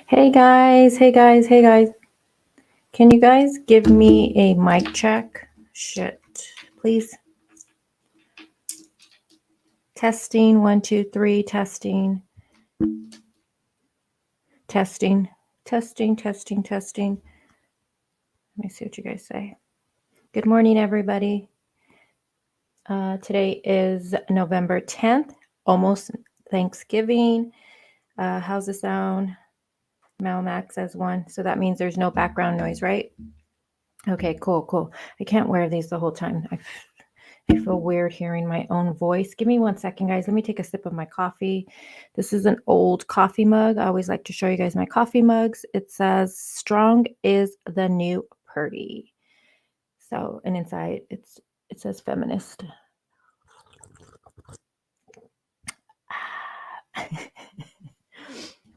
Hey guys, hey guys, hey guys. Can you guys give me a mic check? Shit, please. Testing, 1, 2, 3, testing. Testing, testing, testing, testing. Let me see what you guys say. Good morning, everybody. Today is November 10th, almost Thanksgiving. How's the sound? Malmac says 1. So that means there's no background noise, right? Okay, cool. I can't wear these the whole time. I feel weird hearing my own voice. Give me 1 second, guys. Let me take a sip of my coffee. This is an old coffee mug. I always like to show you guys my coffee mugs. It says, "Strong is the new pretty." So, and inside it says feminist.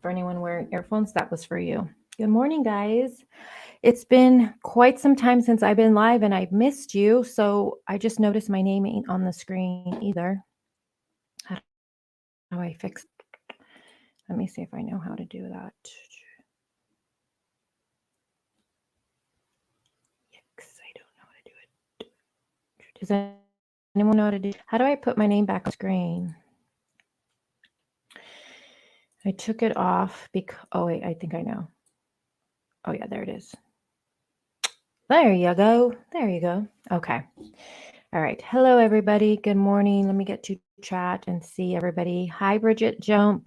For anyone wearing earphones, that was for you. Good morning, guys. It's been quite some time since I've been live and I've missed you. So I just noticed my name ain't on the screen either. How do I fix? Let me see if I know how to do that. Yikes, I don't know how to do it. Does anyone know how to do? How do I put my name back on screen? I took it off because, oh wait, I think I know. Oh yeah, there it is. There you go. There you go. Okay. All right. Hello, everybody. Good morning. Let me get to chat and see everybody. Hi, Budget Jones.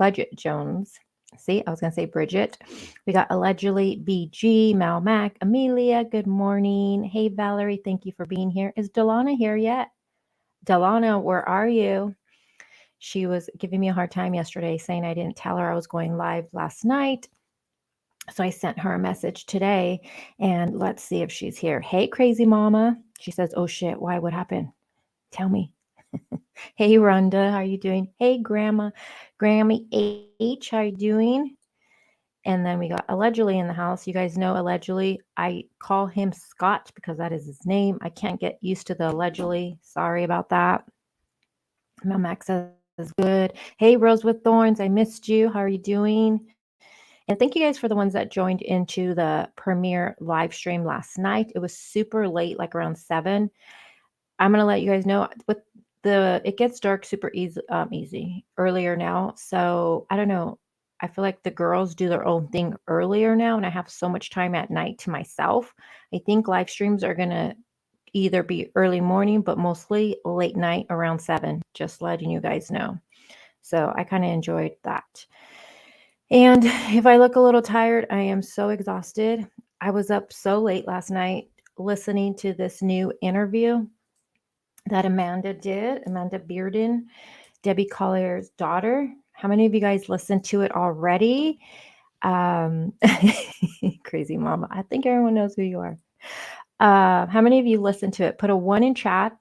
See, I was going to say Bridget. We got allegedly BG, Mal Mac, Amelia. Good morning. Hey, Valerie. Thank you for being here. Is Delana here yet? Delana, where are you? She was giving me a hard time yesterday saying I didn't tell her I was going live last night. So I sent her a message today and let's see if she's here. Hey, crazy mama. She says, oh shit, why? What happened? Tell me. Hey, Rhonda, how are you doing? Hey, Grammy H, how are you doing? And then we got allegedly in the house. You guys know allegedly. I call him Scott because that is his name. I can't get used to the allegedly. Sorry about that. Max says good. Hey, Rose with Thorns, I missed you. How are you doing? And thank you guys for the ones that joined into the premiere live stream last night. It was super late, like around 7. I'm gonna let you guys know it gets dark super easy earlier now. So I don't know. I feel like the girls do their own thing earlier now, and I have so much time at night to myself. I think live streams are gonna either be early morning, but mostly late night around 7. Just letting you guys know. So I kind of enjoyed that. And if I look a little tired, I am so exhausted. I was up so late last night listening to this new interview that Amanda Bearden, Debbie Collier's daughter. How many of you guys listened to it already? Crazy mama. I think everyone knows who you are. How many of you listened to it? Put a 1 in chat,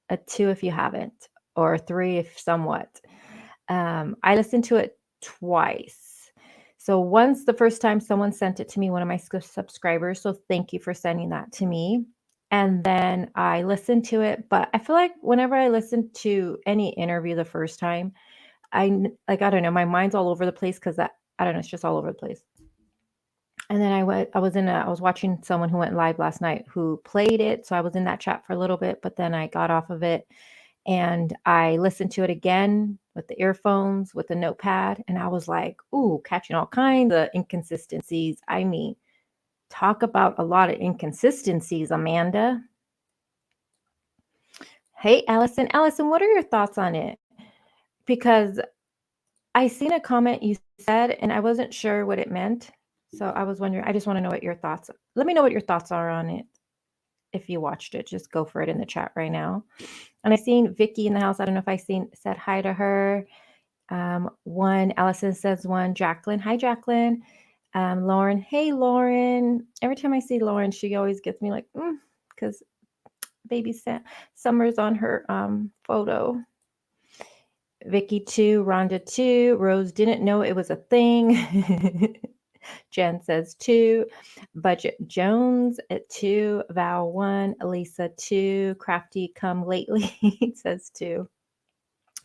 a 2 if you haven't, or a 3 if somewhat. I listened to it twice. So once the first time someone sent it to me, one of my subscribers. So thank you for sending that to me. And then I listened to it, but I feel like whenever I listen to any interview the first time, I don't know, my mind's all over the place because I don't know, it's just all over the place. And then I was watching someone who went live last night who played it. So I was in that chat for a little bit, but then I got off of it and I listened to it again with the earphones, with the notepad. And I was like, ooh, catching all kinds of inconsistencies. I mean, talk about a lot of inconsistencies, Amanda. Hey, Allison. Allison, what are your thoughts on it? Because I seen a comment you said, and I wasn't sure what it meant. So I was wondering, I just want to know what your thoughts, let me know what your thoughts are on it. If you watched it, just go for it in the chat right now. And I seen Vicky in the house. I don't know if I said hi to her. 1, Allison says 1, Jacqueline. Hi, Jacqueline. Lauren. Hey, Lauren. Every time I see Lauren, she always gets me like, because baby Summer's on her photo. Vicky 2, Rhonda 2, Rose didn't know it was a thing. Jen says 2, Budget Jones at 2, Val 1, Elisa 2, Crafty come lately says 2.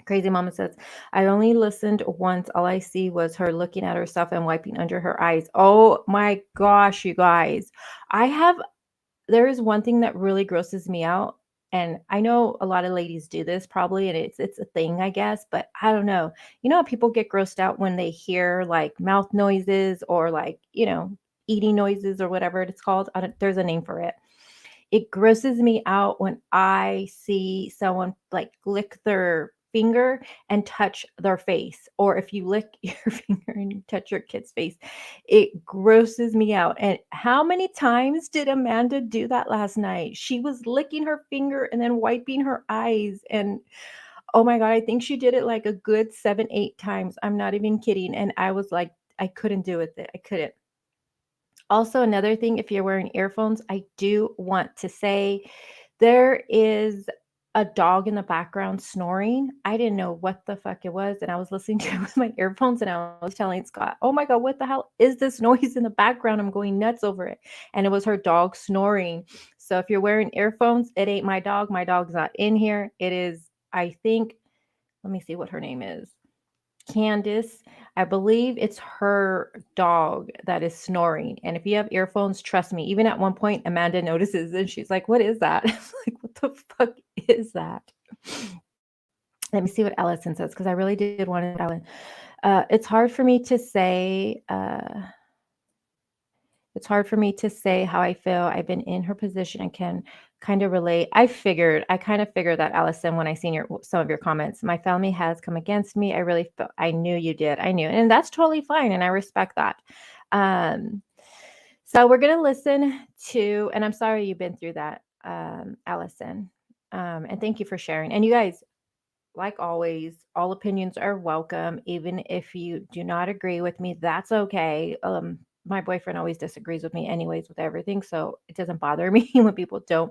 Crazy Mama says, I only listened once. All I see was her looking at herself and wiping under her eyes. Oh my gosh, you guys. I have There is one thing that really grosses me out, and I know a lot of ladies do this probably, and it's a thing, I guess, but I don't know. You know how people get grossed out when they hear like mouth noises or like, eating noises or whatever it's called. There's a name for it. It grosses me out when I see someone like lick their finger and touch their face, or if you lick your finger and you touch your kid's face, it grosses me out. And how many times did Amanda do that last night? She was licking her finger and then wiping her eyes. And oh my God, I think she did it like a good 7, 8 times. I'm not even kidding. And I was like, I couldn't do it. I couldn't. Also, another thing, if you're wearing earphones, I do want to say there is a dog in the background snoring. I didn't know what the fuck it was. And I was listening to it with my earphones and I was telling Scott, oh my God, what the hell is this noise in the background? I'm going nuts over it. And it was her dog snoring. So if you're wearing earphones, it ain't my dog. My dog's not in here. It is, I think, let me see what her name is. Candace. I believe it's her dog that is snoring. And if you have earphones, trust me, even at one point, Amanda notices and she's like, what is that? I'm like, what the fuck is that? Let me see what Ellison says, because I really did want to Ellen. It's hard for me to say. It's hard for me to say how I feel. I've been in her position and can kind of relate. I kind of figured that, Allison, when I seen some of your comments. My family has come against me. I really felt, I knew you did. I knew. And that's totally fine. And I respect that. Um, so we're going to listen to, and I'm sorry you've been through that, Allison. And thank you for sharing. And you guys, like always, all opinions are welcome. Even if you do not agree with me, that's okay. My boyfriend always disagrees with me anyways with everything, so it doesn't bother me when people don't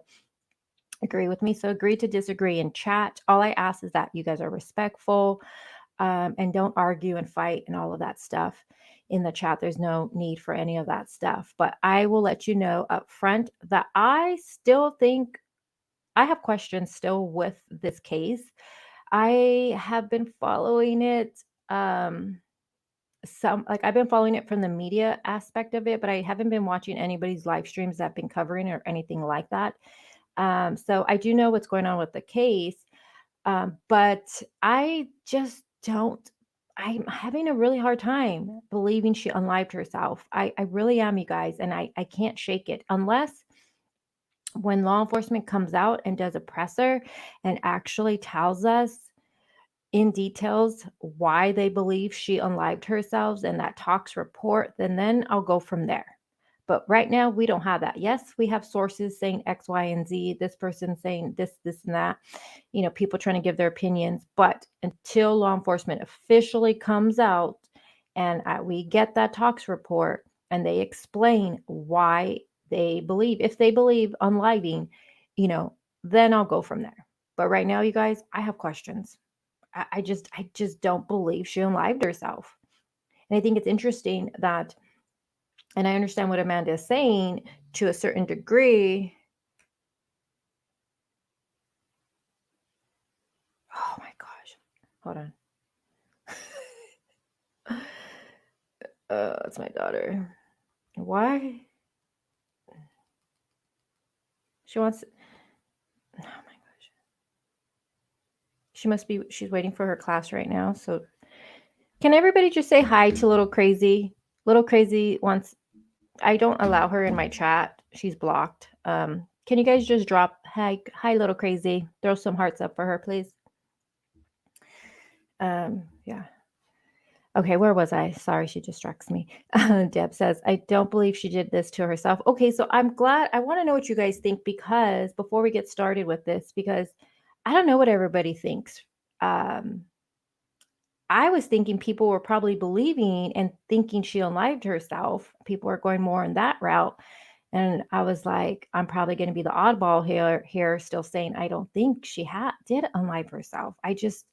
agree with me. So agree to disagree in chat. All I ask is that you guys are respectful, and don't argue and fight and all of that stuff in the chat. There's no need for any of that stuff. But I will let you know up front that I still think I have questions still with this case. I have been following it. I've been following it from the media aspect of it, but I haven't been watching anybody's live streams that have been covering it or anything like that. So I do know what's going on with the case, but I just don't. I'm having a really hard time believing she unlived herself. I really am, you guys, and I can't shake it unless when law enforcement comes out and does a presser and actually tells us in details why they believe she unlived herself and that talks report, then I'll go from there. But right now we don't have that. Yes, we have sources saying X, Y, and Z, this person saying this, and that, people trying to give their opinions. But until law enforcement officially comes out and we get that talks report and they explain why they believe, if they believe unliving, then I'll go from there. But right now, you guys, I have questions. I just don't believe she unlived herself. And I think it's interesting that, and I understand what Amanda is saying to a certain degree. Oh my gosh. Hold on. It's my daughter. Why? She wants, oh my gosh. She's waiting for her class right now. So can everybody just say hi to Little Crazy? Little Crazy wants, I don't allow her in my chat. She's blocked. Can you guys just drop hi, Little Crazy? Throw some hearts up for her, please. Yeah. Okay, where was I? Sorry, she distracts me. Deb says, I don't believe she did this to herself. Okay, so I'm glad. I want to know what you guys think, because before we get started with this, because I don't know what everybody thinks. I was thinking people were probably believing and thinking she unlived herself. People are going more in that route. And I was like, I'm probably going to be the oddball here, still saying I don't think she did unlive herself. I just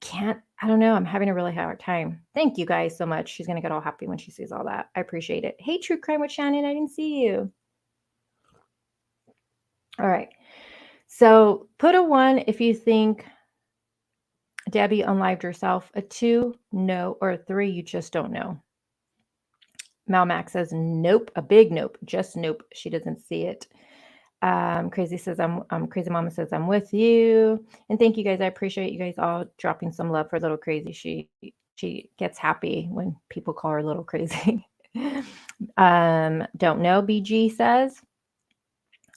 can't. I don't know. I'm having a really hard time. Thank you guys so much. She's going to get all happy when she sees all that. I appreciate it. Hey, True Crime with Shannon. I didn't see you. All right. So put a 1 if you think Debbie unlived herself. A 2, no, or a 3, you just don't know. Malmac says nope, a big nope, just nope. She doesn't see it. Crazy says Crazy Mama says I'm with you, and thank you guys. I appreciate you guys all dropping some love for Little Crazy. She gets happy when people call her Little Crazy. Don't know. BG says.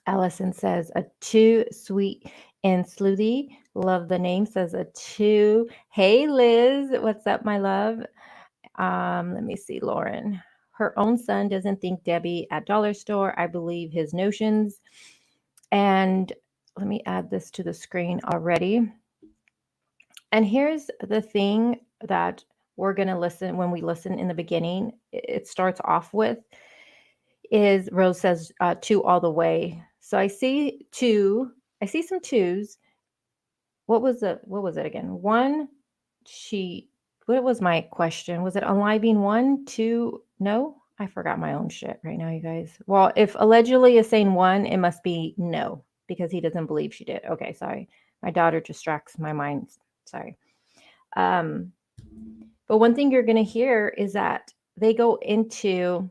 Allison says a 2, sweet and sleuthy. Love the name. Says a 2. Hey Liz, what's up, my love? Let me see, Lauren. Her own son doesn't think Debbie at dollar store. I believe his notions. And let me add this to the screen already. And here's the thing that we're going to listen when we listen in the beginning. It starts off with is Rose says 2 all the way. So I see 2. I see some 2s. What was it again? 1, what was my question? Was it unliving 1, 2? No, I forgot my own shit right now, you guys. Well, if allegedly is saying 1, it must be no, because he doesn't believe she did. Okay, sorry. My daughter distracts my mind. Sorry. But one thing you're going to hear is that they go into,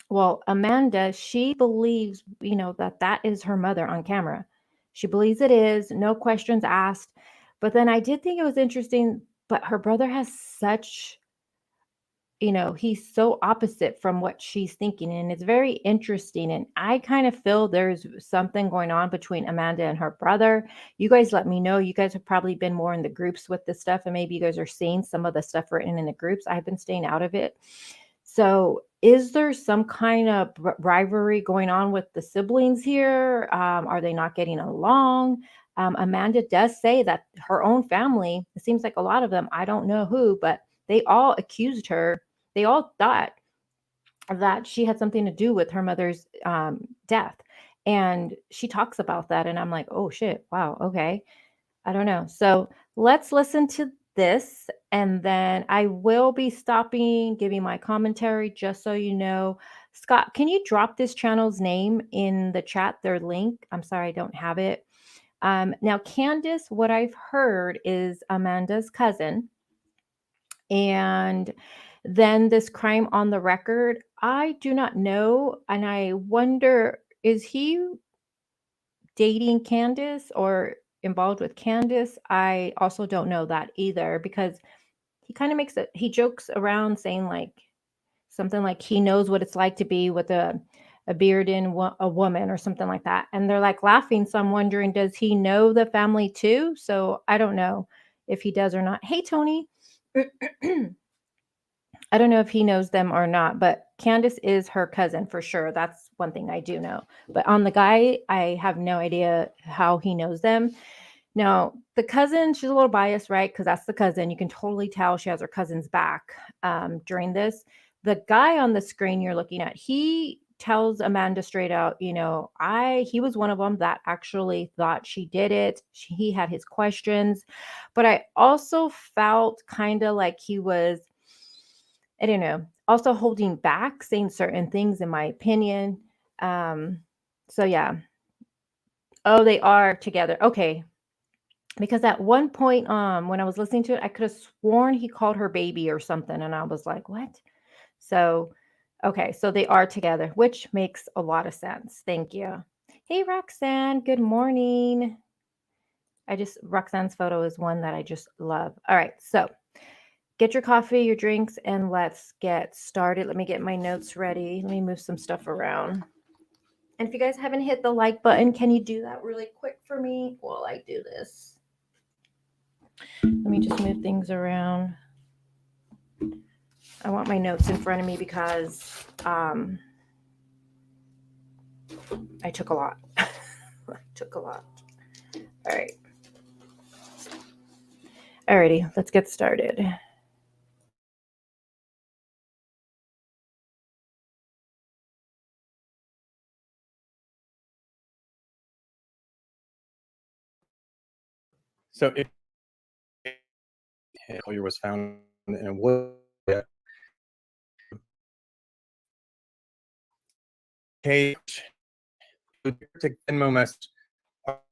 well, Amanda, she believes, that is her mother on camera. She believes it is, no questions asked. But then I did think it was interesting, but her brother has such, he's so opposite from what she's thinking. And it's very interesting. And I kind of feel there's something going on between Amanda and her brother. You guys let me know. You guys have probably been more in the groups with this stuff. And maybe you guys are seeing some of the stuff written in the groups. I've been staying out of it. So is there some kind of rivalry going on with the siblings here? Are they not getting along? Amanda does say that her own family, it seems like a lot of them, I don't know who, but they all accused her. They all thought that she had something to do with her mother's death. And she talks about that. And I'm like, oh shit, wow, okay. I don't know. So let's listen to this, and then I will be stopping, giving my commentary, just so you know. Scott, can you drop this channel's name in the chat, their link? I'm sorry, I don't have it. Now, Candace, what I've heard is Amanda's cousin. And then this crime on the record, I do not know. And I wonder, is he dating Candace or involved with Candace? I also don't know that either, because he kind of he jokes around saying like something like he knows what it's like to be with a Bearden, a woman, or something like that. And they're like laughing. So I'm wondering, does he know the family too? So I don't know if he does or not. Hey, Tony. I don't know if he knows them or not, but Candace is her cousin for sure. That's one thing I do know. But on the guy, I have no idea how he knows them. Now, the cousin, she's a little biased, right? Because that's the cousin. You can totally tell she has her cousin's back during this. The guy on the screen you're looking at, he tells Amanda straight out, he was one of them that actually thought she did it. He had his questions. But I also felt kind of like he was, I don't know, also holding back saying certain things, in my opinion. So yeah. Oh, they are together. Okay. Because at one point, when I was listening to it, I could have sworn he called her baby or something. And I was like, what? So, okay. So they are together, which makes a lot of sense. Thank you. Hey, Roxanne. Good morning. Roxanne's photo is one that I just love. All right. So get your coffee, your drinks, and let's get started. Let me get my notes ready. Let me move some stuff around. And if you guys haven't hit the like button, can you do that really quick for me while I do this? Let me just move things around. I want my notes in front of me because I took a lot. I took a lot. All right. Alrighty, let's get started. So if failure was found in a wood cage, Venmo message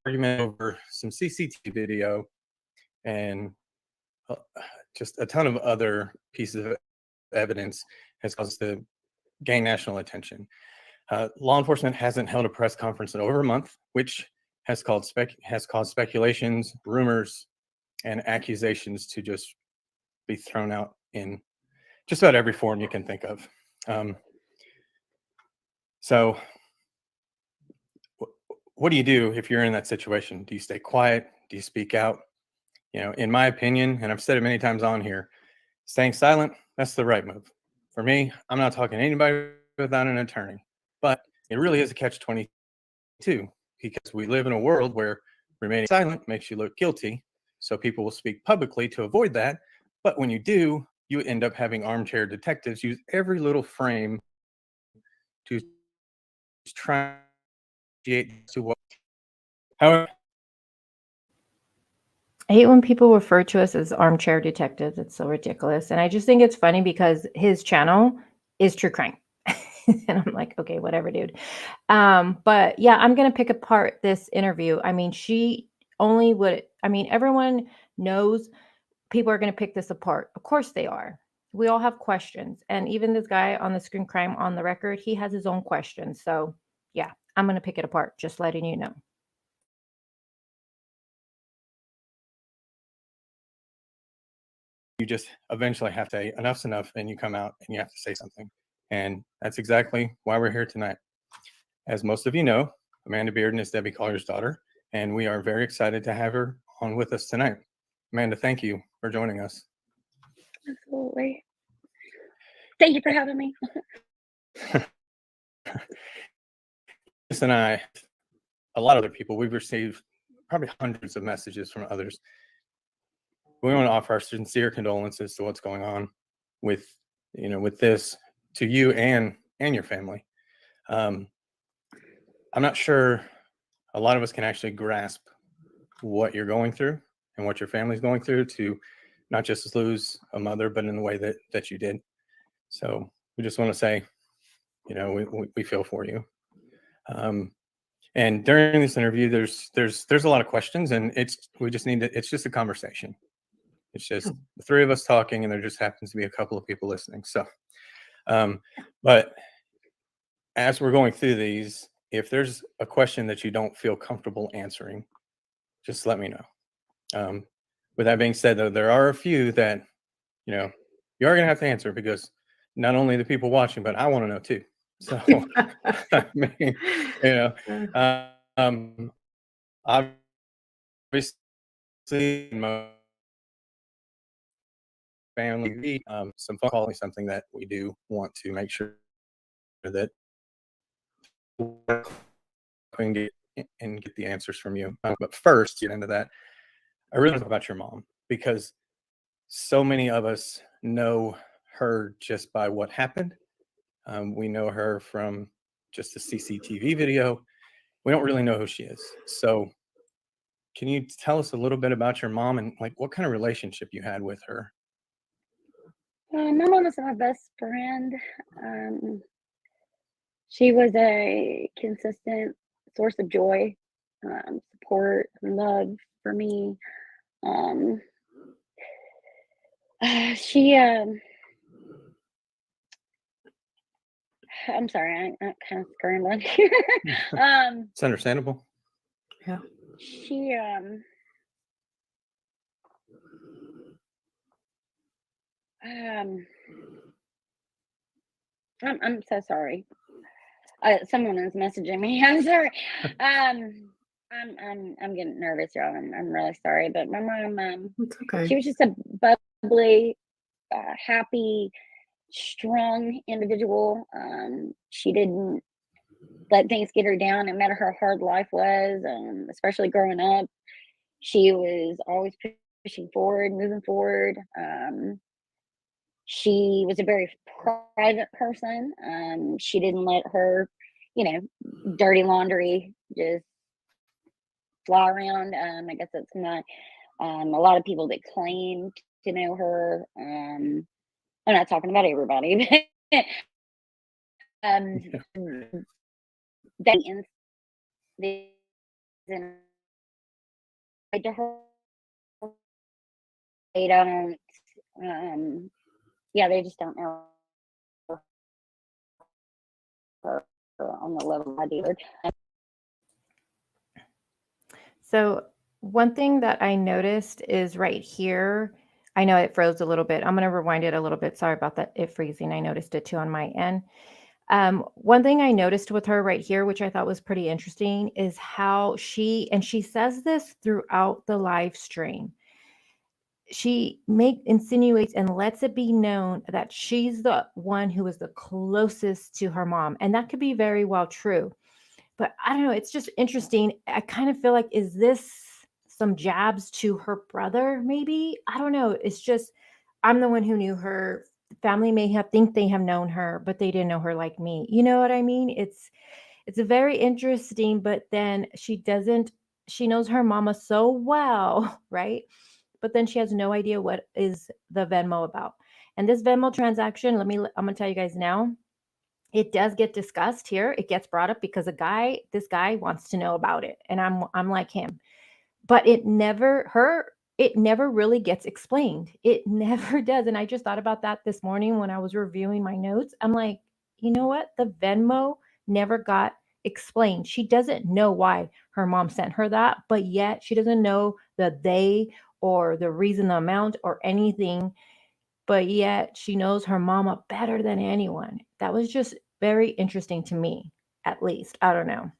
argument over some CCTV video, and uh, just a ton of other pieces of evidence has caused to gain national attention. Law enforcement hasn't held a press conference in over a month, which has caused speculations, rumors, and accusations to just be thrown out in just about every form you can think of. So, what do you do if you're in that situation? Do you stay quiet? Do you speak out? In my opinion, and I've said it many times on here, staying silent, that's the right move. For me, I'm not talking to anybody without an attorney, but it really is a catch 22 because we live in a world where remaining silent makes you look guilty. So people will speak publicly to avoid that. But when you do, you end up having armchair detectives use every little frame to try to what. However, I hate when people refer to us as armchair detectives. It's so ridiculous. And I just think it's funny because his channel is true crime. And I'm like, okay, whatever, dude. But yeah, I'm going to pick apart this interview. I mean, everyone knows people are going to pick this apart. Of course they are. We all have questions. And even this guy on the screen crime on the record, he has his own questions. So yeah, I'm going to pick it apart, just letting you know. you just eventually have to say enough's enough and you come out and you have to say something. And that's exactly why we're here tonight. As most of you know, Amanda Bearden is Debbie Collier's daughter, and we are very excited to have her on with us tonight. Amanda, thank you for joining us. Absolutely. Thank you for having me. Chris and I, a lot of other people, we've received probably hundreds of messages from others. We want to offer our sincere condolences to what's going on with this to you and your family. I'm not sure a lot of us can actually grasp what you're going through and what your family's going through to not just lose a mother, but in the way that you did. So we just want to say, we feel for you. And during this interview, there's a lot of questions, and it's just a conversation. It's just the three of us talking, and there just happens to be a couple of people listening. So, but as we're going through these, if there's a question that you don't feel comfortable answering, just let me know. With that being said, though, there are a few that you are going to have to answer because not only the people watching, but I want to know too. So, I mean, obviously, my family, some phone calling, something that we do want to make sure that we can get the answers from you. But first, get into that. I really want to talk about your mom because so many of us know her just by what happened. We know her from just a CCTV video. We don't really know who she is. So can you tell us a little bit about your mom and like what kind of relationship you had with her? My mom was my best friend. She was a consistent source of joy, support, and love for me. Um, she, I'm sorry, I'm kind of scrambling here. It's understandable. Yeah. She, I'm so sorry. Someone is messaging me. I'm sorry. I'm getting nervous, y'all. I'm really sorry, but my mom, It's okay. she was just a bubbly, happy, strong individual. She didn't let things get her down. No matter how hard life was, especially growing up, she was always pushing forward, moving forward. She was a very private person. She didn't let her, dirty laundry just fly around. I guess that's not a lot of people that claim to know her. I'm not talking about everybody, but that in to her don't, yeah, they just don't know her on the level I do. So one thing that I noticed is right here. I know it froze a little bit. I'm going to rewind it a little bit. Sorry about that. It freezing. I noticed it too on my end. One thing I noticed with her right here, which I thought was pretty interesting, is how she says this throughout the live stream. She insinuates and lets it be known that she's the one who is the closest to her mom. And that could be very well true. But I don't know, it's just interesting. I kind of feel like, is this some jabs to her brother maybe? I don't know. It's just, I'm the one who knew her. Family may have think they have known her, but they didn't know her like me. You know what I mean? It's a very interesting, but then she knows her mama so well, right? But then she has no idea what is the Venmo about. And this Venmo transaction, I'm going to tell you guys now, it does get discussed here. It gets brought up because this guy wants to know about it. And I'm like him. But it never really gets explained. It never does. And I just thought about that this morning when I was reviewing my notes. I'm like, you know what? The Venmo never got explained. She doesn't know why her mom sent her that, but yet she doesn't know the day or the reason, the amount, or anything. But yet she knows her mama better than anyone. That was just very interesting to me, at least. I don't know.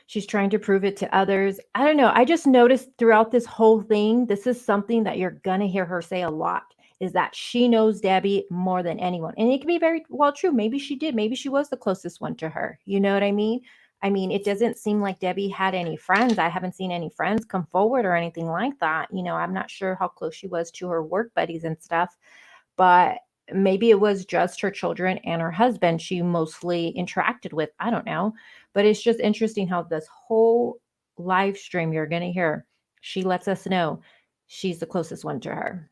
She's trying to prove it to others. I don't know. I just noticed throughout this whole thing, this is something that you're going to hear her say a lot, is that she knows Debbie more than anyone. And it can be very well true. Maybe she did. Maybe she was the closest one to her. You know what I mean? I mean, it doesn't seem like Debbie had any friends. I haven't seen any friends come forward or anything like that. You know, I'm not sure how close she was to her work buddies and stuff, but maybe it was just her children and her husband she mostly interacted with. I don't know. But it's just interesting how this whole live stream you're going to hear, she lets us know she's the closest one to her.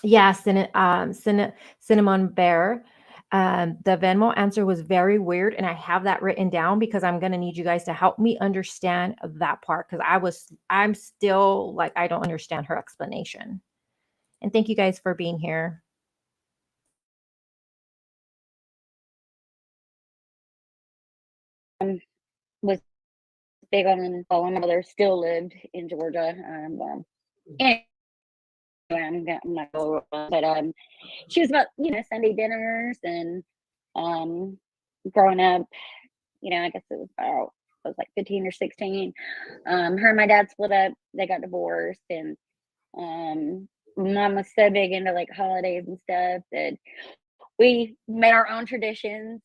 Yeah, Cinnamon Bear. The Venmo answer was very weird, and I have that written down because I'm going to need you guys to help me understand that part because I'm still like, I don't understand her explanation. And thank you guys for being here. Was big on following. My mother still lived in Georgia. Anyway, I'm not going, but she was about Sunday dinners and growing up. I guess it was about I was like 15 or 16. Her and my dad split up. They got divorced, and mom was so big into like holidays and stuff that we made our own traditions.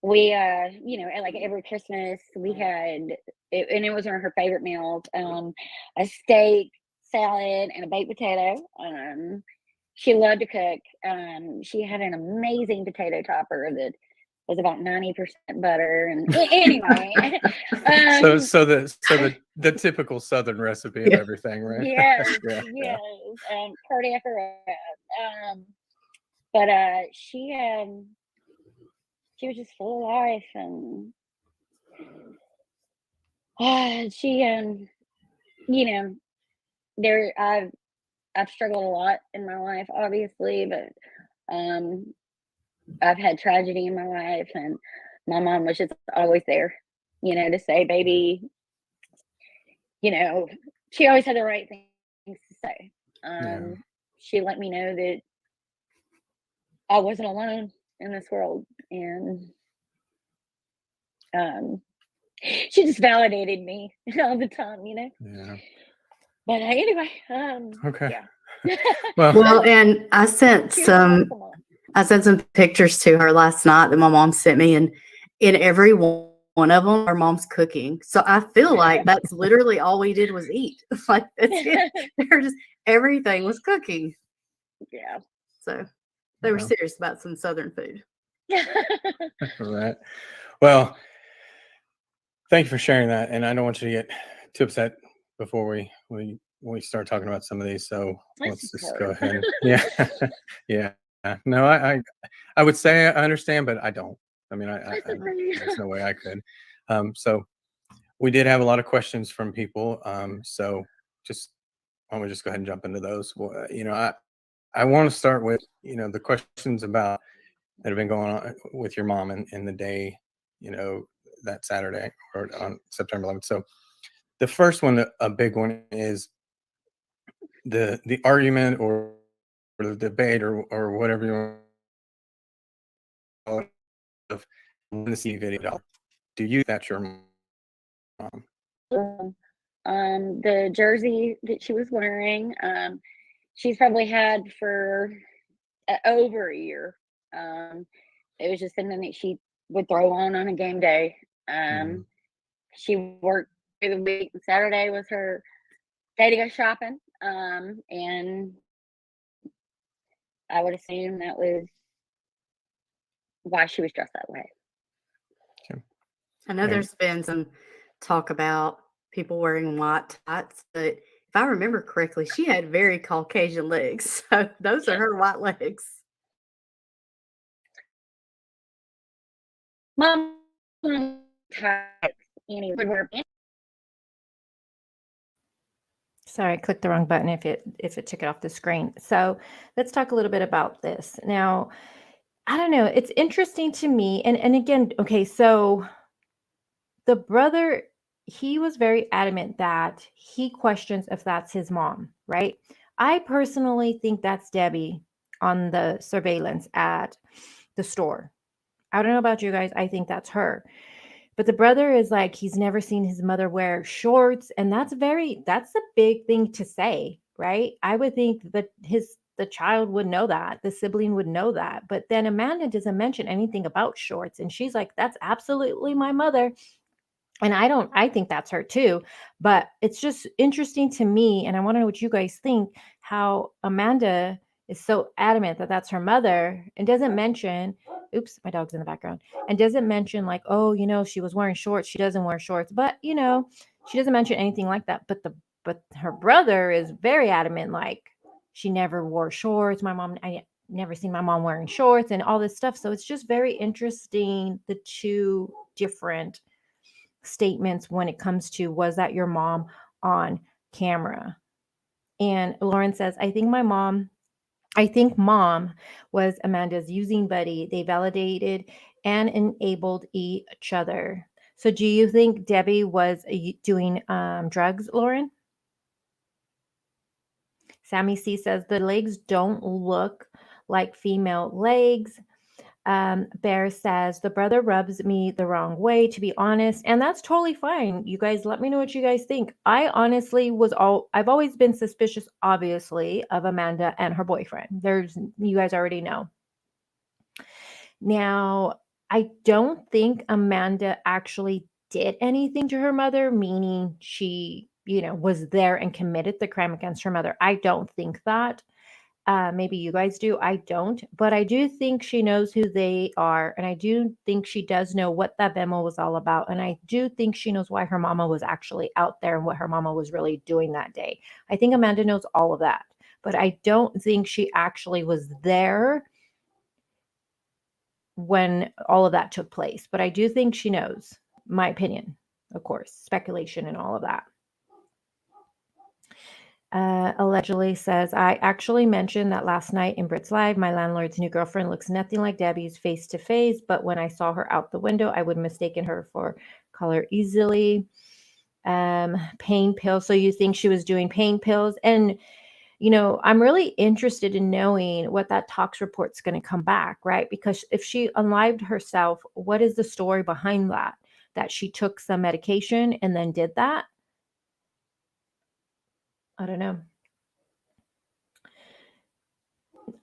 We like every Christmas we had it, and it was one of her favorite meals, a steak, salad, and a baked potato. She loved to cook. She had an amazing potato topper that was about 90% butter, and anyway. So the typical Southern recipe of everything, right? Yes, yes. Cardiac arrest. But she was just full of life, and she there I've struggled a lot in my life, obviously, but I've had tragedy in my life, and my mom was just always there, to say, baby, she always had the right things to say. She let me know that I wasn't alone in this world, and she just validated me all the time, Yeah. But anyway, Okay. Yeah. Well, and I sent some pictures to her last night that my mom sent me, and in every one of them, our mom's cooking. So I feel like that's literally all we did was eat. Like that's it. They're just everything was cooking. Yeah. So they were serious about some Southern food. All right. Well, thank you for sharing that, and I don't want you to get too upset before we start talking about some of these. So let's just go ahead. Yeah, yeah. No, I would say I understand, but I don't. I mean, there's no way I could. So we did have a lot of questions from people. So why don't we just go ahead and jump into those? Well, I want to start with, the questions about that have been going on with your mom in the day, that Saturday or on September 11th. So the first one, a big one, is the argument or the debate or whatever you want to call it, of the see video. Do you think that's your mom? The jersey that she was wearing, she's probably had for over a year. It was just something that she would throw on a game day. She worked through the week. Saturday was her day to go shopping. And I would assume that was why she was dressed that way. Okay. I know there's been some talk about people wearing white tights, but if I remember correctly, she had very Caucasian legs. So those are her white legs. Mom tights anywhere. Sorry, I clicked the wrong button if it took it off the screen. So let's talk a little bit about this. Now, I don't know. It's interesting to me. And again, okay, so the brother, he was very adamant that he questions if that's his mom, right? I personally think that's Debbie on the surveillance at the store. I don't know about you guys. I think that's her. But the brother is like, he's never seen his mother wear shorts. And that's a big thing to say, right? I would think that the child would know that, the sibling would know that. But then Amanda doesn't mention anything about shorts. And she's like, that's absolutely my mother. And I think that's her too. But it's just interesting to me. And I want to know what you guys think, how Amanda is so adamant that that's her mother and doesn't mention, oops, my dog's in the background, and doesn't mention like, oh, she was wearing shorts. She doesn't wear shorts, but she doesn't mention anything like that. But her brother is very adamant, like she never wore shorts. I never seen my mom wearing shorts and all this stuff. So it's just very interesting, the two different statements when it comes to, was that your mom on camera? And Lauren says, I think mom was Amanda's using buddy. They validated and enabled each other. So do you think Debbie was doing drugs, Lauren? Sammy C says the legs don't look like female legs. Bear says the brother rubs me the wrong way, to be honest, and that's totally fine. You guys, let me know what you guys think. I honestly I've always been suspicious, obviously, of Amanda and her boyfriend. You guys already know. Now, I don't think Amanda actually did anything to her mother, meaning she, was there and committed the crime against her mother. I don't think that. Maybe you guys do. I don't. But I do think she knows who they are. And I do think she does know what that memo was all about. And I do think she knows why her mama was actually out there and what her mama was really doing that day. I think Amanda knows all of that. But I don't think she actually was there when all of that took place. But I do think she knows. My opinion, of course, speculation and all of that. Allegedly says, I actually mentioned that last night in Brit's Live. My landlord's new girlfriend looks nothing like Debbie's face to face, but when I saw her out the window, I would have mistaken her for color easily. Pain pills. So you think she was doing pain pills? And, I'm really interested in knowing what that tox report's going to come back, right? Because if she unlived herself, what is the story behind that? That she took some medication and then did that? I don't know.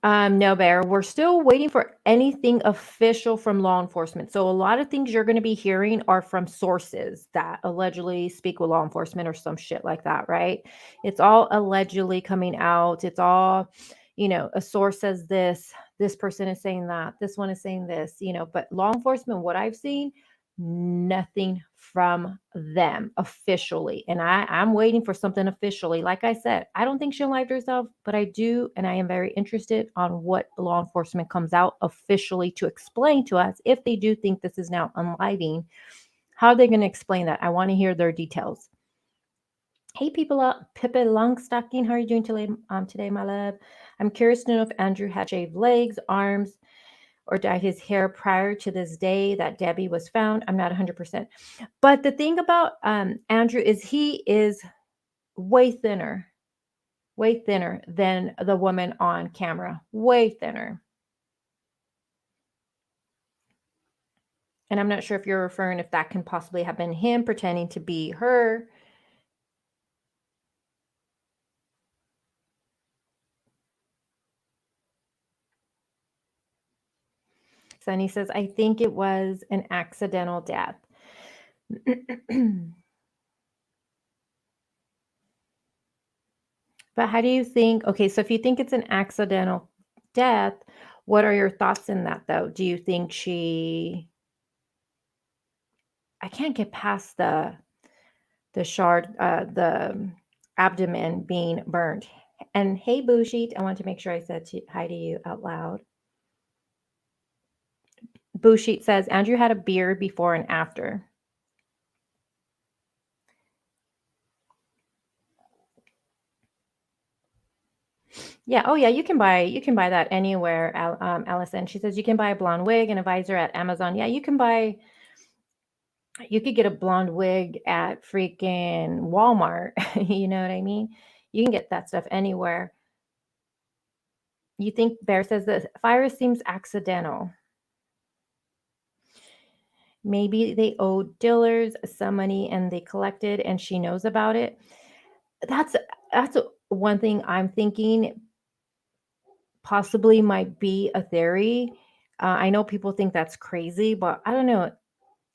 No, Bear. We're still waiting for anything official from law enforcement. So a lot of things you're going to be hearing are from sources that allegedly speak with law enforcement or some shit like that, right? It's all allegedly coming out. It's all, a source says this person is saying that, this one is saying this, but law enforcement, what I've seen, nothing from them officially. And I'm waiting for something officially. Like I said, I don't think she lived herself, but I do. And I am very interested on what law enforcement comes out officially to explain to us. If they do think this is now unliving, how are they going to explain that? I want to hear their details. Hey, people, Pippa Longstocking, how are you doing today, my love? I'm curious to know if Andrew had shaved legs, arms, or dyed his hair prior to this day that Debbie was found. I'm not 100%. But the thing about Andrew is he is way thinner than the woman on camera, way thinner. And I'm not sure if you're referring if that can possibly have been him pretending to be her. Sunny says, I think it was an accidental death. But how do you think, okay, so if you think it's an accidental death, what are your thoughts in that though? Do you think I can't get past the abdomen being burned. And hey, Bushit, I want to make sure I said hi to you out loud. Bushit says, Andrew had a beard before and after. Yeah. Oh, yeah. You can buy that anywhere, Allison. She says you can buy a blonde wig and a visor at Amazon. Yeah, you could get a blonde wig at freaking Walmart. You know what I mean? You can get that stuff anywhere. You think Bear says the fire seems accidental. Maybe they owed Dillers some money and they collected and she knows about it. That's one thing I'm thinking possibly might be a theory. I know people think that's crazy, but I don't know.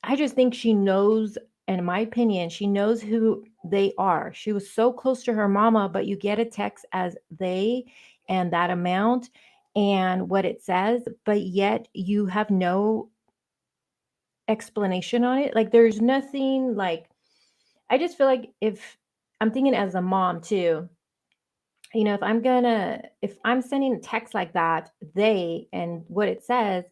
I just think she knows, in my opinion, she knows who they are. She was so close to her mama, but you get a text as they and that amount and what it says, but yet you have no explanation on it. Like there's nothing like, I just feel like if I'm thinking as a mom too, you know, if I'm sending a text like that, they and what it says,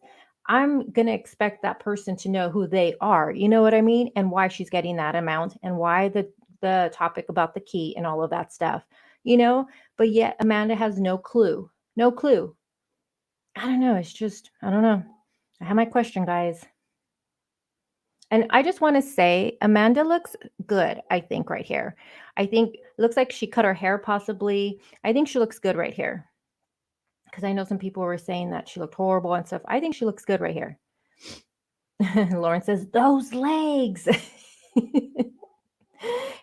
I'm going to expect that person to know who they are. You know what I mean? And why she's getting that amount and why the topic about the key and all of that stuff, you know, but yet Amanda has no clue. No clue. I don't know. It's just, I don't know. I have my question, guys. And I just want to say, Amanda looks good, I think, right here. I think it looks like she cut her hair possibly. I think she looks good right here. Because I know some people were saying that she looked horrible and stuff. I think she looks good right here. Lauren says, those legs.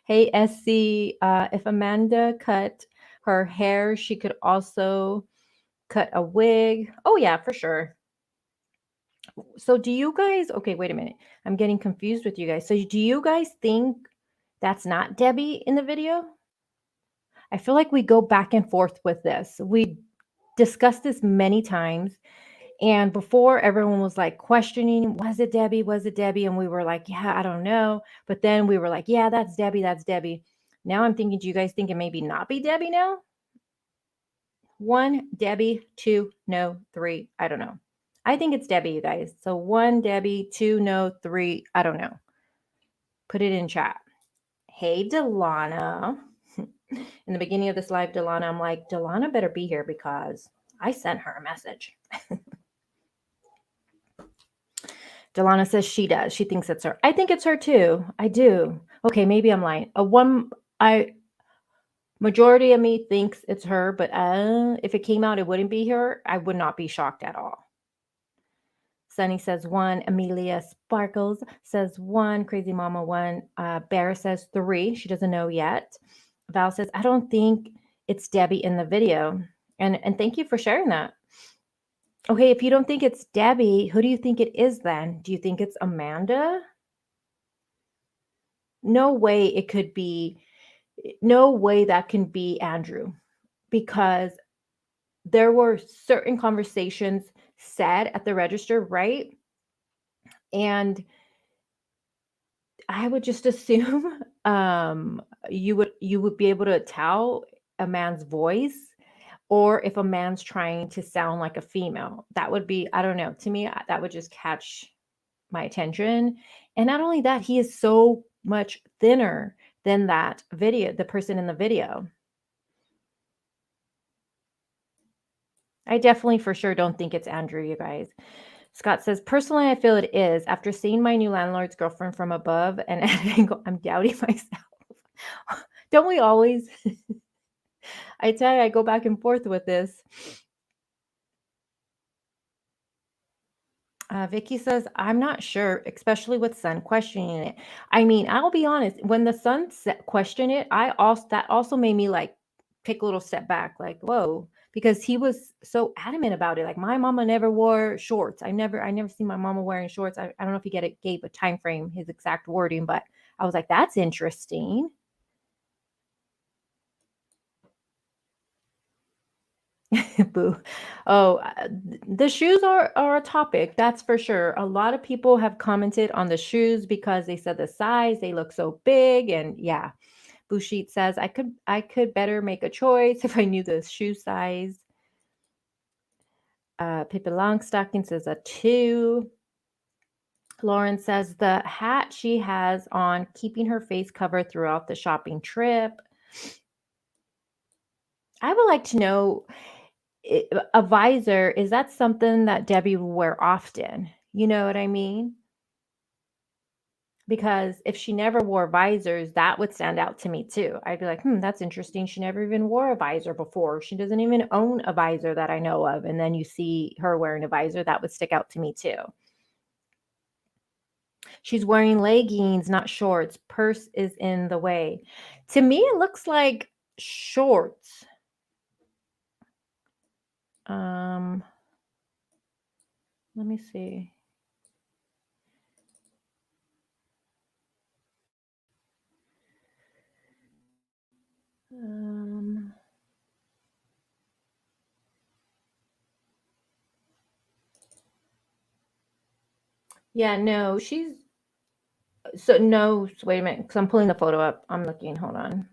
Hey, SC, if Amanda cut her hair, she could also cut a wig. Oh, yeah, for sure. So do you guys, okay, wait a minute. I'm getting confused with you guys. So do you guys think that's not Debbie in the video? I feel like we go back and forth with this. We discussed this many times. And before everyone was like questioning, was it Debbie? Was it Debbie? And we were like, yeah, I don't know. But then we were like, yeah, that's Debbie. That's Debbie. Now I'm thinking, do you guys think it maybe not be Debbie now? 1, Debbie, 2, no, 3, I don't know. I think it's Debbie, you guys. So 1, Debbie, 2, no, 3, I don't know. Put it in chat. Hey, Delana. In the beginning of this live, Delana, I'm like, Delana better be here because I sent her a message. Delana says she does. She thinks it's her. I think it's her too. I do. Okay, maybe I'm lying. Majority of me thinks it's her, but if it came out, it wouldn't be her. I would not be shocked at all. Sunny says 1. Amelia Sparkles says 1. Crazy Mama 1. Bear says 3. She doesn't know yet. Val says, I don't think it's Debbie in the video. And thank you for sharing that. Okay, if you don't think it's Debbie, who do you think it is then? Do you think it's Amanda? No way it could be. No way that can be Andrew, because there were certain conversations said at the register, right? And I would just assume you would be able to tell a man's voice, or if a man's trying to sound like a female. That would be, I don't know, to me that would just catch my attention. And not only that, he is so much thinner than that video, the person in the video. I definitely for sure don't think it's Andrew, you guys. Scott says, personally, I feel it is. After seeing my new landlord's girlfriend from above and at an angle, I'm doubting myself. Don't we always? I tell you, I go back and forth with this. Vicky says, I'm not sure, especially with Son questioning it. I mean, I'll be honest, when the Son questioned it, that also made me like pick a little step back, like, whoa, because he was so adamant about it. Like, my mama never wore shorts. I never seen my mama wearing shorts. I don't know if he gave a time frame, his exact wording, but I was like, that's interesting. Boo. Oh, the shoes are a topic, that's for sure. A lot of people have commented on the shoes because they said the size, they look so big, and yeah. Bushit says, I could better make a choice if I knew the shoe size. Pippi Longstocking says a 2. Lauren says the hat she has on, keeping her face covered throughout the shopping trip. I would like to know, a visor, is that something that Debbie will wear often? You know what I mean? Because if she never wore visors, that would stand out to me too. I'd be like, that's interesting. She never even wore a visor before. She doesn't even own a visor that I know of. And then you see her wearing a visor, that would stick out to me too. She's wearing leggings, not shorts. Purse is in the way. To me, it looks like shorts. Let me see. Yeah, no, no, wait a minute, because I'm pulling the photo up. I'm looking, hold on.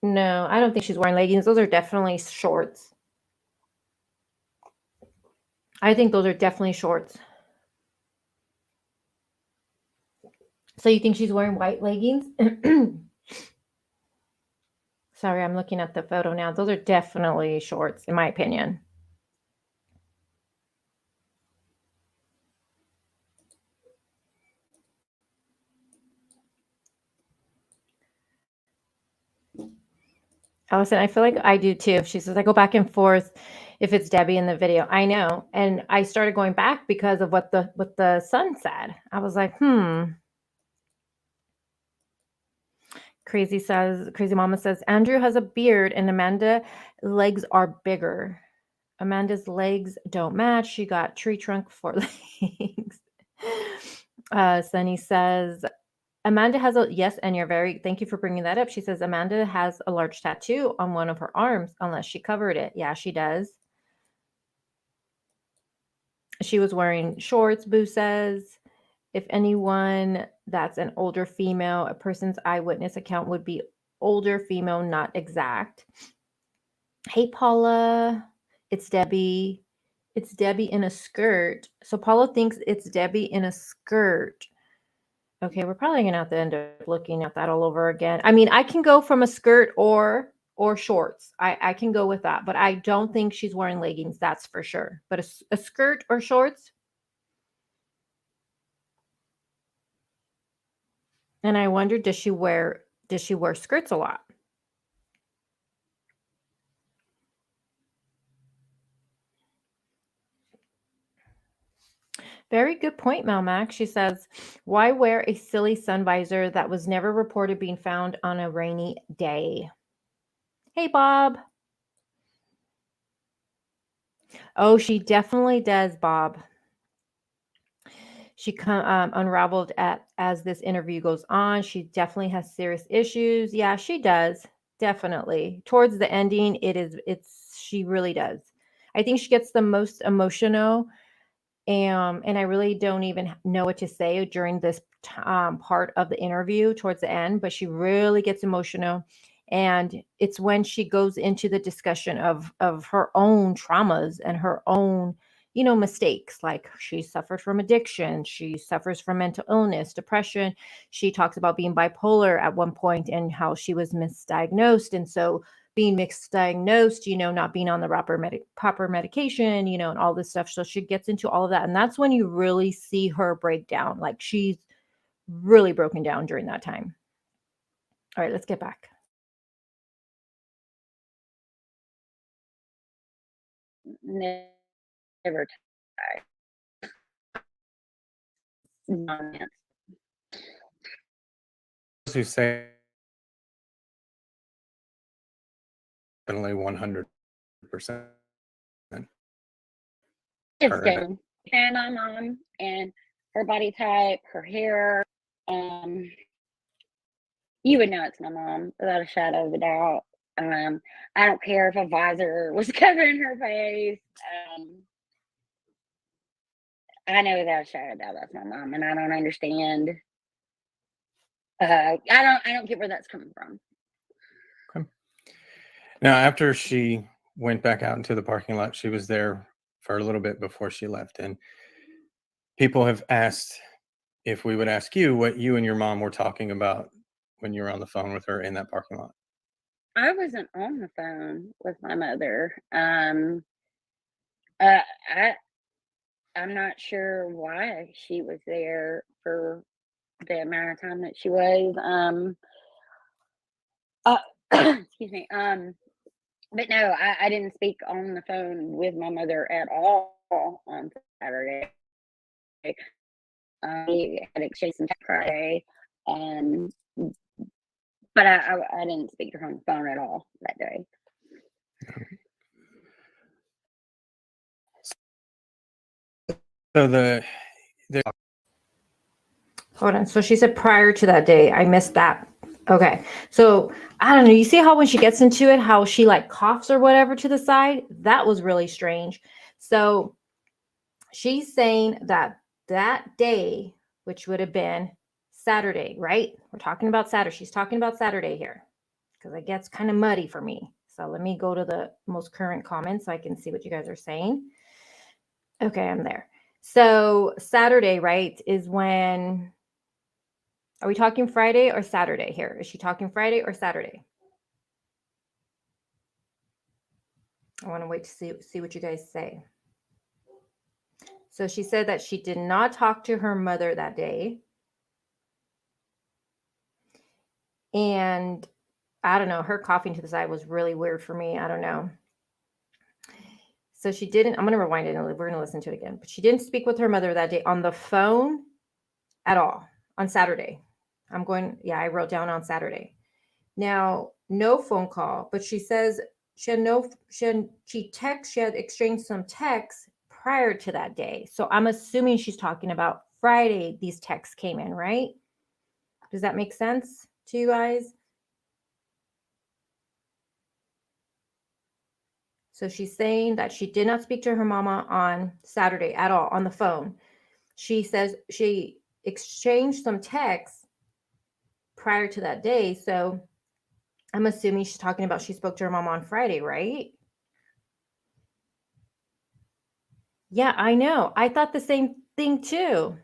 No, I don't think she's wearing leggings. Those are definitely shorts. I think those are definitely shorts. So you think she's wearing white leggings? Sorry, I'm looking at the photo now. Those are definitely shorts, in my opinion. Allison, I feel like I do too. She says, I go back and forth if it's Debbie in the video. I know. And I started going back because of what the Son said. I was like, Crazy Mama says, Andrew has a beard and Amanda's legs are bigger. Amanda's legs don't match. She got tree trunk for legs. Sunny says, Amanda has yes, and thank you for bringing that up. She says, Amanda has a large tattoo on one of her arms, unless she covered it. Yeah, she does. She was wearing shorts, Boo says. If anyone that's an older female, a person's eyewitness account would be older female, not exact. Hey, Paula, it's Debbie. It's Debbie in a skirt. So Paula thinks it's Debbie in a skirt. Okay, we're probably going to have to end up looking at that all over again. I mean, I can go from a skirt or shorts. I can go with that, but I don't think she's wearing leggings, that's for sure. But a skirt or shorts? And I wonder, does she wear skirts a lot? Very good point, Melmac. She says, why wear a silly sun visor that was never reported being found on a rainy day? Hey, Bob. Oh, she definitely does, Bob. She unraveled as this interview goes on. She definitely has serious issues. Yeah, she does. Definitely. Towards the ending, she really does. I think she gets the most emotional. And I really don't even know what to say during this part of the interview towards the end, but she really gets emotional. And it's when she goes into the discussion of her own traumas and her own, mistakes. Like she suffered from addiction, she suffers from mental illness, depression. She talks about being bipolar at one point and how she was misdiagnosed. And so being misdiagnosed, not being on the proper medication, and all this stuff. So she gets into all of that. And that's when you really see her break down. Like she's really broken down during that time. All right, let's get back. Never tired. Nonsense. Who say definitely 100%. It's Her. done. And my mom and her body type, her hair, you would know it's my mom without a shadow of a doubt. I don't care if a visor was covering her face. I know without a shadow of a doubt that's my mom, and I don't understand. I don't get where that's coming from. Okay. Now, after she went back out into the parking lot, she was there for a little bit before she left, and people have asked if we would ask you what you and your mom were talking about when you were on the phone with her in that parking lot. I wasn't on the phone with my mother. I'm not sure why she was there for the amount of time that she was. Excuse me. But no, I didn't speak on the phone with my mother at all on Saturday. We had exchanged some text Friday, but I didn't speak to her on the phone at all that day. So the Hold on. So she said prior to that day. I missed that. Okay. So I don't know. You see how when she gets into it, how she like coughs or whatever to the side? That was really strange. So she's saying that day, which would have been Saturday, right? We're talking about Saturday. She's talking about Saturday here because it gets kind of muddy for me. So let me go to the most current comments so I can see what you guys are saying. Okay, I'm there. So Saturday, right, is when... Are we talking Friday or Saturday here? Is she talking Friday or Saturday? I want to wait to see what you guys say. So she said that she did not talk to her mother that day. And I don't know, her coughing to the side was really weird for me. I don't know. So she didn't, I'm going to rewind it and we're going to listen to it again. But she didn't speak with her mother that day on the phone at all on Saturday. I wrote down on Saturday. Now, no phone call, but she says she had exchanged some texts prior to that day. So I'm assuming she's talking about Friday. These texts came in, right? Does that make sense to you guys? So she's saying that she did not speak to her mama on Saturday at all on the phone. She says she exchanged some texts prior to that day. So I'm assuming she's talking about she spoke to her mom on Friday, right? Yeah, I know. I thought the same thing too.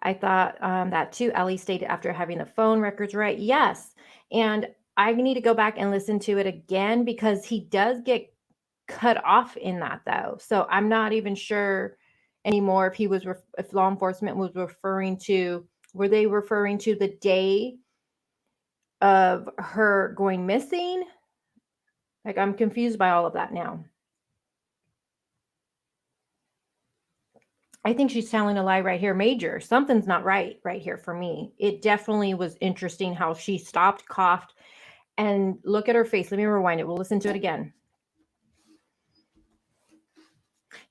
I thought that too. Ellie stated after having the phone records right. Yes. And I need to go back and listen to it again because he does get cut off in that though. So I'm not even sure anymore if law enforcement was were they referring to the day of her going missing? Like I'm confused by all of that now. I think she's telling a lie right here, major. Something's not right here for me. It definitely was interesting how she stopped, coughed, and look at her face. Let me rewind it. We'll listen to it again.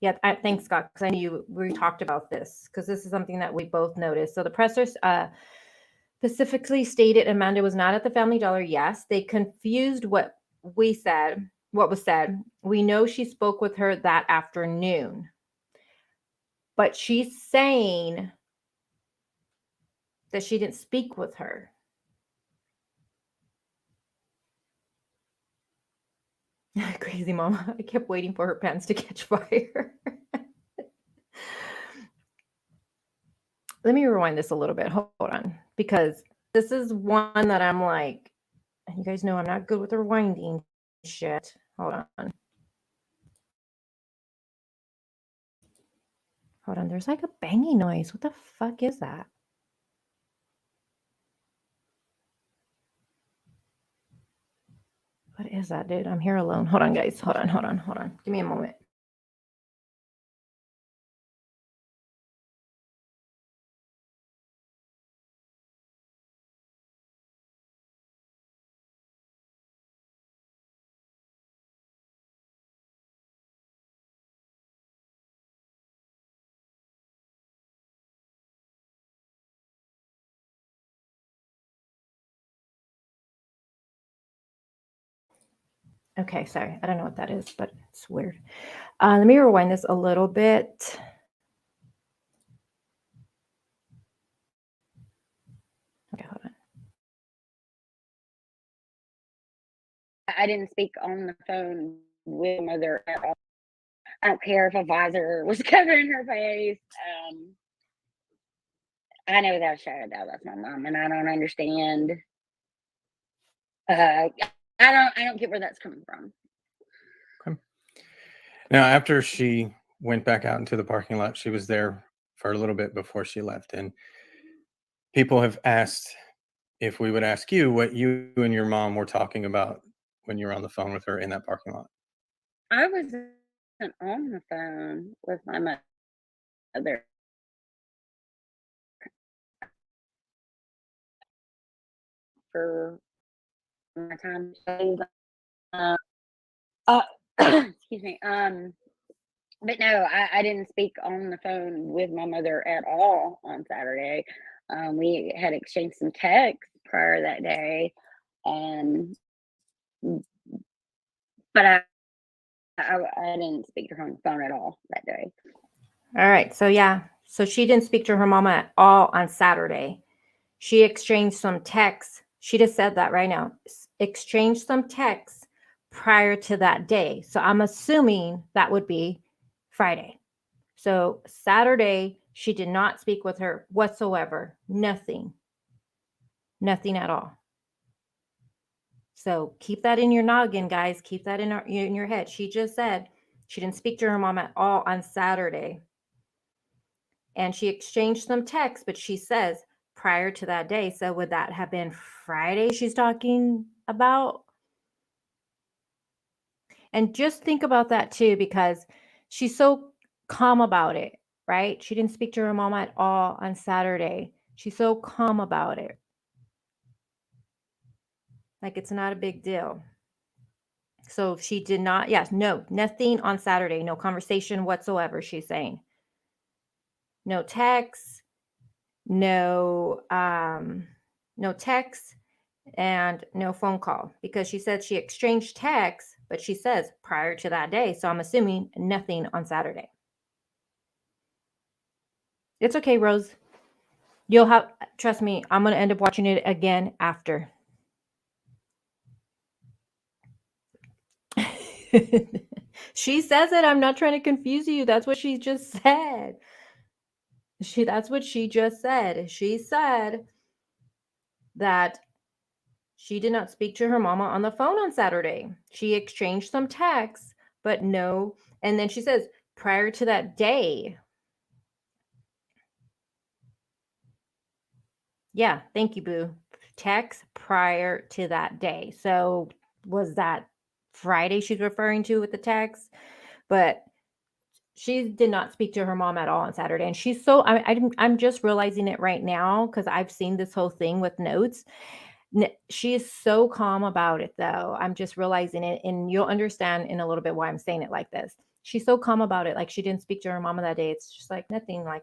Yeah, thanks, Scott, because I knew we talked about this because this is something that we both noticed. So the pressers specifically stated Amanda was not at the Family Dollar. Yes, they confused what was said. We know she spoke with her that afternoon. But she's saying that she didn't speak with her. Crazy mama. I kept waiting for her pants to catch fire. Let me rewind this a little bit. Hold on. Because this is one that I'm like, and you guys know I'm not good with rewinding shit. Hold on. Hold on. There's like a banging noise. What the fuck is that? What is that, dude? I'm here alone. Hold on, guys. Hold on. Give me a moment. Okay, sorry. I don't know what that is, but it's weird. Let me rewind this a little bit. Okay, hold on. I didn't speak on the phone with my mother at all. I don't care if a visor was covering her face. I know without a shadow of doubt that's my mom, and I don't understand. I don't get where that's coming from. Okay. Now, after she went back out into the parking lot, she was there for a little bit before she left, and people have asked if we would ask you what you and your mom were talking about when you were on the phone with her in that parking lot. I wasn't on the phone with my mother. For my time. Excuse me. But no, I didn't speak on the phone with my mother at all on Saturday. We had exchanged some texts prior that day, but I didn't speak to her on the phone at all that day. All right. So, yeah. So she didn't speak to her mama at all on Saturday. She exchanged some texts. She just said that right now. Exchanged some texts prior to that day. So I'm assuming that would be Friday. So Saturday, she did not speak with her whatsoever. Nothing. Nothing at all. So keep that in your noggin, guys. Keep that in your head. She just said she didn't speak to her mom at all on Saturday. And she exchanged some texts, but she says prior to that day. So would that have been Friday she's talking about? And just think about that too, because she's so calm about it, right? She didn't speak to her mom at all on Saturday. She's so calm about it. Like it's not a big deal. So she did not, yes, no, nothing on Saturday, no conversation whatsoever, she's saying. No text, no text, and no phone call, because she said she exchanged texts, but she says prior to that day. So I'm assuming nothing on Saturday. It's okay, Rose. You'll have, trust me, I'm going to end up watching it again after. She says it. I'm not trying to confuse you. That's what she just said. That's what she just said. She said that she did not speak to her mama on the phone on Saturday. She exchanged some texts, but no. And then she says, prior to that day. Yeah, thank you, Boo. Text prior to that day. So was that Friday she's referring to with the text? But she did not speak to her mom at all on Saturday. And she's so, I'm just realizing it right now because I've seen this whole thing with notes. She is so calm about it, though. I'm just realizing it. And you'll understand in a little bit why I'm saying it like this. She's so calm about it. Like she didn't speak to her mama that day. It's just like nothing, like,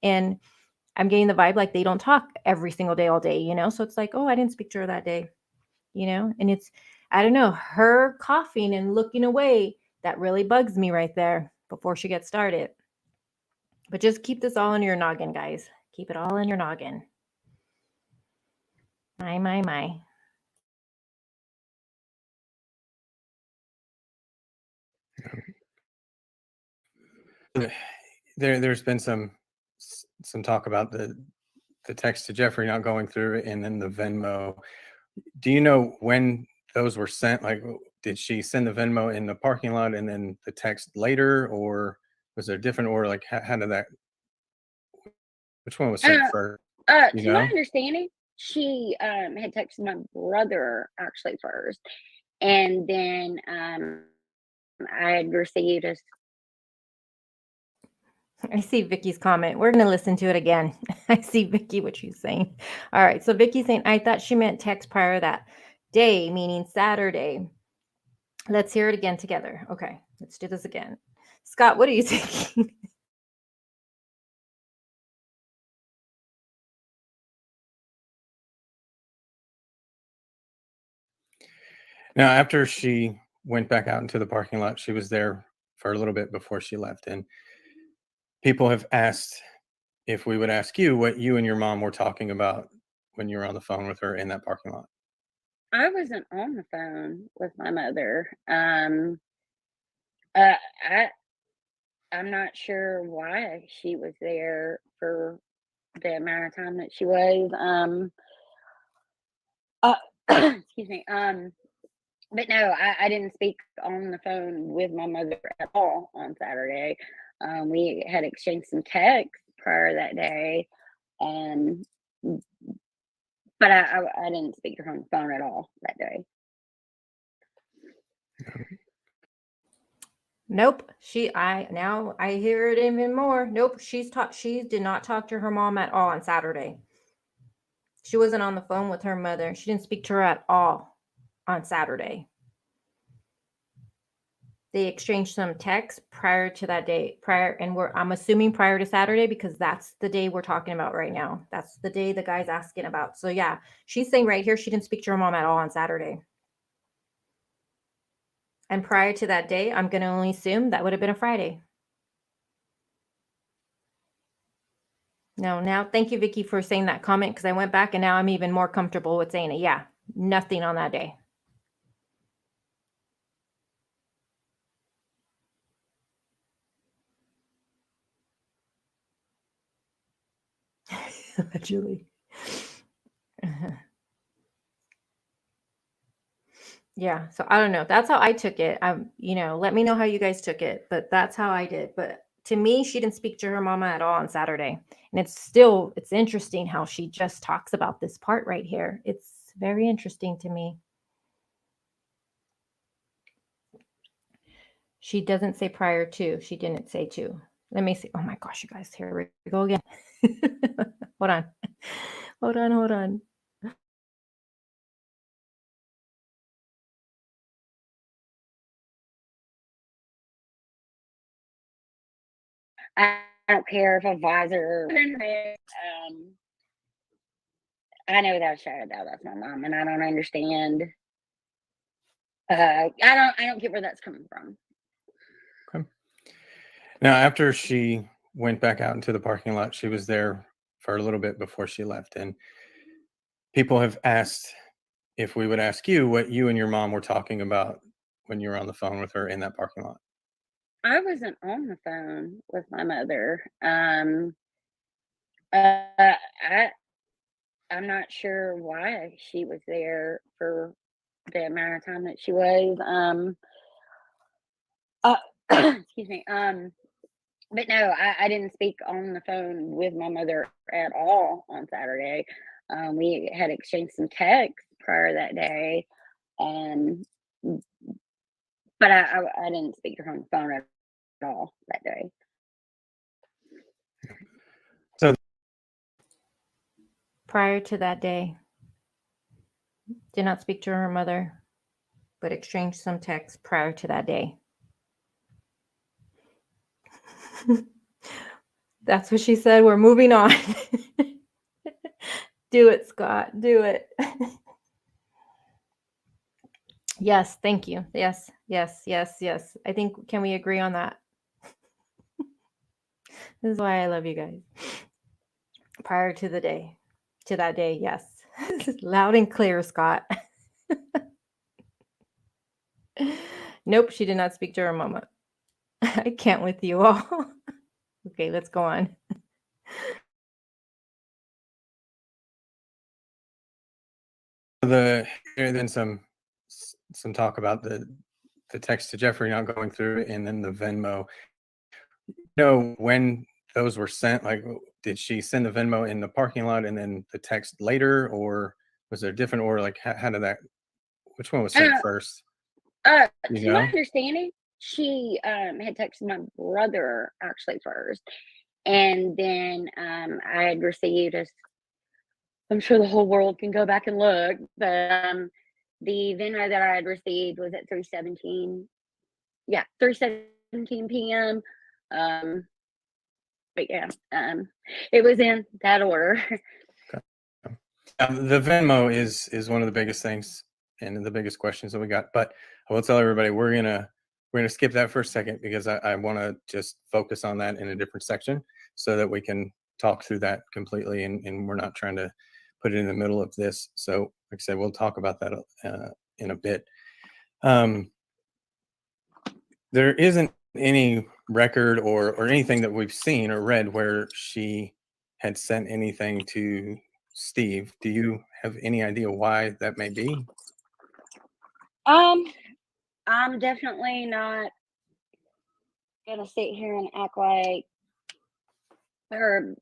and I'm getting the vibe like they don't talk every single day, all day, So it's like, oh, I didn't speak to her that day, and it's, I don't know, her coughing and looking away. That really bugs me right there before she gets started. But just keep this all in your noggin, guys. Keep it all in your noggin. My. There's been some talk about the text to Jeffrey not going through, and then the Venmo. Do you know when those were sent? Like, did she send the Venmo in the parking lot and then the text later, or was there a different order? Like, how did that? Which one was sent first? You To my know? understanding, she had texted my brother actually first, and then I had received a I see Vicky's comment. We're going to listen to it again. I see Vicky, what she's saying. All right. So Vicky's saying, I thought she meant text prior that day, meaning Saturday. Let's hear it again together. Okay. Let's do this again. Scott, what are you thinking? Now, after she went back out into the parking lot, she was there for a little bit before she left, and people have asked if we would ask you what you and your mom were talking about when you were on the phone with her in that parking lot. I wasn't on the phone with my mother. Uh, I I'm not sure why she was there for the amount of time that she was. Excuse me. But no, I didn't speak on the phone with my mother at all on Saturday. We had exchanged some texts prior that day, um, but I didn't speak to her on the phone at all that day. Nope. Now I hear it even more. Nope. She did not talk to her mom at all on Saturday. She wasn't on the phone with her mother. She didn't speak to her at all on Saturday. They exchanged some texts prior to that day, and I'm assuming prior to Saturday because that's the day we're talking about right now. That's the day the guy's asking about. So yeah, she's saying right here she didn't speak to her mom at all on Saturday. And prior to that day, I'm going to only assume that would have been a Friday. No, now thank you, Vicky, for saying that comment because I went back and now I'm even more comfortable with saying it. Yeah, nothing on that day. Julie. Yeah, so I don't know. That's how I took it. Let me know how you guys took it, but that's how I did. But to me, she didn't speak to her mama at all on Saturday. And it's interesting how she just talks about this part right here. It's very interesting to me. She doesn't say prior to. She didn't say to. Let me see. Oh my gosh, you guys, here we go again. Hold on. Hold on. I don't care if a visor. I know without a shadow of doubt that's my mom, and I don't understand. I don't get where that's coming from. Okay. Now, after she went back out into the parking lot, she was there for a little bit before she left, and people have asked if we would ask you what you and your mom were talking about when you were on the phone with her in that parking lot. I wasn't on the phone with my mother. I'm not sure why she was there for the amount of time that she was. Excuse me. But no, I didn't speak on the phone with my mother at all on Saturday. We had exchanged some texts prior that day, but I didn't speak to her on the phone at all that day. So Prior to that day, did not speak to her mother, but exchanged some texts prior to that day. That's what she said. We're moving on. Do it, Scott. Do it. Yes, thank you. Yes. I think, can we agree on that? This is why I love you guys. Prior to that day, yes. Loud and clear, Scott. Nope, she did not speak to her mama. I can't with you all. Okay, let's go on. Then some talk about the text to Jeffrey not going through, and then the Venmo. When those were sent, like, did she send the Venmo in the parking lot and then the text later, or was there a different order? Like, how did that? Which one was sent first? To my understanding, she had texted my brother actually first, and then I had received I'm sure the whole world can go back and look, but the Venmo that I had received was at 3:17. Yeah, 3:17 p.m. But yeah, it was in that order. The Venmo is one of the biggest things and the biggest questions that we got. But I will tell everybody we're gonna skip that for a second, because I want to just focus on that in a different section so that we can talk through that completely, and we're not trying to put it in the middle of this. So, like I said, we'll talk about that in a bit. There isn't any record or anything that we've seen or read where she had sent anything to Steve. Do you have any idea why that may be? I'm definitely not gonna sit here and act like or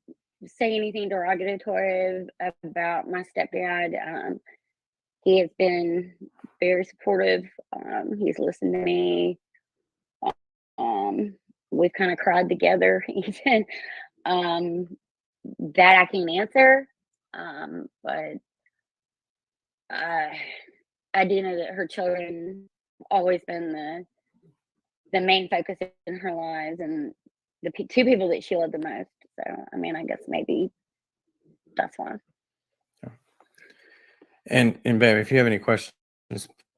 say anything derogatory about my stepdad. He has been very supportive. He's listened to me. We've kind of cried together, even. That I can answer. But I do know that her children always been the main focus in her lives, and the two people that she loved the most. So, I mean, I guess maybe that's why. And babe, if you have any questions,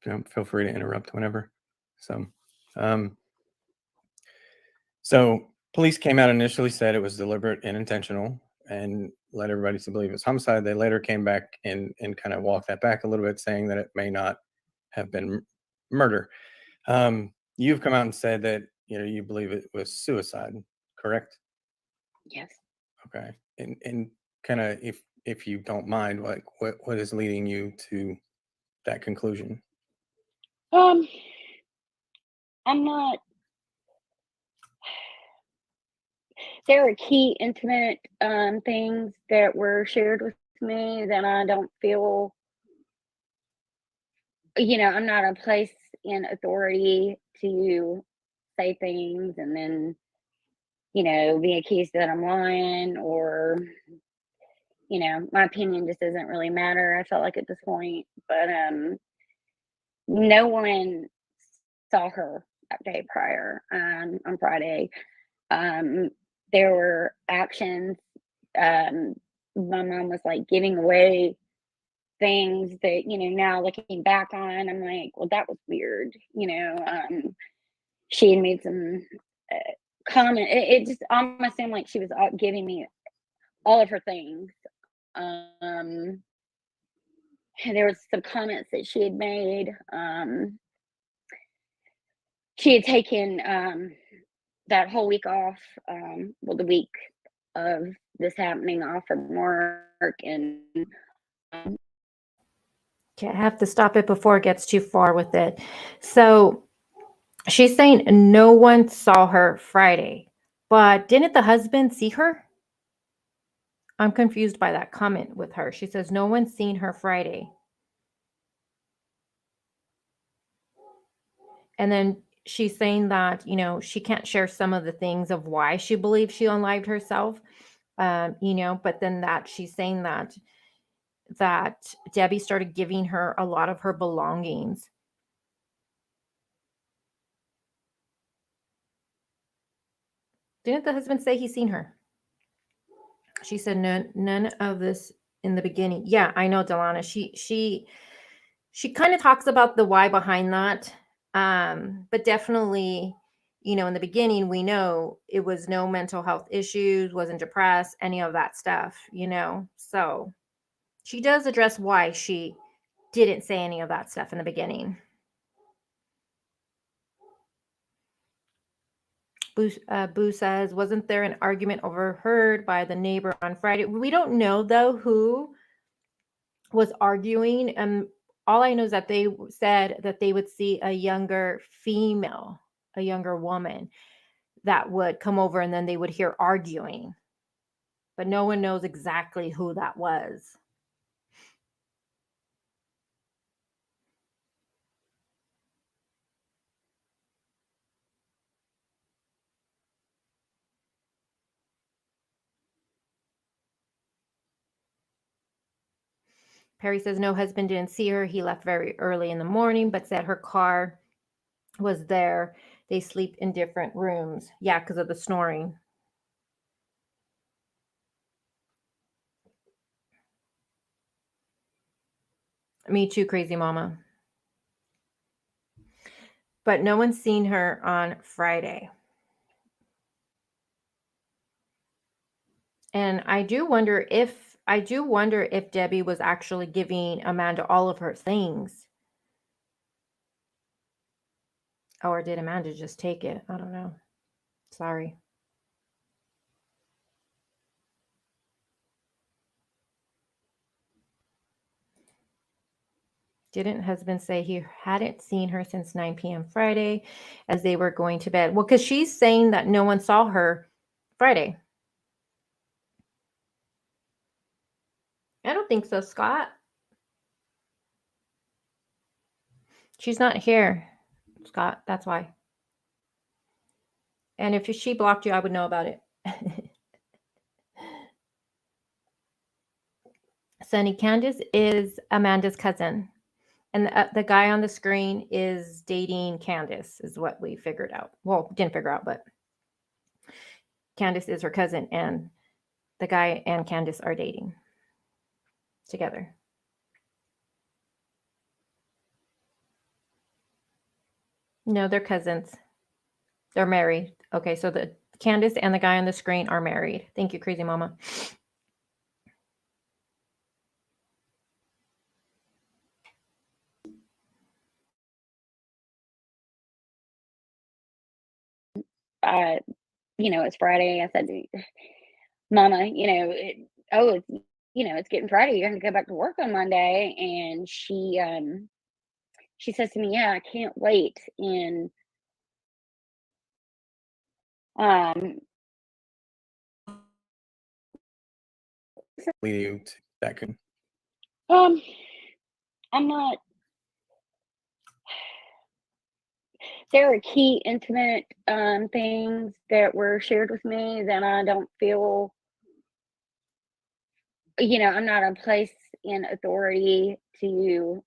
feel free to interrupt whenever. So police came out initially, said it was deliberate and intentional, and led everybody to believe it was homicide. They later came back and kind of walked that back a little bit, saying that it may not have been murder. You've come out and said that you believe it was suicide, correct? Yes. Okay. And kind of, if you don't mind, like, what is leading you to that conclusion? I'm not. There are key intimate things that were shared with me that I don't feel. I'm not a place in authority to say things and then, be accused that I'm lying, or, my opinion just doesn't really matter, I felt like, at this point. But no one saw her that day prior, on Friday. There were actions. My mom was like giving away things that, now looking back on, I'm like, well, that was weird. She had made some comment. It just almost seemed like she was giving me all of her things. There was some comments that she had made. She had taken that whole week off, the week of this happening, off from work, and Okay, I have to stop it before it gets too far with it. So she's saying no one saw her Friday, but didn't the husband see her? I'm confused by that comment with her. She says no one's seen her Friday. And then she's saying that, she can't share some of the things of why she believes she unalived herself. But then that she's saying that Debbie started giving her a lot of her belongings. Didn't the husband say he's seen her? She said none of this in the beginning. Yeah, I know, Delana. She kind of talks about the why behind that. But definitely, in the beginning, we know it was no mental health issues, wasn't depressed, any of that stuff, So She does address why she didn't say any of that stuff in the beginning. Boo says, wasn't there an argument overheard by the neighbor on Friday? We don't know, though, who was arguing. All I know is that they said that they would see a younger female, a younger woman that would come over, and then they would hear arguing. But no one knows exactly who that was. Perry says no husband didn't see her. He left very early in the morning, but said her car was there. They sleep in different rooms. Yeah, because of the snoring. Me too, crazy mama. But no one's seen her on Friday. And I do wonder if Debbie was actually giving Amanda all of her things. Or did Amanda just take it? I don't know. Sorry. Didn't husband say he hadn't seen her since 9 p.m. Friday as they were going to bed? Well, because she's saying that no one saw her Friday. I don't think so, Scott. She's not here, Scott. That's why. And if she blocked you, I would know about it. Sunny, Candace is Amanda's cousin. And the guy on the screen is dating Candace, is what we figured out. Well, didn't figure out, but Candace is her cousin, and the guy and Candace are dating together. No, they're cousins. They're married. Okay, so the Candace and the guy on the screen are married. Thank you, crazy mama. It's Friday. I said, Mama, it's getting Friday. You're going to go back to work on Monday. And she says to me, yeah, I can't wait. And that could. I'm not. There are key intimate things that were shared with me that I don't feel, I'm not in a place in authority to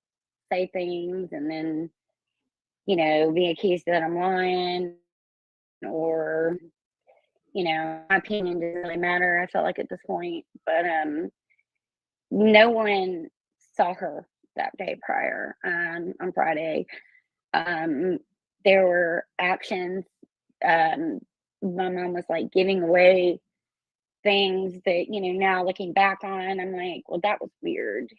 say things and then, be accused that I'm lying or, my opinion doesn't really matter. I felt like at this point, but no one saw her that day prior on Friday. There were actions. My mom was like giving away things that, now looking back on, I'm like, well, that was weird.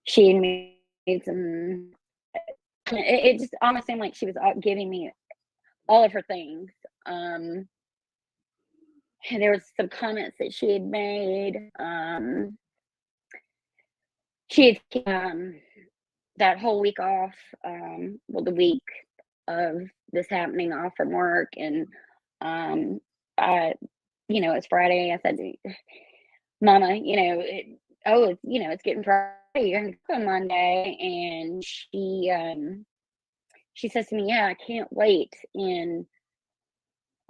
She had made some, it just almost seemed like she was giving me all of her things. And there was some comments that she had made. She had that whole week off, the week of this happening off from work, and it's Friday. I said, Mama, it's getting Friday. You're gonna go on Monday, and she says to me, yeah, I can't wait. And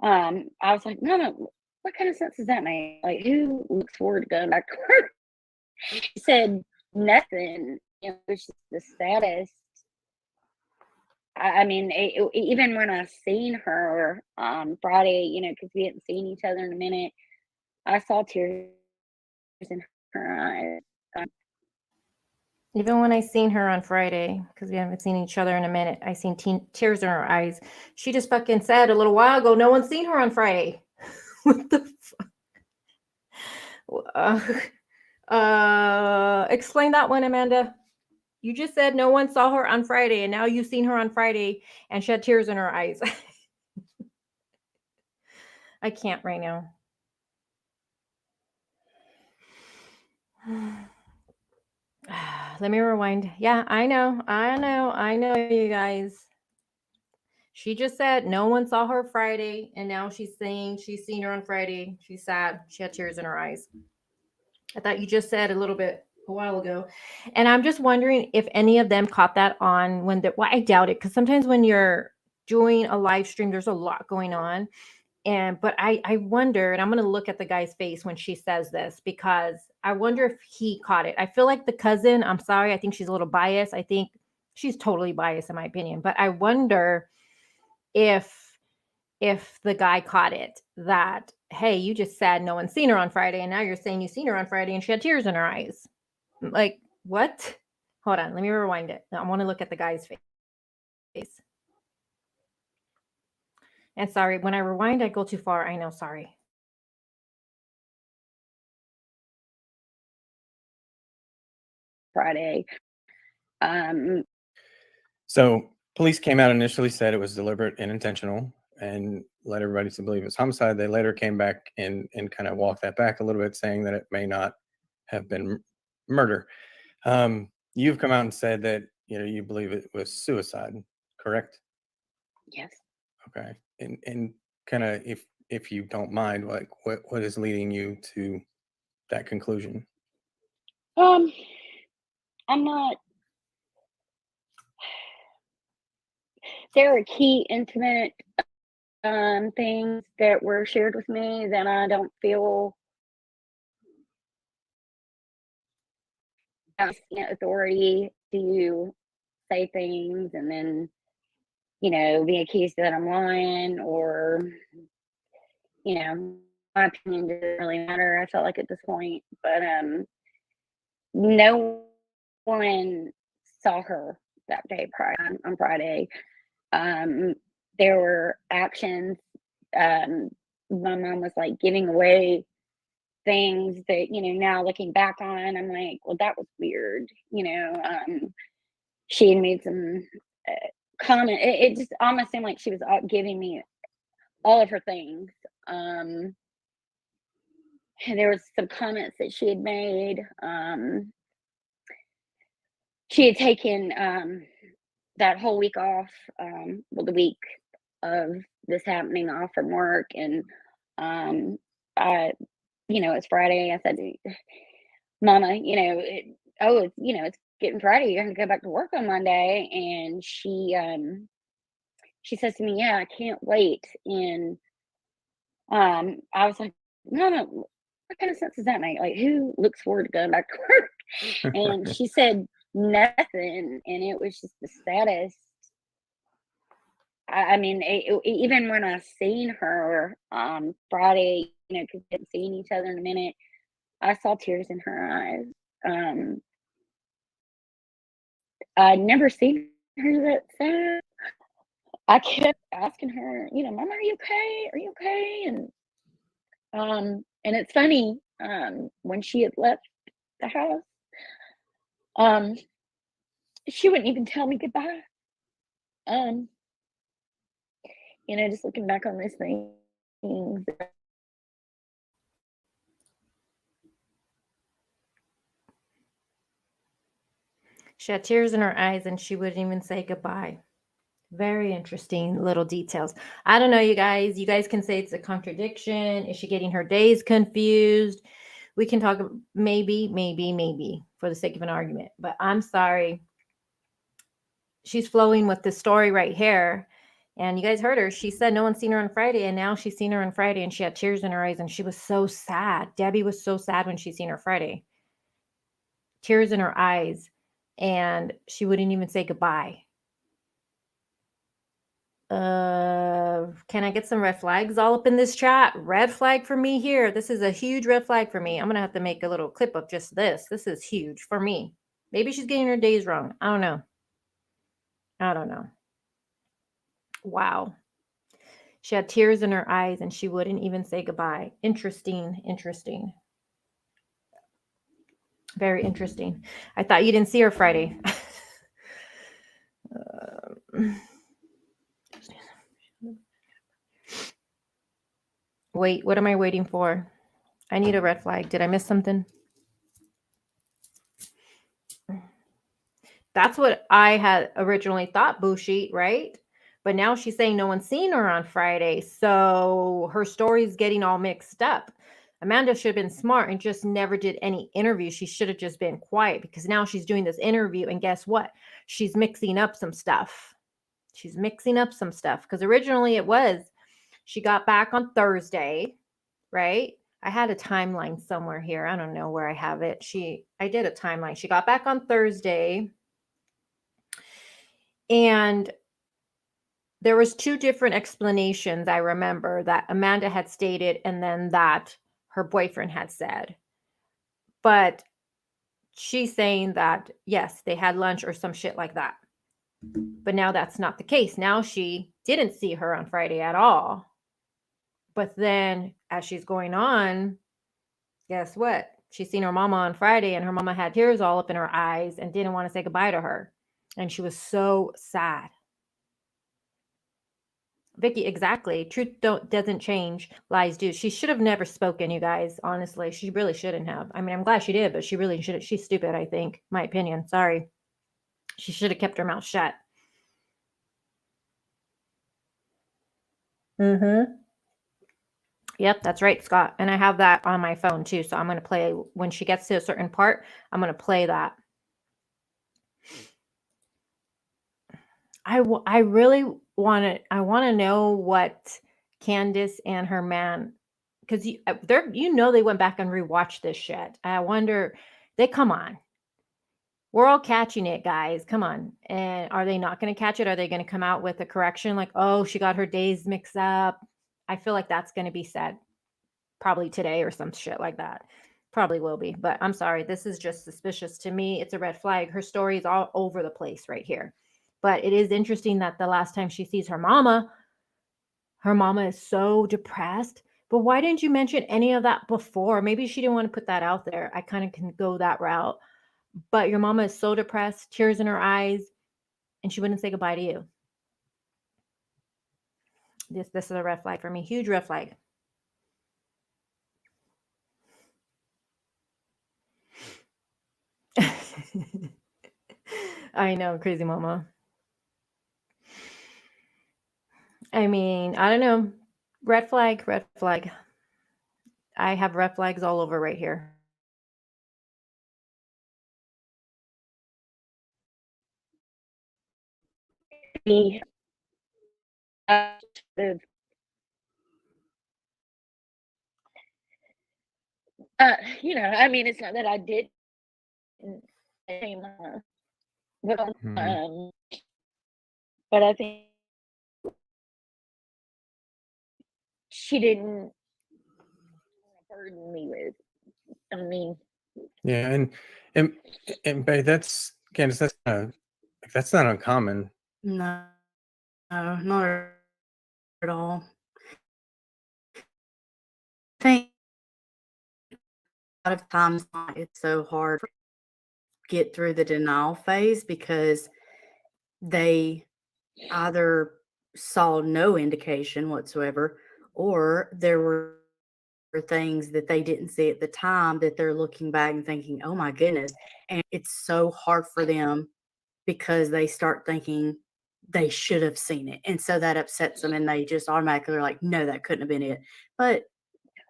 I was like, Mama, what kind of sense does that make? Like, who looks forward to going back to work? She said nothing. It's just the saddest. I mean, even when I seen her Friday, because we hadn't seen each other in a minute, I saw tears in her eyes. Even when I seen her on Friday, because we haven't seen each other in a minute, I seen tears in her eyes. She just fucking said a little while ago, no one's seen her on Friday. What the fuck? Explain that one, Amanda. You just said no one saw her on Friday, and now you've seen her on Friday, and she had tears in her eyes. I can't right now. Let me rewind. Yeah, I know, you guys. She just said no one saw her Friday, and now she's saying she's seen her on Friday. She's sad. She had tears in her eyes. I thought you just said a while ago. And I'm just wondering if any of them caught that on when well, I doubt it, because sometimes when you're doing a live stream, there's a lot going on. But I wonder, and I'm going to look at the guy's face when she says this, because I wonder if he caught it. I feel like the cousin, I'm sorry, I think she's a little biased. I think she's totally biased in my opinion, but I wonder if the guy caught it, that, hey, you just said no one's seen her on Friday, and now you're saying you seen her on Friday and she had tears in her eyes. Like, what? Hold on, let me rewind it. I want to look at the guy's face. And sorry, when I rewind, I go too far. I know, sorry. Friday. So police came out initially, said it was deliberate and intentional, and led everybody to believe it was homicide. They later came back and kind of walked that back a little bit, saying that it may not have been murder. You've come out and said that you believe it was suicide, correct? Yes. Okay. And kind of, if you don't mind, like what is leading you to that conclusion? I'm not. There are key intimate things that were shared with me that I don't feel authority to say things and then be accused that I'm lying, or my opinion doesn't really matter, I felt like, at this point. But no one saw her that day on Friday. There were actions. My mom was like giving away things that now looking back on, I'm like, well, that was weird. She had made some comment. It just almost seemed like she was giving me all of her things. And there was some comments that she had made. She had taken that whole week off, the week of this happening, off from work, and it's Friday. I said, Mama, it's getting Friday. You're gonna go back to work on Monday. And she says to me, yeah, I can't wait. And I was like, Mama, what kind of sense does that make? Like, who looks forward to going back to work? And she said nothing. And it was just the saddest. I mean, even when I seen her Friday, because we hadn't seen each other in a minute, I saw tears in her eyes. I'd never seen her that sad. I kept asking her, Mama, are you okay? Are you okay? And it's funny, when she had left the house, she wouldn't even tell me goodbye. Just looking back on these things. She had tears in her eyes and she wouldn't even say goodbye. Very interesting little details. I don't know, you guys. You guys can say it's a contradiction. Is she getting her days confused? We can talk maybe for the sake of an argument. But I'm sorry. She's flowing with the story right here. And you guys heard her. She said no one's seen her on Friday. And now she's seen her on Friday and she had tears in her eyes and she was so sad. Debbie was so sad when she seen her Friday. Tears in her eyes. And she wouldn't even say goodbye. Can I get some red flags all up in this chat? Red flag for me here. This is a huge red flag for me. I'm gonna have to make a little clip of just this. This is huge for me. Maybe she's getting her days wrong. I don't know. Wow. She had tears in her eyes and she wouldn't even say goodbye. Interesting. Very interesting. I thought you didn't see her Friday. Wait, what am I waiting for? I need a red flag. Did I miss something? That's what I had originally thought, Bushi, right? But now she's saying no one's seen her on Friday. So her story's getting all mixed up. Amanda should have been smart and just never did any interview. She should have just been quiet, because now she's doing this interview, and guess what? She's mixing up some stuff. She's mixing up some stuff, because originally it was she got back on Thursday, right? I had a timeline somewhere here. I don't know where I have it. I did a timeline. She got back on Thursday, and there was two different explanations I remember that Amanda had stated and then that her boyfriend had said. But she's saying that, yes, they had lunch or some shit like that. But now that's not the case. Now she didn't see her on Friday at all. But then as she's going on, guess what? She's seen her mama on Friday, and her mama had tears all up in her eyes and didn't want to say goodbye to her. And she was so sad. Vicky, exactly. Truth doesn't change. Lies do. She should have never spoken, you guys. Honestly, she really shouldn't have. I mean, I'm glad she did, but she really shouldn't. She's stupid, I think. My opinion. Sorry. She should have kept her mouth shut. Mm-hmm. Yep, that's right, Scott. And I have that on my phone too. So I'm going to play, when she gets to a certain part, I'm going to play that. I really want to know what Candace and her man, because they went back and rewatched this shit. I wonder, come on. We're all catching it, guys. Come on. And are they not going to catch it? Are they going to come out with a correction like, oh, she got her days mixed up? I feel like that's going to be said probably today or some shit like that. Probably will be. But I'm sorry. This is just suspicious to me. It's a red flag. Her story is all over the place right here. But it is interesting that the last time she sees her mama is so depressed. But why didn't you mention any of that before? Maybe she didn't want to put that out there. I kind of can go that route. But your mama is so depressed, tears in her eyes, and she wouldn't say goodbye to you. This is a red flag for me. Huge red flag. I know, crazy mama. I mean, I don't know. Red flag, red flag. I have red flags all over right here. I mean, it's not that I did, but I think she didn't burden me with. I mean, Yeah, and babe, that's Candace, that's not uncommon. No, not at all. I think a lot of times it's so hard to get through the denial phase because they either saw no indication whatsoever, or there were things that they didn't see at the time that they're looking back and thinking, oh my goodness. And it's so hard for them because they start thinking they should have seen it. And so that upsets them, and they just automatically are like, no, that couldn't have been it. But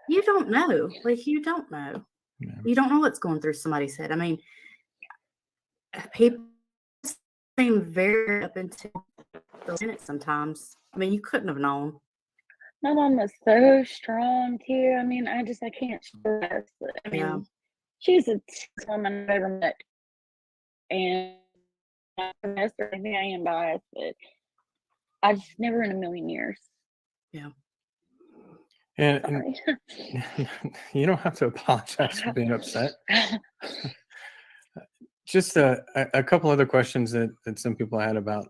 you don't know. Like, you don't know. Yeah. You don't know what's going through somebody's head. I mean, people seem very up until the minute sometimes. I mean, you couldn't have known. my mom was so strong too. I mean, I can't stress it. I mean, Yeah. she's a woman I've ever met. And I think I am biased, but I just never in a million years. Yeah. And Sorry. you don't have to apologize for being upset. Just a couple other questions that some people had about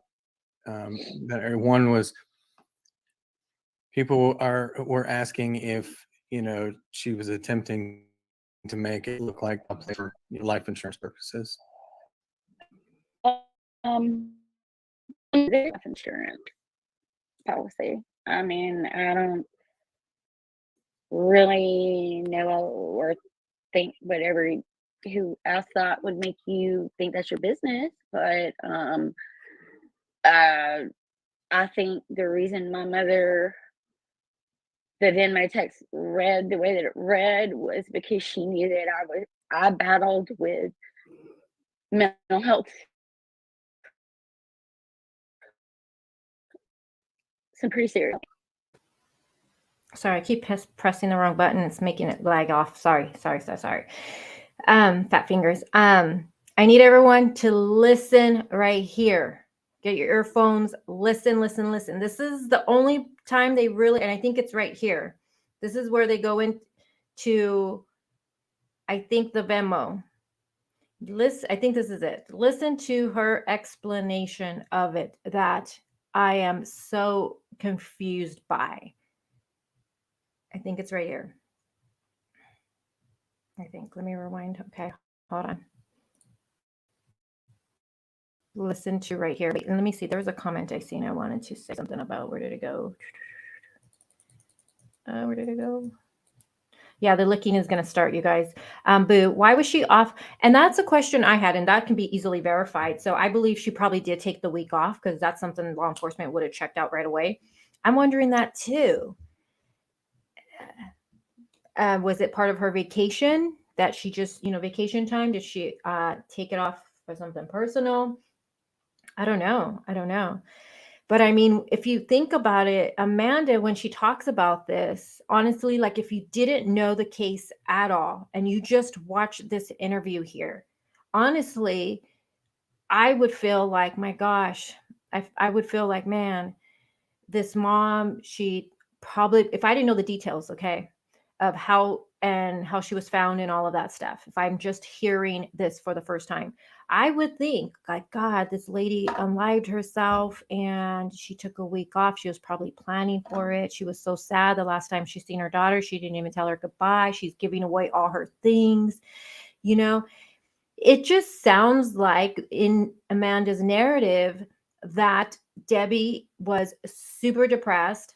one was, people were asking if she was attempting to make it look like a play for life insurance purposes? Life insurance policy. I mean, I don't really know or think whatever who else that would make you think that's your business, but I think the reason my mother, that then my text read the way that it read was because she knew that I battled with mental health, some pretty serious. Sorry, I keep pressing the wrong button. It's making it lag off. Sorry. Fat fingers. I need everyone to listen right here. Get your earphones. Listen. This is the only time they really, and I think it's right here. This is where they go into, I think, the Venmo. I think this is it. Listen to her explanation of it that I am so confused by. I think it's right here. I think. Let me rewind. Okay, hold on. Listen to right here. Wait, let me see. There was a comment I seen I wanted to say something about. Where did it go? Where did it go? Yeah, the licking is going to start, you guys. Boo, why was she off? And that's a question I had, and that can be easily verified. So I believe she probably did take the week off because that's something law enforcement would have checked out right away. I'm wondering that too. Was it part of her vacation that she just, vacation time? Did she take it off for something personal? I don't know. But I mean, if you think about it, Amanda, when she talks about this, honestly, like if you didn't know the case at all and you just watched this interview here, honestly, I would feel like, my gosh, I would feel like, man, this mom, she probably, if I didn't know the details, okay, of how she was found and all of that stuff, if I'm just hearing this for the first time, I would think, like, God, this lady unlived herself and she took a week off. She was probably planning for it. She was so sad the last time she seen her daughter. She didn't even tell her goodbye. She's giving away all her things. It just sounds like in Amanda's narrative that Debbie was super depressed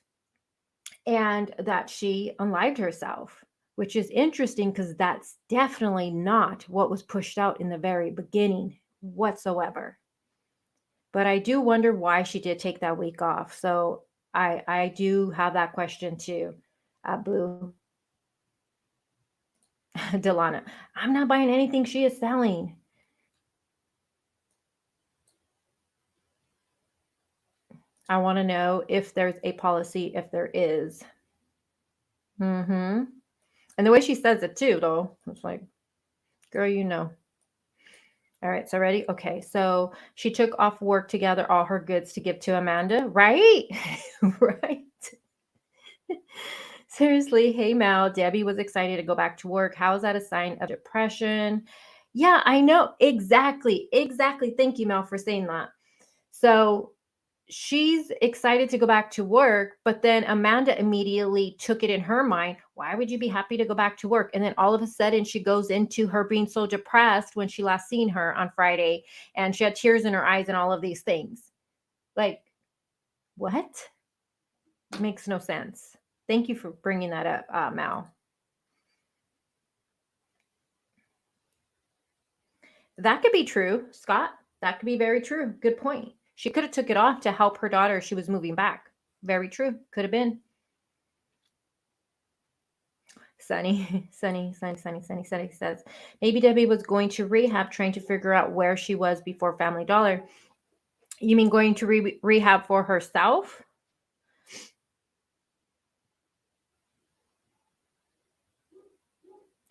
and that she unlived herself, which is interesting because that's definitely not what was pushed out in the very beginning whatsoever. But I do wonder why she did take that week off. So I do have that question too. Boo. Delana, I'm not buying anything she is selling. I want to know if there's a policy, if there is. And the way she says it too, though, it's like, girl, All right, so ready? Okay, so she took off work to gather all her goods to give to Amanda, right? Right. Seriously, hey Mel, Debbie was excited to go back to work. How is that a sign of depression? Yeah, I know. Exactly. Thank you, Mel, for saying that. So she's excited to go back to work, but then Amanda immediately took it in her mind. Why would you be happy to go back to work? And then all of a sudden she goes into her being so depressed when she last seen her on Friday and she had tears in her eyes and all of these things. Like, what? It makes no sense. Thank you for bringing that up, Mal. That could be true, Scott. That could be very true. Good point. She could have took it off to help her daughter. She was moving back. Very true. Could have been. Sunny says, maybe Debbie was going to rehab trying to figure out where she was before Family Dollar. You mean going to rehab for herself?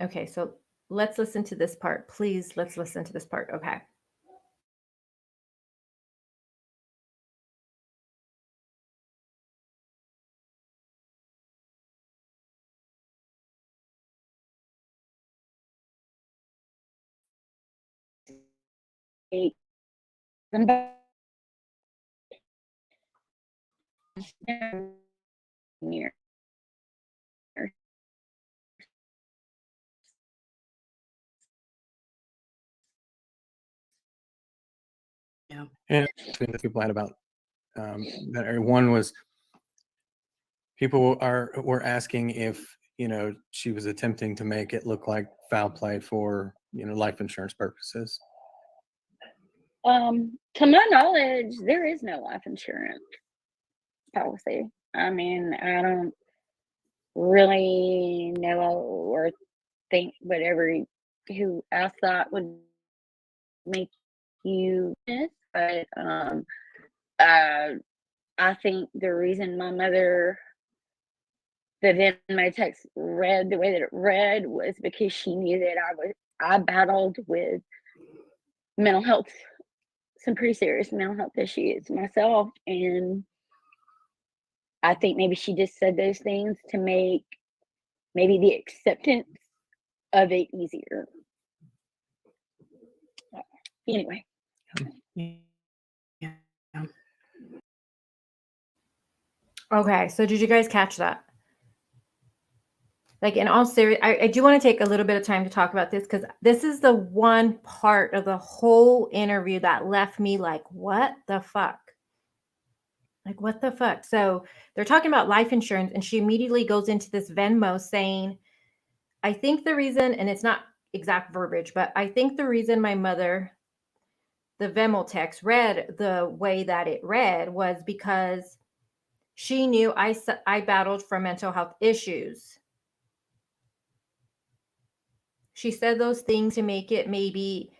Okay, so let's listen to this part. Please, let's listen to this part. Okay. Near And the people had about one was people were asking if she was attempting to make it look like foul play for life insurance purposes. To my knowledge, there is no life insurance policy. I mean, I don't really know or think whatever who else thought would make you this, but I think the reason my mother, the Venmo text read the way that it read was because she knew that I battled with mental health, some pretty serious mental health issues myself, and I think maybe she just said those things to make maybe the acceptance of it easier. Anyway. Yeah. Okay, so did you guys catch that? Like, in all serious, I do want to take a little bit of time to talk about this, because this is the one part of the whole interview that left me like, what the fuck? Like, what the fuck? So they're talking about life insurance, and she immediately goes into this Venmo saying, I think the reason, and it's not exact verbiage, but I think the reason my mother, the Venmo text read the way that it read was because she knew I battled from mental health issues. She said those things to make it maybe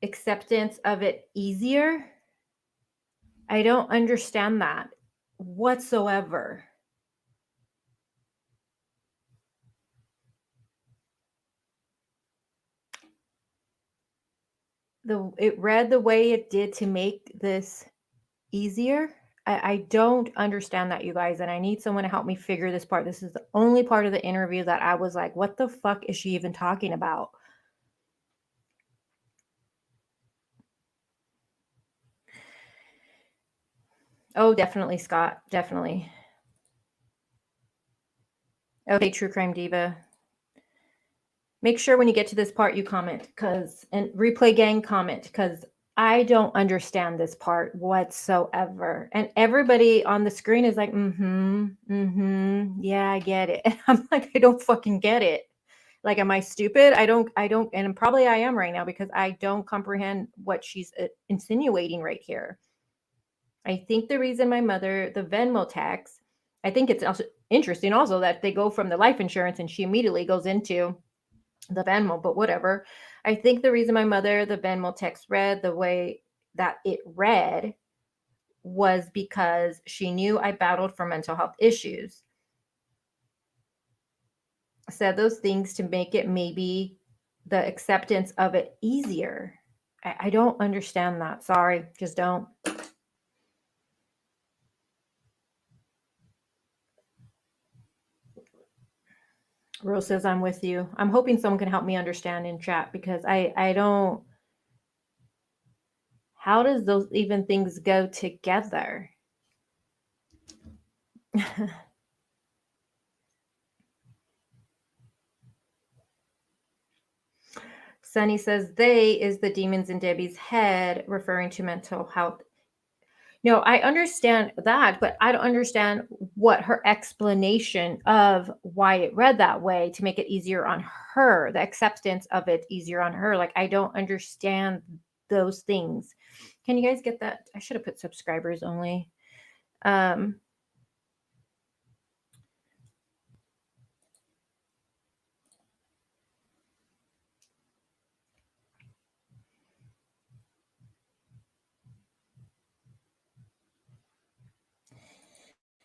acceptance of it easier. I don't understand that whatsoever. It read the way it did to make this easier. I don't understand that, you guys, and I need someone to help me figure this part. This is the only part of the interview that I was like, what the fuck is she even talking about? Oh, definitely, Scott. Definitely. Okay, True Crime Diva. Make sure when you get to this part you comment, and Replay Gang comment, because I don't understand this part whatsoever. And everybody on the screen is like, yeah, I get it. And I'm like, I don't fucking get it. Like, am I stupid? I don't, and probably I am right now, because I don't comprehend what she's insinuating right here. I think the reason my mother, the Venmo text, I think it's also interesting also that they go from the life insurance and she immediately goes into the Venmo, but whatever. I think the reason my mother, the Venmo text read the way that it read was because she knew I battled for mental health issues. Said those things to make it maybe the acceptance of it easier. I don't understand that. Sorry, just don't. Rose says, I'm with you. I'm hoping someone can help me understand in chat, because I don't. How does those even things go together? Sunny says, they is the demons in Debbie's head, referring to mental health. No, I understand that, but I don't understand what her explanation of why it read that way to make it easier on her, the acceptance of it easier on her. Like, I don't understand those things. Can you guys get that? I should have put subscribers only.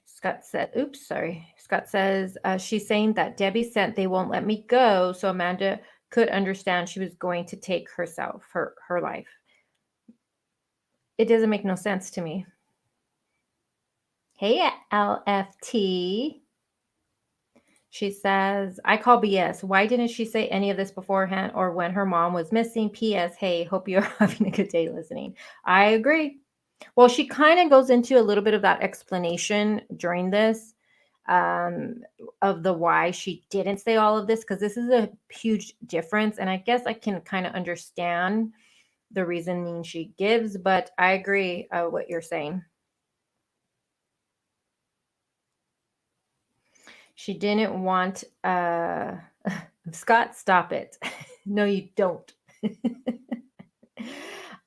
Scott said, oops, sorry. Scott says, she's saying that Debbie sent they won't let me go, so Amanda could understand she was going to take herself, her life. It doesn't make no sense to me. Hey, LFT. She says, I call BS. Why didn't she say any of this beforehand or when her mom was missing? P.S. Hey, hope you're having a good day listening. I agree. Well, she kind of goes into a little bit of that explanation during this of the why she didn't say all of this, because this is a huge difference. And I guess I can kind of understand the reasoning she gives, but I agree what you're saying. She didn't want Scott, stop it. No, you don't.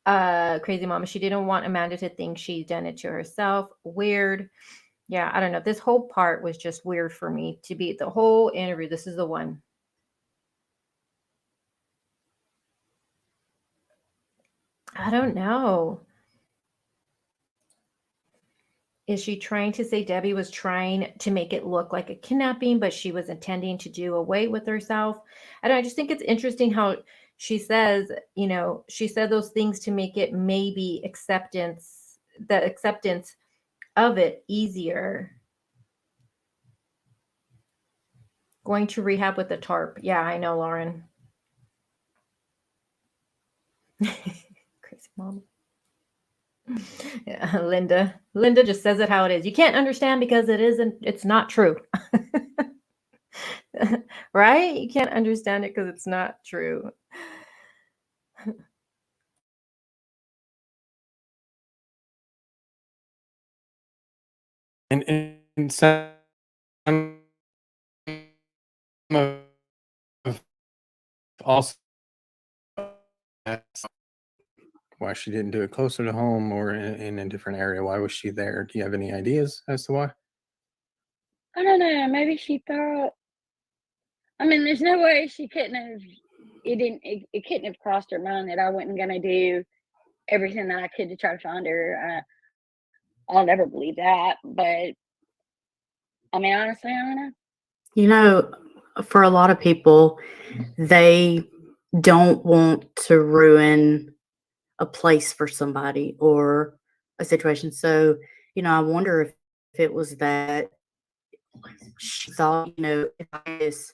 Crazy mama. She didn't want Amanda to think she'd done it to herself. Weird. Yeah, I don't know. This whole part was just weird for me to be the whole interview. This is the one. I don't know. Is she trying to say Debbie was trying to make it look like a kidnapping, but she was intending to do away with herself? I don't know. I just think it's interesting how she says, she said those things to make it maybe the acceptance of it easier. Going to rehab with a tarp. Yeah, I know, Lauren. Crazy mom. Yeah, Linda just says it how it is. You can't understand because it's not true. Right? You can't understand it because it's not true. And some of also why she didn't do it closer to home or in a different area. Why was she there? Do you have any ideas as to why? I don't know. Maybe she thought. I mean, there's no way she couldn't have. It couldn't have crossed her mind that I wasn't gonna do everything that I could to try to find her. I'll never believe that. But I mean, honestly, I don't know. You know, for a lot of people, they don't want to ruin a place for somebody or a situation. So, I wonder if it was that she thought, if I is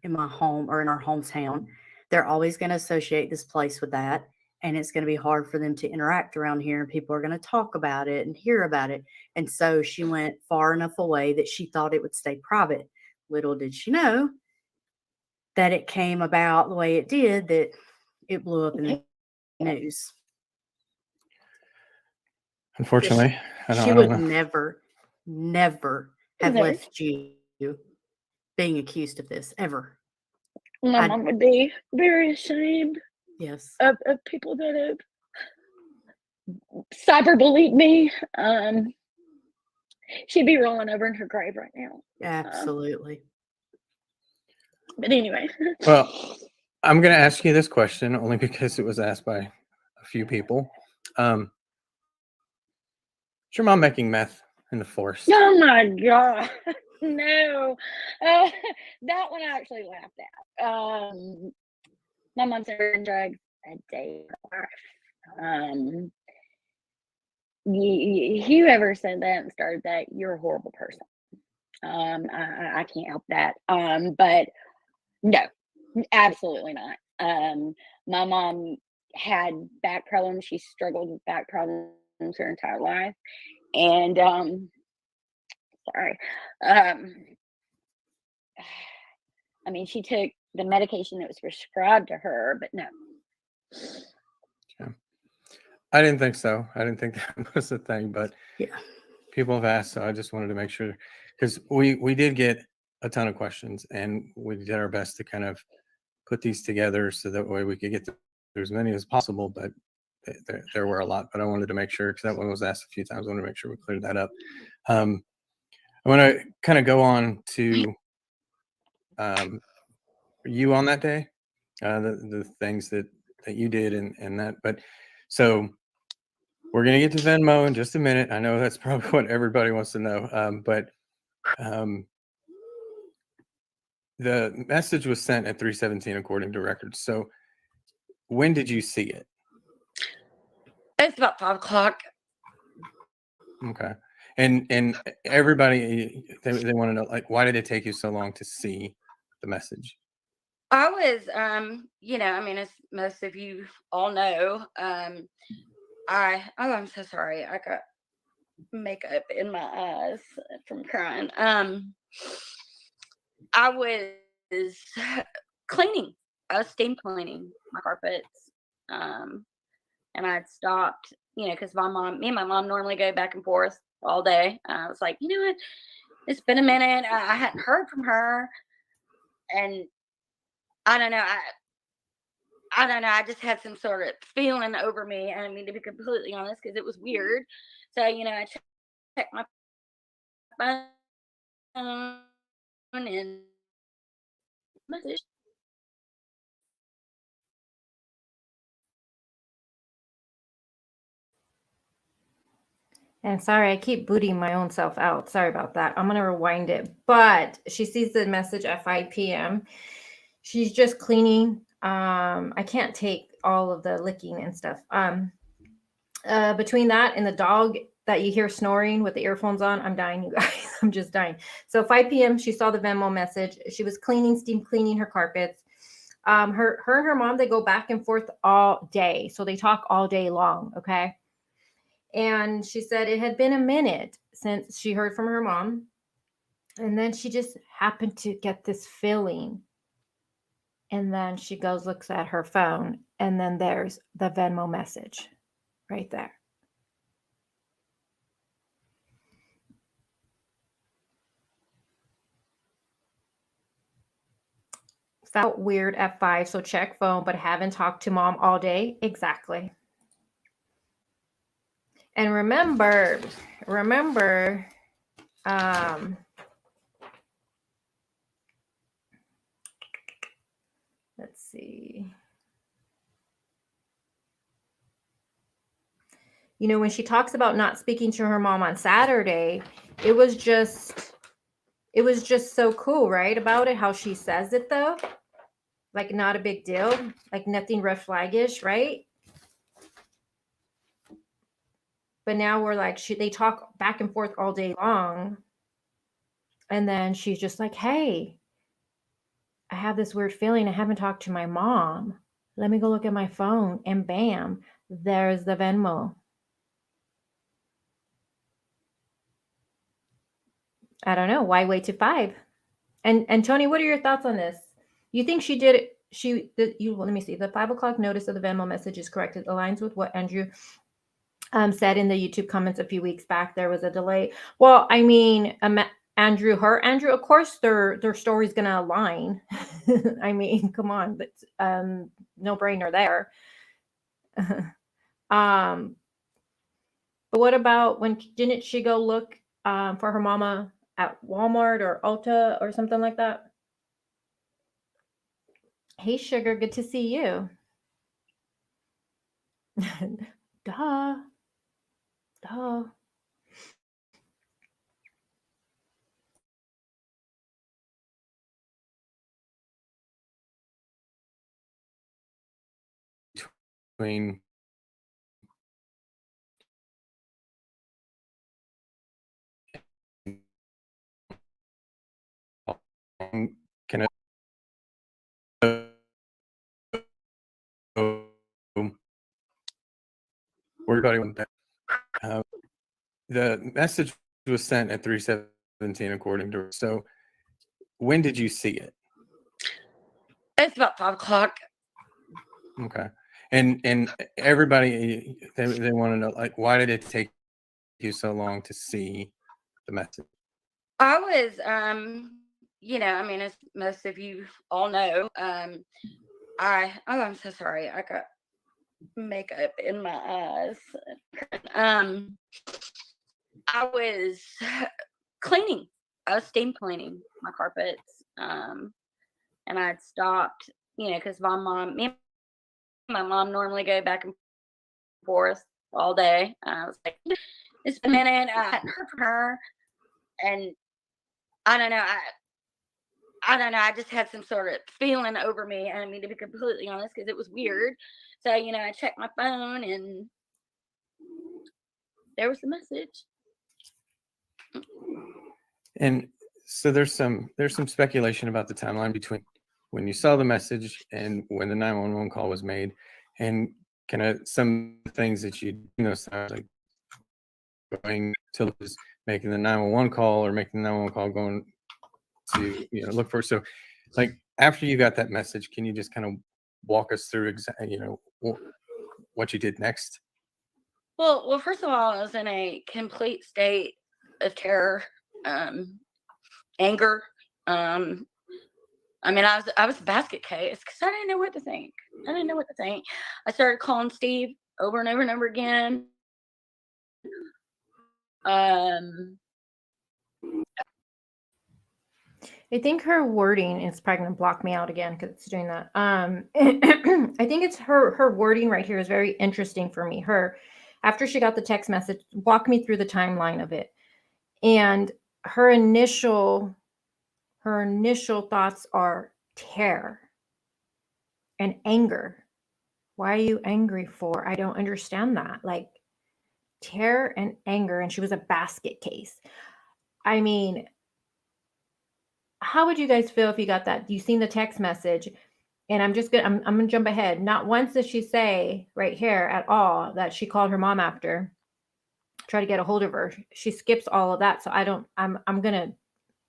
in my home or in our hometown, they're always going to associate this place with that. And it's going to be hard for them to interact around here, and people are going to talk about it and hear about it. And so she went far enough away that she thought it would stay private. Little did she know that it came about the way it did, that it blew up in the news. Unfortunately, She I would don't know. never have No. left you being accused of this, ever. My mom would be very ashamed Yes. of people that have cyberbullied me. She'd be rolling over in her grave right now. Absolutely. But anyway. Well, I'm going to ask you this question only because it was asked by a few people. Is your mom making meth in the forest? Oh my God. No. That one I actually laughed at. My mom's never done drugs a day in her life. Whoever said that and started that, you're a horrible person. I can't help that. But no, absolutely not. My mom had back problems. She struggled with back problems her entire life. And sorry. I mean, she took the medication that was prescribed to her, but no. Yeah. I didn't think so. I didn't think that was the thing, but yeah, people have asked, so I just wanted to make sure, because we did get a ton of questions, and we did our best to kind of put these together so that way we could get through as many as possible, but there were a lot. But I wanted to make sure, because that one was asked a few times, I wanted to make sure we cleared that up. I want to kind of go on to you on that day, the things that you did and that. But so we're going to get to Venmo in just a minute. I know that's probably what everybody wants to know. But the message was sent at 3:17 according to records. So when did you see it? It's about 5 o'clock. Okay. And everybody, they want to know, like, why did it take you so long to see the message? I was, I mean, as most of you all know, I'm so sorry. I got makeup in my eyes from crying. I was cleaning. I was steam cleaning my carpets. And I'd stopped, because me and my mom normally go back and forth all day. I was like, you know what? It's been a minute. I hadn't heard from her, and I don't know. I don't know. I just had some sort of feeling over me. I mean, to be completely honest, because it was weird. So, I checked my phone and message. And sorry, I keep booting my own self out. Sorry about that. I'm going to rewind it. But she sees the message at 5 p.m. She's just cleaning. I can't take all of the licking and stuff. Between that and the dog that you hear snoring with the earphones on, I'm dying, you guys. I'm just dying. So 5 p.m., she saw the Venmo message. She was steam cleaning her carpets. Her and her mom, they go back and forth all day. So they talk all day long, okay? And she said it had been a minute since she heard from her mom. And then she just happened to get this feeling. And then she goes, looks at her phone, and then there's the Venmo message right there. Felt weird at 5, so check phone, but haven't talked to mom all day. Exactly. And remember, let's see. When she talks about not speaking to her mom on Saturday, it was just so cool, right? About it, how she says it though. Like not a big deal, like nothing red flaggish, right? But now we're like, they talk back and forth all day long. And then she's just like, hey, I have this weird feeling. I haven't talked to my mom. Let me go look at my phone. And bam, there's the Venmo. I don't know. Why wait to 5? And Tony, what are your thoughts on this? You think she did it? Let me see. The 5 o'clock notice of the Venmo message is correct. It aligns with what Andrew said in the YouTube comments a few weeks back. There was a delay. Well, I mean, Andrew, of course, their story's gonna align. I mean, come on, but no brainer there. But what about didn't she go look for her mama at Walmart or Ulta or something like that? Hey, sugar, good to see you. Duh. Between can everybody want that? The message was sent at 3:17 according to her. So when did you see it? It's about 5 o'clock. Okay. And everybody, they want to know, like, why did it take you so long to see the message? I was, I mean, as most of you all know, I'm so sorry. I got makeup in my eyes. I was cleaning. I was steam cleaning my carpets. And I'd stopped, because me and my mom normally go back and forth all day. I was like, it's been a minute. I hadn't heard from her, and I don't know. I don't know. I just had some sort of feeling over me. I mean, to be completely honest, because it was weird. So, I checked my phone and there was the message. And so there's some speculation about the timeline between when you saw the message and when the 911 call was made, and kind of some things that sounds like going to making the 911 call or making the 911 call going to look for. So like after you got that message, can you just kind of walk us through what you did next? Well, first of all, I was in a complete state of terror, anger. I mean, I was a basket case because I didn't know what to think. I started calling Steve over and over and over again. I think her wording is probably going to block me out again because it's doing that. I think it's her wording right here is very interesting for me. After she got the text message, walk me through the timeline of it. And her initial thoughts are terror and anger. Why are you angry for? I don't understand that. Like terror and anger. And she was a basket case. I mean, how would you guys feel if you got that? You seen the text message, and I'm gonna jump ahead. Not once does she say right here at all that she called her mom after, try to get a hold of her. She skips all of that. So I'm gonna,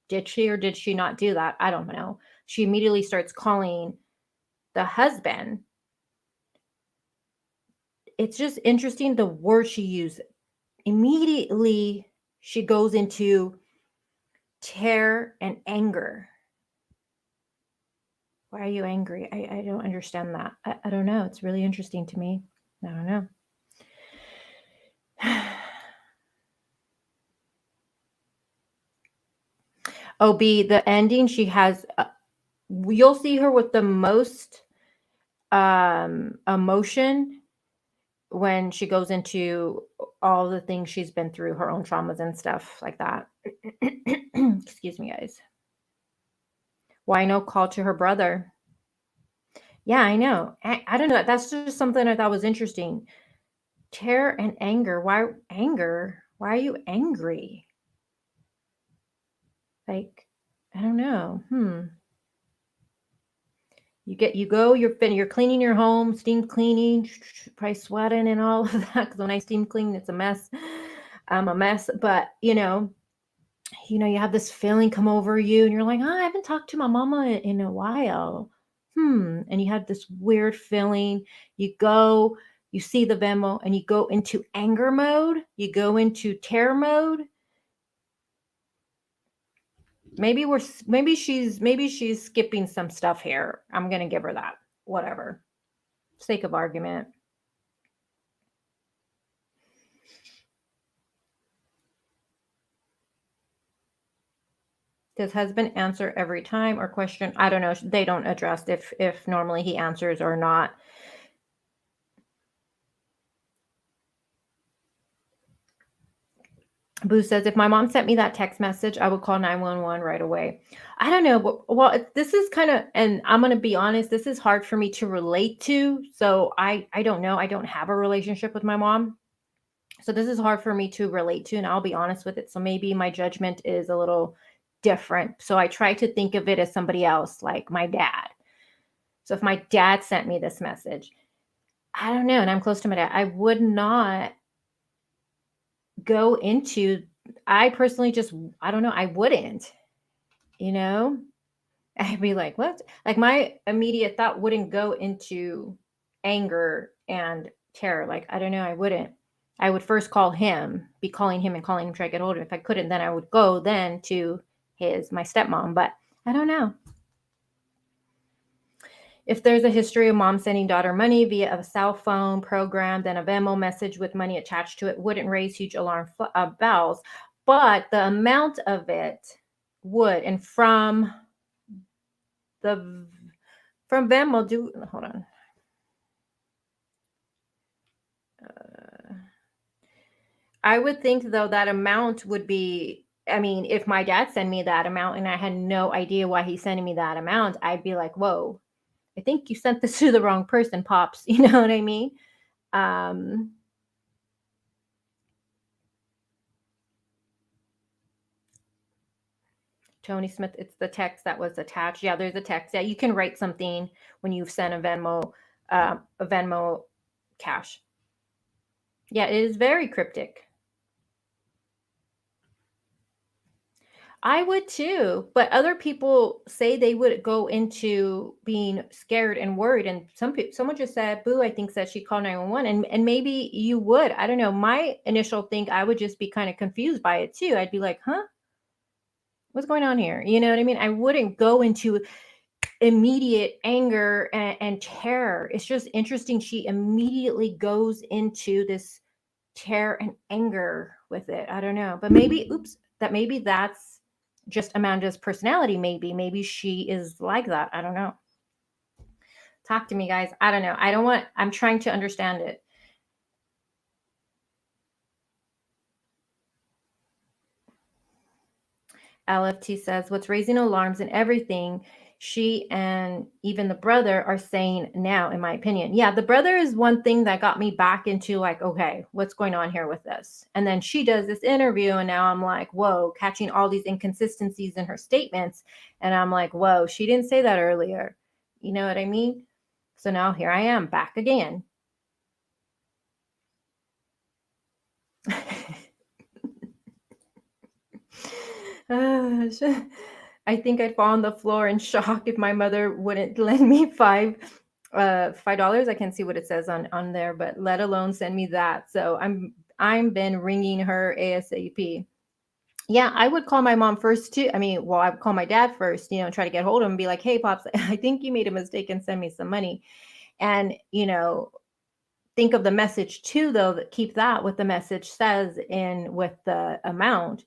did she or did she not do that? I don't know. She immediately starts calling the husband. It's just interesting the word she used. Immediately she goes into terror and anger. Why are you angry? I don't understand that. I don't know. It's really interesting to me. I don't know. Oh, B, the ending, she has, you'll see her with the most emotion when she goes into all the things she's been through, her own traumas and stuff like that. Excuse me, guys. Why no call to her brother? Yeah, I know. I don't know. That's just something I thought was interesting. Terror and anger. Why anger? Why are you angry? Like, I don't know. You're cleaning your home, steam cleaning, probably sweating and all of that. Because when I steam clean, it's a mess. I'm a mess. But you have this feeling come over you, and you're like, I haven't talked to my mama in a while. And you had this weird feeling. You see the Venmo, and you go into anger mode. You go into terror mode. Maybe she's skipping some stuff here. I'm gonna give her that. Whatever. Sake of argument. Does husband answer every time or question? I don't know. They don't address if normally he answers or not. Boo says, if my mom sent me that text message, I would call 911 right away. I don't know. Well, this is kind of, and I'm going to be honest, this is hard for me to relate to. So I don't know. I don't have a relationship with my mom. So this is hard for me to relate to, and I'll be honest with it. So maybe my judgment is a little different. So I try to think of it as somebody else, like my dad. So if my dad sent me this message, I don't know, and I'm close to my dad, I would not go into, I personally I don't know, I wouldn't, I'd be like, what? Like my immediate thought wouldn't go into anger and terror. Like, I don't know, I wouldn't. I would first call him, be calling him and calling him, try to get hold of him. If I couldn't, then I would go then to my stepmom, but I don't know. If there's a history of mom sending daughter money via a cell phone program, then a Venmo message with money attached to it wouldn't raise huge alarm bells, but the amount of it would. And from Venmo, hold on. I would think though that amount would be, I mean, if my dad sent me that amount and I had no idea why he's sending me that amount, I'd be like, whoa, I think you sent this to the wrong person, Pops. You know what I mean? Tony Smith, it's the text that was attached. Yeah, there's a text. Yeah, you can write something when you've sent a Venmo cash. Yeah, it is very cryptic. I would too, but other people say they would go into being scared and worried. And someone just said, "Boo," I think said she called 911, and maybe you would. I don't know. My initial think, I would just be kind of confused by it too. I'd be like, "Huh, what's going on here?" You know what I mean? I wouldn't go into immediate anger and terror. It's just interesting. She immediately goes into this terror and anger with it. I don't know, but maybe, maybe that's just Amanda's personality. Maybe she is like that. I don't know. Talk to me, guys. I don't know. I'm trying to understand it. LFT says, what's raising alarms and everything she and even the brother are saying now, in my opinion. Yeah, the brother is one thing that got me back into like, okay, what's going on here with this? And then she does this interview, and now I'm like, whoa, catching all these inconsistencies in her statements. And I'm like, whoa, she didn't say that earlier. You know what I mean? So now here I am back again. I think I'd fall on the floor in shock if my mother wouldn't lend me $5. I can't see what it says on there, but let alone send me that. So I'm been ringing her ASAP. Yeah, I would call my mom first too. I mean, well, I would call my dad first, try to get hold of him and be like, hey, Pops, I think you made a mistake and send me some money. And, think of the message too, though, that keep that what the message says in with the amount.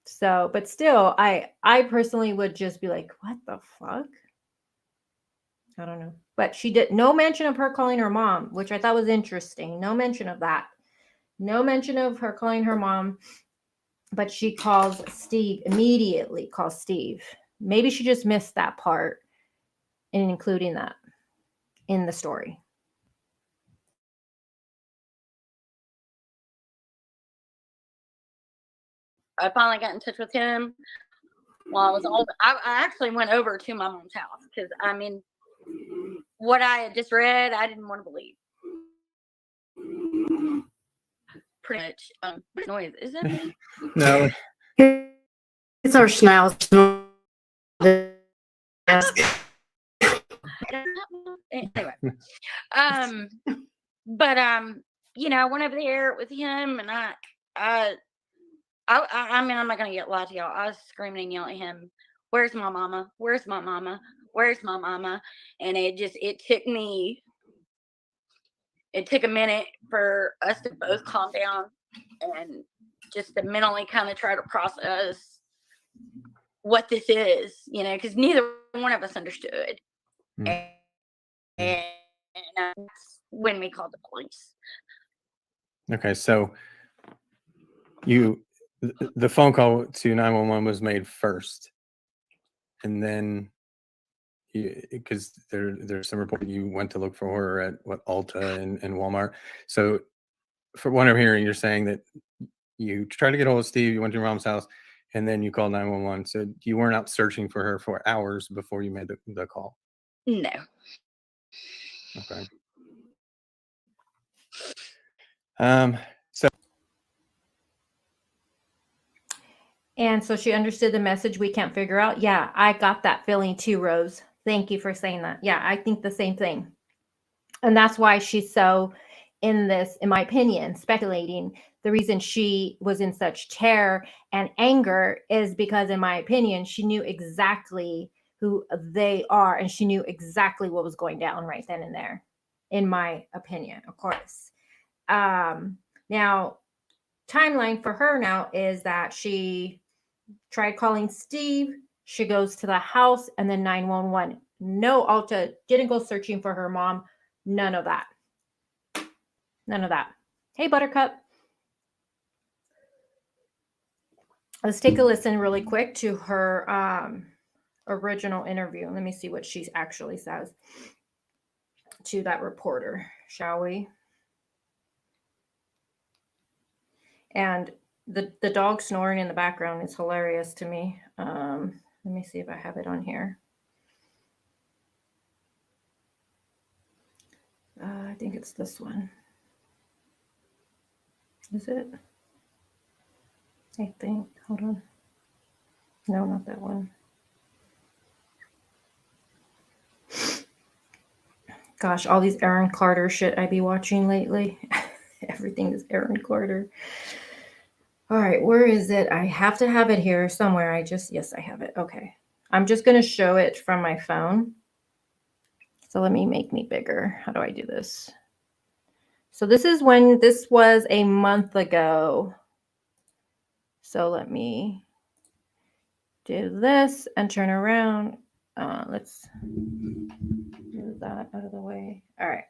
So, but still, I personally would just be like, what the fuck? I don't know. But she did no mention of her calling her mom, which I thought was interesting. No mention of that. No mention of her calling her mom, but she calls Steve, immediately calls Steve. Maybe she just missed that part in including that in the story. I finally got in touch with him while I was on. I actually went over to my mom's house because, I mean, what I had just read, I didn't want to believe. Pretty much. What noise? Is that me? No. It's our schnauz. Anyway, but I went over there with him, and I mean, I'm not gonna lie to y'all. I was screaming and yelling at him, "Where's my mama? Where's my mama? Where's my mama?" And it took a minute for us to both calm down and just to mentally kind of try to process what this is, because neither one of us understood. And that's when we called the police. Okay, so the phone call to 911 was made first, and then because there's some report you went to look for her at Ulta and Walmart. So for what I'm hearing, you're saying that you tried to get hold of Steve, you went to your mom's house, and then you called 911. So you weren't out searching for her for hours before you made the call? No. Okay. And so she understood the message we can't figure out. Yeah, I got that feeling too, Rose. Thank you for saying that. Yeah, I think the same thing. And that's why she's so in this, in my opinion, speculating. The reason she was in such terror and anger is because, in my opinion, she knew exactly who they are, and she knew exactly what was going down right then and there, in my opinion, of course. Now, timeline for her now is that she tried calling Steve. She goes to the house, and then 911. No, Ulta didn't go searching for her mom. None of that. None of that. Hey, Buttercup. Let's take a listen really quick to her original interview. Let me see what she actually says to that reporter, shall we? And the dog snoring in the background is hilarious to me. Let me see if I have it on here. I think it's this one. Is it? I think. Hold on. No, not that one. Gosh, all these Aaron Carter shit I be watching lately. Everything is Aaron Carter. All right, where is it? I have to have it here somewhere. Yes, I have it. Okay. I'm just going to show it from my phone. So let me make me bigger. How do I do this? So this was a month ago. So let me do this and turn around. Let's move that out of the way. All right.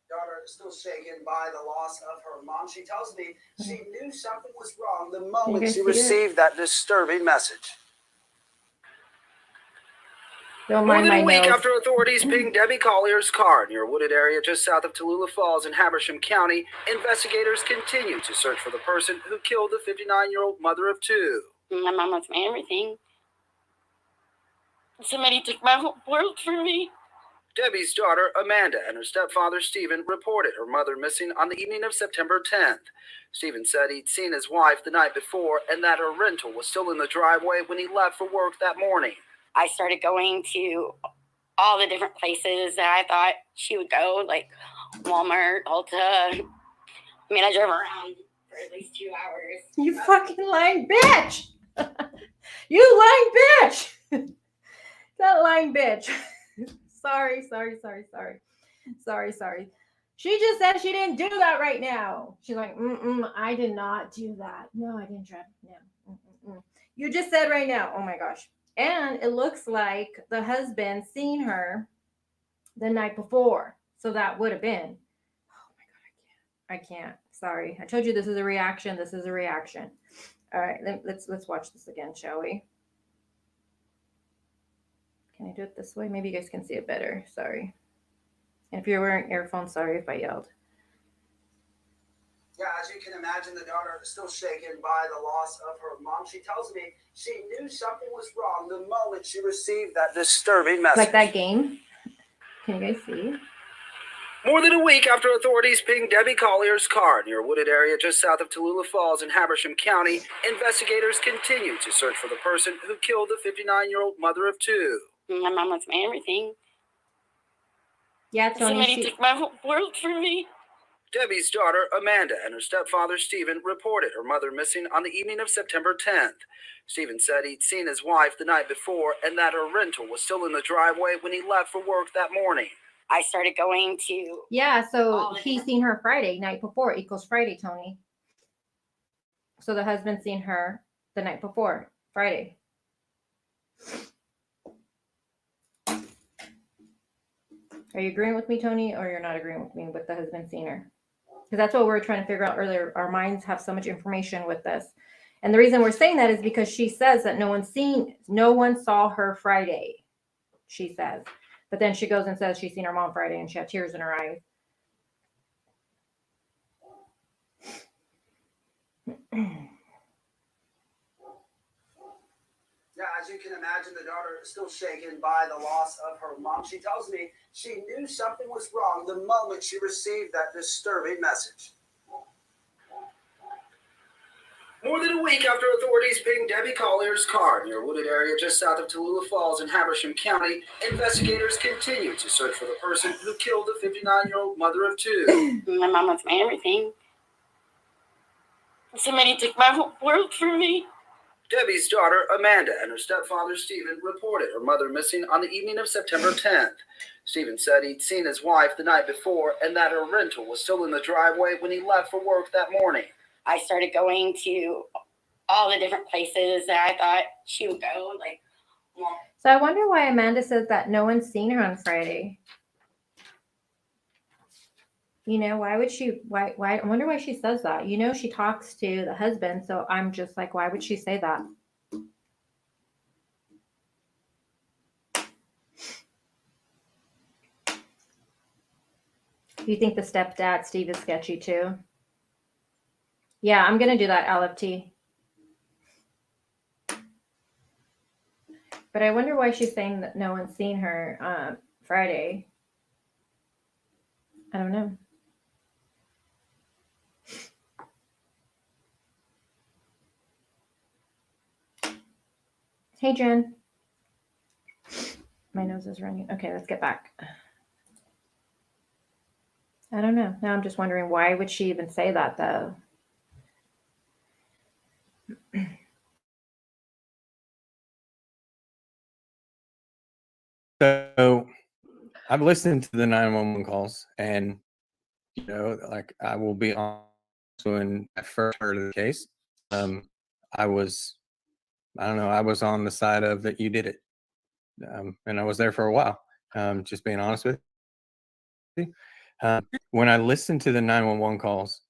Daughter is still shaken by the loss of her mom. She tells me she knew something was wrong the moment she received that disturbing message. Don't More mind than my a week nails. after authorities pinged Debbie Collier's car near a wooded area just south of Tallulah Falls in Habersham County, investigators continue to search for the person who killed the 59-year-old mother of two. My mom was my everything. Somebody took my whole world from me. Debbie's daughter, Amanda, and her stepfather, Stephen, reported her mother missing on the evening of September 10th. Stephen said he'd seen his wife the night before and that her rental was still in the driveway when he left for work that morning. I started going to all the different places that I thought she would go, like Walmart, Ulta. I mean, I drove around for at least 2 hours. You fucking lying bitch! You lying bitch! That lying bitch. Sorry. She just said she didn't do that right now. She's like, I did not do that. No, I didn't drive. No. You just said right now. Oh my gosh. And it looks like the husband seen her the night before. So that would have been. Oh my God, I can't. Sorry. I told you this is a reaction. All right, let's watch this again, shall we? Can I do it this way? Maybe you guys can see it better. Sorry. And if you're wearing earphones, sorry if I yelled. Yeah, as you can imagine, the daughter is still shaken by the loss of her mom. She tells me she knew something was wrong the moment she received that disturbing message. Like that game. Can you guys see? More than a week after authorities pinged Debbie Collier's car near a wooded area just south of Tallulah Falls in Habersham County, investigators continue to search for the person who killed the 59-year-old mother of two. My mom was my everything. Yeah, Tony. Somebody took my whole world from me. Debbie's daughter, Amanda, and her stepfather, Stephen, reported her mother missing on the evening of September 10th. Stephen said he'd seen his wife the night before and that her rental was still in the driveway when he left for work that morning. I started going to... Yeah, so he seen her Friday night before equals Friday, Tony. So the husband seen her the night before, Friday. Are you agreeing with me, Tony, or you're not agreeing with me with the husband seen her? Because that's what we were trying to figure out earlier. Our minds have so much information with this. And the reason we're saying that is because she says that no one saw her Friday, she says. But then she goes and says she's seen her mom Friday and she had tears in her eyes. Yeah, as you can imagine, the daughter is still shaken by the loss of her mom. She tells me she knew something was wrong the moment she received that disturbing message. More than a week after authorities pinged Debbie Collier's car near a wooded area just south of Tallulah Falls in Habersham County, investigators continue to search for the person who killed the 59-year-old mother of two. My mom was my everything. Somebody took my whole world from me. Debbie's daughter, Amanda, and her stepfather, Stephen, reported her mother missing on the evening of September 10th. Stephen said he'd seen his wife the night before and that her rental was still in the driveway when he left for work that morning. I started going to all the different places that I thought she would go, like... So I wonder why Amanda says that no one's seen her on Friday. You know, why would she, why, I wonder why she says that. You know, she talks to the husband, so I'm just like, why would she say that? You think the stepdad, Steve, is sketchy too? Yeah, I'm going to do that, LFT. But I wonder why she's saying that no one's seen her Friday. I don't know. Hey, Jen. My nose is running. Okay, let's get back. I don't know. Now I'm just wondering, why would she even say that, though? So I've listened to the 911 calls, and like, I will be honest, when I first heard of the case, I was, I don't know, I was on the side of that you did it, and I was there for a while. Just being honest with you, when I listened to the 911 calls,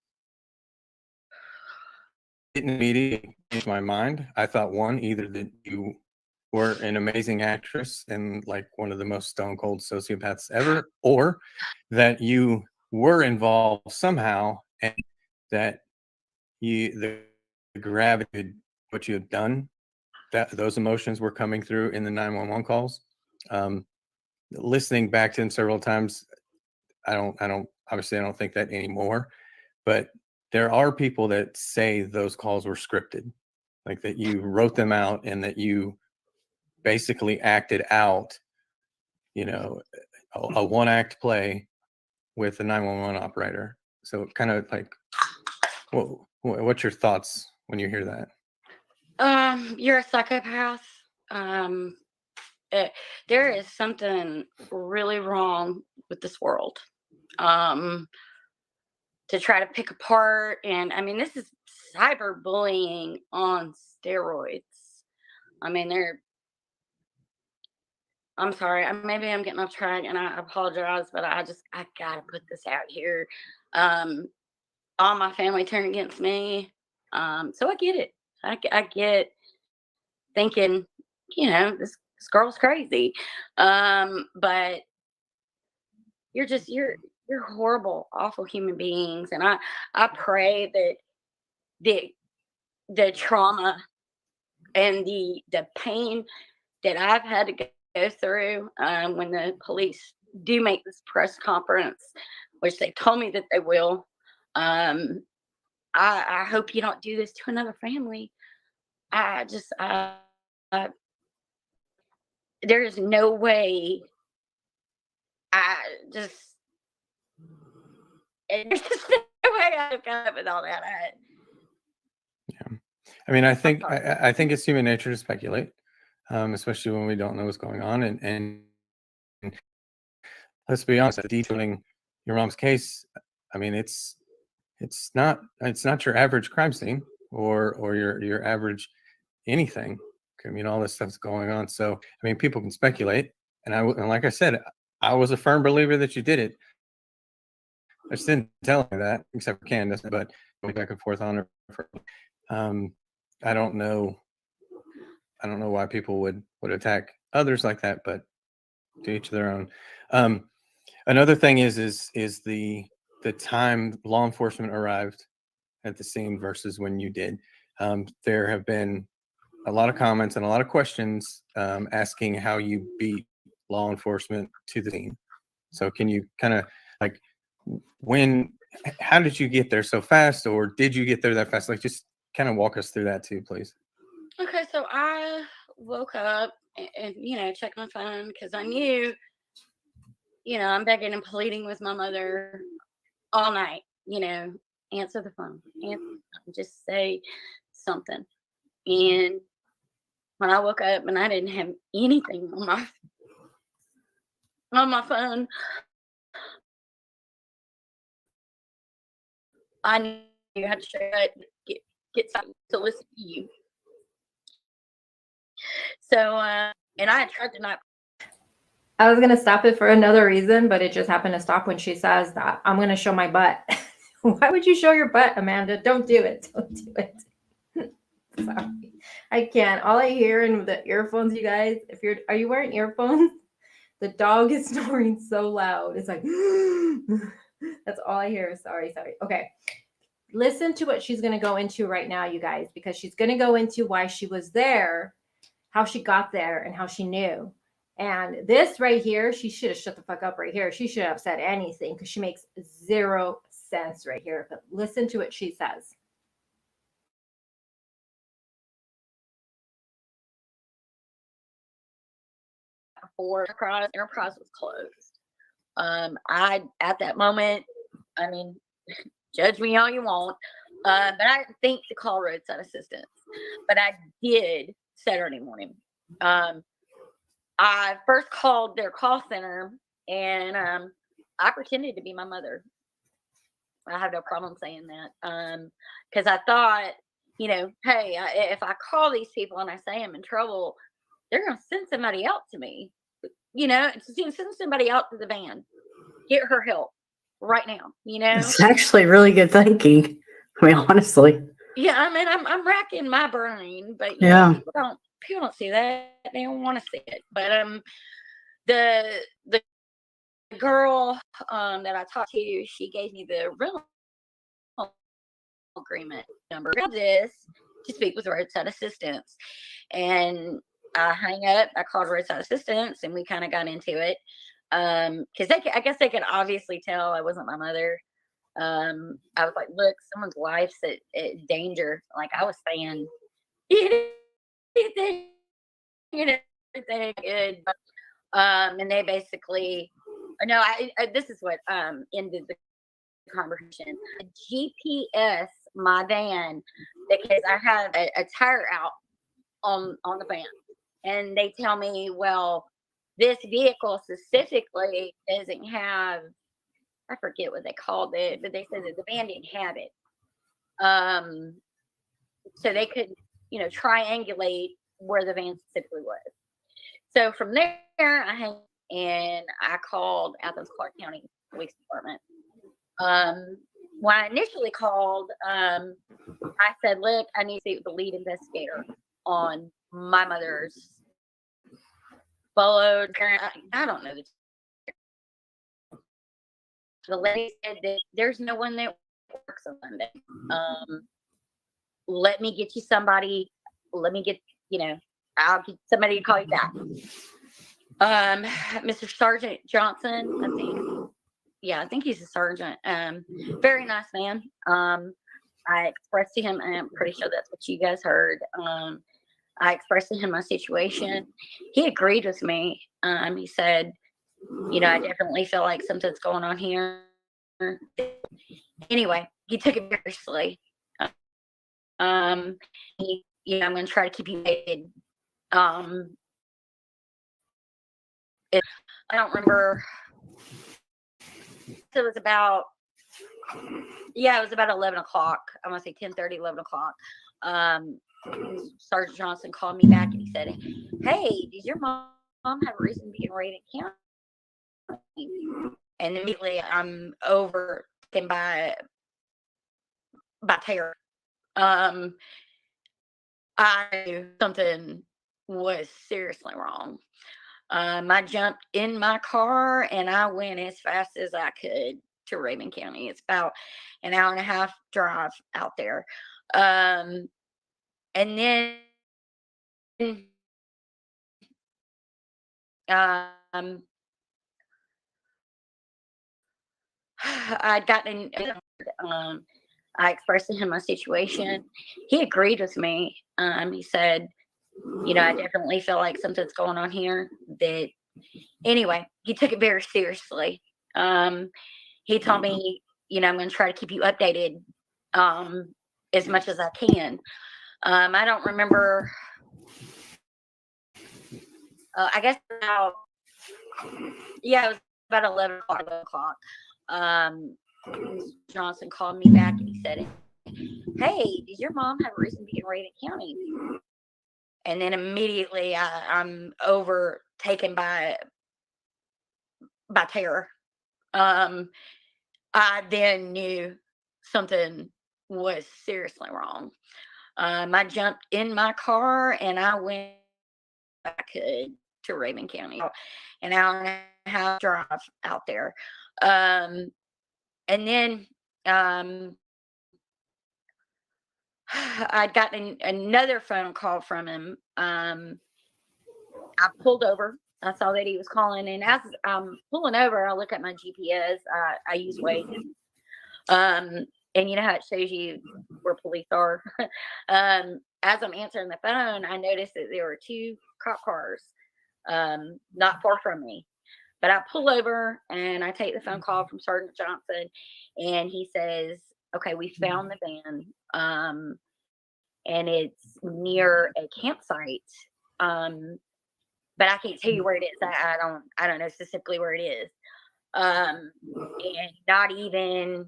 it didn't immediately change my mind. I thought, one, either that you were an amazing actress and like one of the most stone cold sociopaths ever, or that you were involved somehow, and that the gravity of what you had done, that those emotions were coming through in the 911 calls. Listening back to them several times, I don't obviously I don't think that anymore, but there are people that say those calls were scripted, like that you wrote them out and that you basically acted out, a one act play with the 911 operator. So kind of like, what's your thoughts when you hear that? You're a psychopath. There is something really wrong with this world. To try to pick apart, and I mean, this is cyberbullying on steroids. I mean, I'm sorry, maybe I'm getting off track, and I apologize, but I gotta put this out here. All my family turned against me, so I get it. I get thinking, this girl's crazy, but you're horrible, awful human beings, and I pray that the trauma and the pain that I've had to go through, when the police do make this press conference, which they told me that they will. I hope you don't do this to another family. I just, there is no way. I just, there's just no way I could come up with all that. I mean, I think it's human nature to speculate, especially when we don't know what's going on. And let's be honest, detailing your mom's case, I mean, it's not your average crime scene or your average anything. I mean, all this stuff's going on. So I mean, people can speculate, and like I said, I was a firm believer that you did it. I just didn't tell me that, except for Candace, but going back and forth on her. I don't know why people would attack others like that, but to each their own. Another thing is the time law enforcement arrived at the scene versus when you did. There have been a lot of comments and a lot of questions, asking how you beat law enforcement to the scene. So can you kind of like, how did you get there so fast, or did you get there that fast? Like, just kind of walk us through that too, please. Okay, so I woke up and checked my phone because I knew, I'm begging and pleading with my mother all night, answer the phone, just say something. And when I woke up and I didn't have anything on my phone, I knew you had to get something to listen to you. So, and I had tried to not. I was going to stop it for another reason, but it just happened to stop when she says that I'm going to show my butt. Why would you show your butt, Amanda? Don't do it. Don't do it. Sorry. I can't. All I hear in the earphones, you guys, are you wearing earphones? The dog is snoring so loud. It's like, that's all I hear. Sorry. Okay. Listen to what she's going to go into right now, you guys, because she's going to go into why she was there, how she got there, and how she knew. And this right here, she should have shut the fuck up right here. She should have said anything because she makes zero sense right here. But listen to what she says. for Enterprise. Enterprise was closed. I at that moment, I mean, judge me all you want, but I didn't think to call roadside assistance. But I did Saturday morning. I first called their call center, and I pretended to be my mother. I have no problem saying that, because I thought, hey, if I call these people and I say I'm in trouble, they're going to send somebody out to me. Send somebody out to the van, get her help right now. It's actually really good thinking. I mean, honestly. Yeah, I mean, I'm racking my brain, but Yeah. people don't see that. They don't want to see it. But the girl that I talked to, she gave me the rental agreement number of this to speak with roadside assistance, and I hang up. I called roadside assistance, and we kind of got into it because I guess they could obviously tell I wasn't my mother. I was like, look, someone's life's at danger. Like I was saying, everything good. And they basically, no, this is what ended the conversation. GPS my van because I have a tire out on the van, and they tell me, well, this vehicle specifically doesn't have, I forget what they called it, but they said that the van didn't have it. So they could, triangulate where the van specifically was. So from there, I called Athens Clark County Police Department. When I initially called, I said, look, I need to see the lead investigator on my mother's followed parent. I don't know. The lady said that there's no one that works on Monday. Let me get you somebody. Let me get, I'll get somebody to call you back. Mr. Sergeant Johnson, I think he's a sergeant. Very nice man. I expressed to him, and I'm pretty sure that's what you guys heard. I expressed to him my situation. He agreed with me. He said, I definitely feel like something's going on here. Anyway, he took it seriously. I'm going to try to keep you updated. I don't remember. It was about 11 o'clock. I'm going to say 10:30, 11 o'clock. Sergeant Johnson called me back and he said, hey, does your mom have a reason to be in Reagan County? And immediately I'm overtaken by terror. I knew something was seriously wrong. I jumped in my car and I went as fast as I could to Raven County. It's about an hour and a half drive out there. And then I'd gotten I expressed to him my situation. He agreed with me. He said, I definitely feel like something's going on here. Anyway, he took it very seriously. He told me, I'm going to try to keep you updated as much as I can. I don't remember. I guess it was about 11 o'clock. Johnson called me back and he said, hey, does your mom have a reason to be in Reagan County? And then immediately I'm overtaken by terror. I then knew something was seriously wrong. I jumped in my car and I went I could to Raven County, an hour and a half drive out there. And then I'd gotten another phone call from him. I pulled over. I saw that he was calling, and as I'm pulling over, I look at my GPS. I use Waze, and you know how it shows you where police are. As I'm answering the phone, I noticed that there were two cop cars not far from me. But I pull over and I take the phone call from Sergeant Johnson, and he says, okay, we found the van, and it's near a campsite. But I can't tell you where it is. I don't know specifically where it is. And not even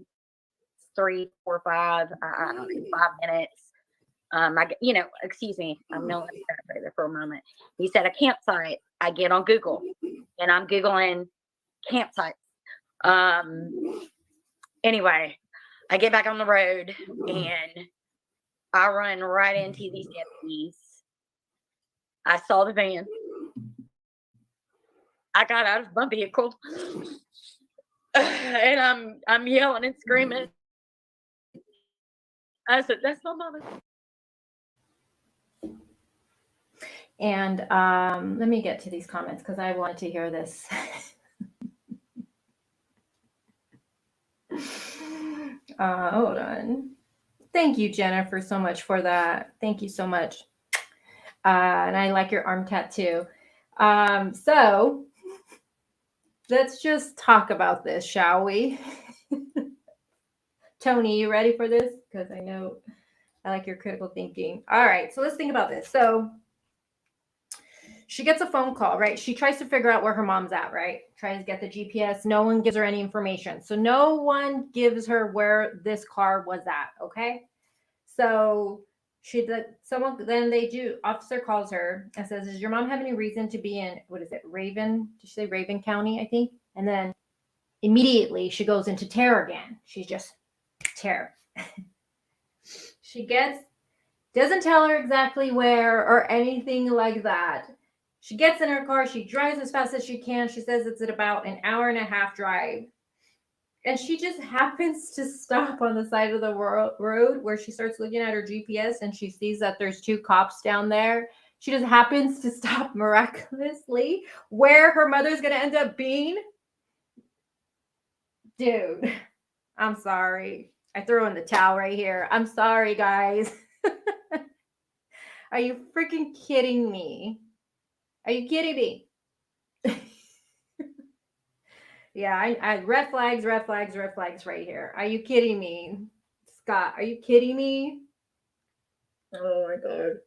3, 4, 5, I don't know, 5 minutes. Excuse me, I'm gonna let me stop right there for a moment. He said a campsite. I get on Google and I'm Googling campsites. Anyway, I get back on the road and I run right into these deputies. I saw the van. I got out of my vehicle and I'm yelling and screaming. I said, "That's my mama." And let me get to these comments because I wanted to hear this. Hold on. Thank you, Jennifer, so much for that. Thank you so much. And I like your arm tattoo. So let's just talk about this, shall we? Tony, you ready for this? Because I know I like your critical thinking. All right, so let's think about this. So she gets a phone call, right? She tries to figure out where her mom's at, right? Tries to get the GPS. No one gives her any information. So no one gives her where this car was at, okay? So officer calls her and says, does your mom have any reason to be in, what is it, Raven? Did she say Raven County, I think? And then immediately she goes into terror again. She's just terror. Doesn't tell her exactly where or anything like that. She gets in her car. She drives as fast as she can. She says it's at about an hour and a half drive. And she just happens to stop on the side of the road where she starts looking at her GPS and she sees that there's 2 cops down there. She just happens to stop miraculously where her mother's going to end up being. Dude, I'm sorry. I throw in the towel right here. I'm sorry, guys. Are you freaking kidding me? Are you kidding me? Yeah, I red flags right here. Are you kidding me? Scott, are you kidding me? Oh my God.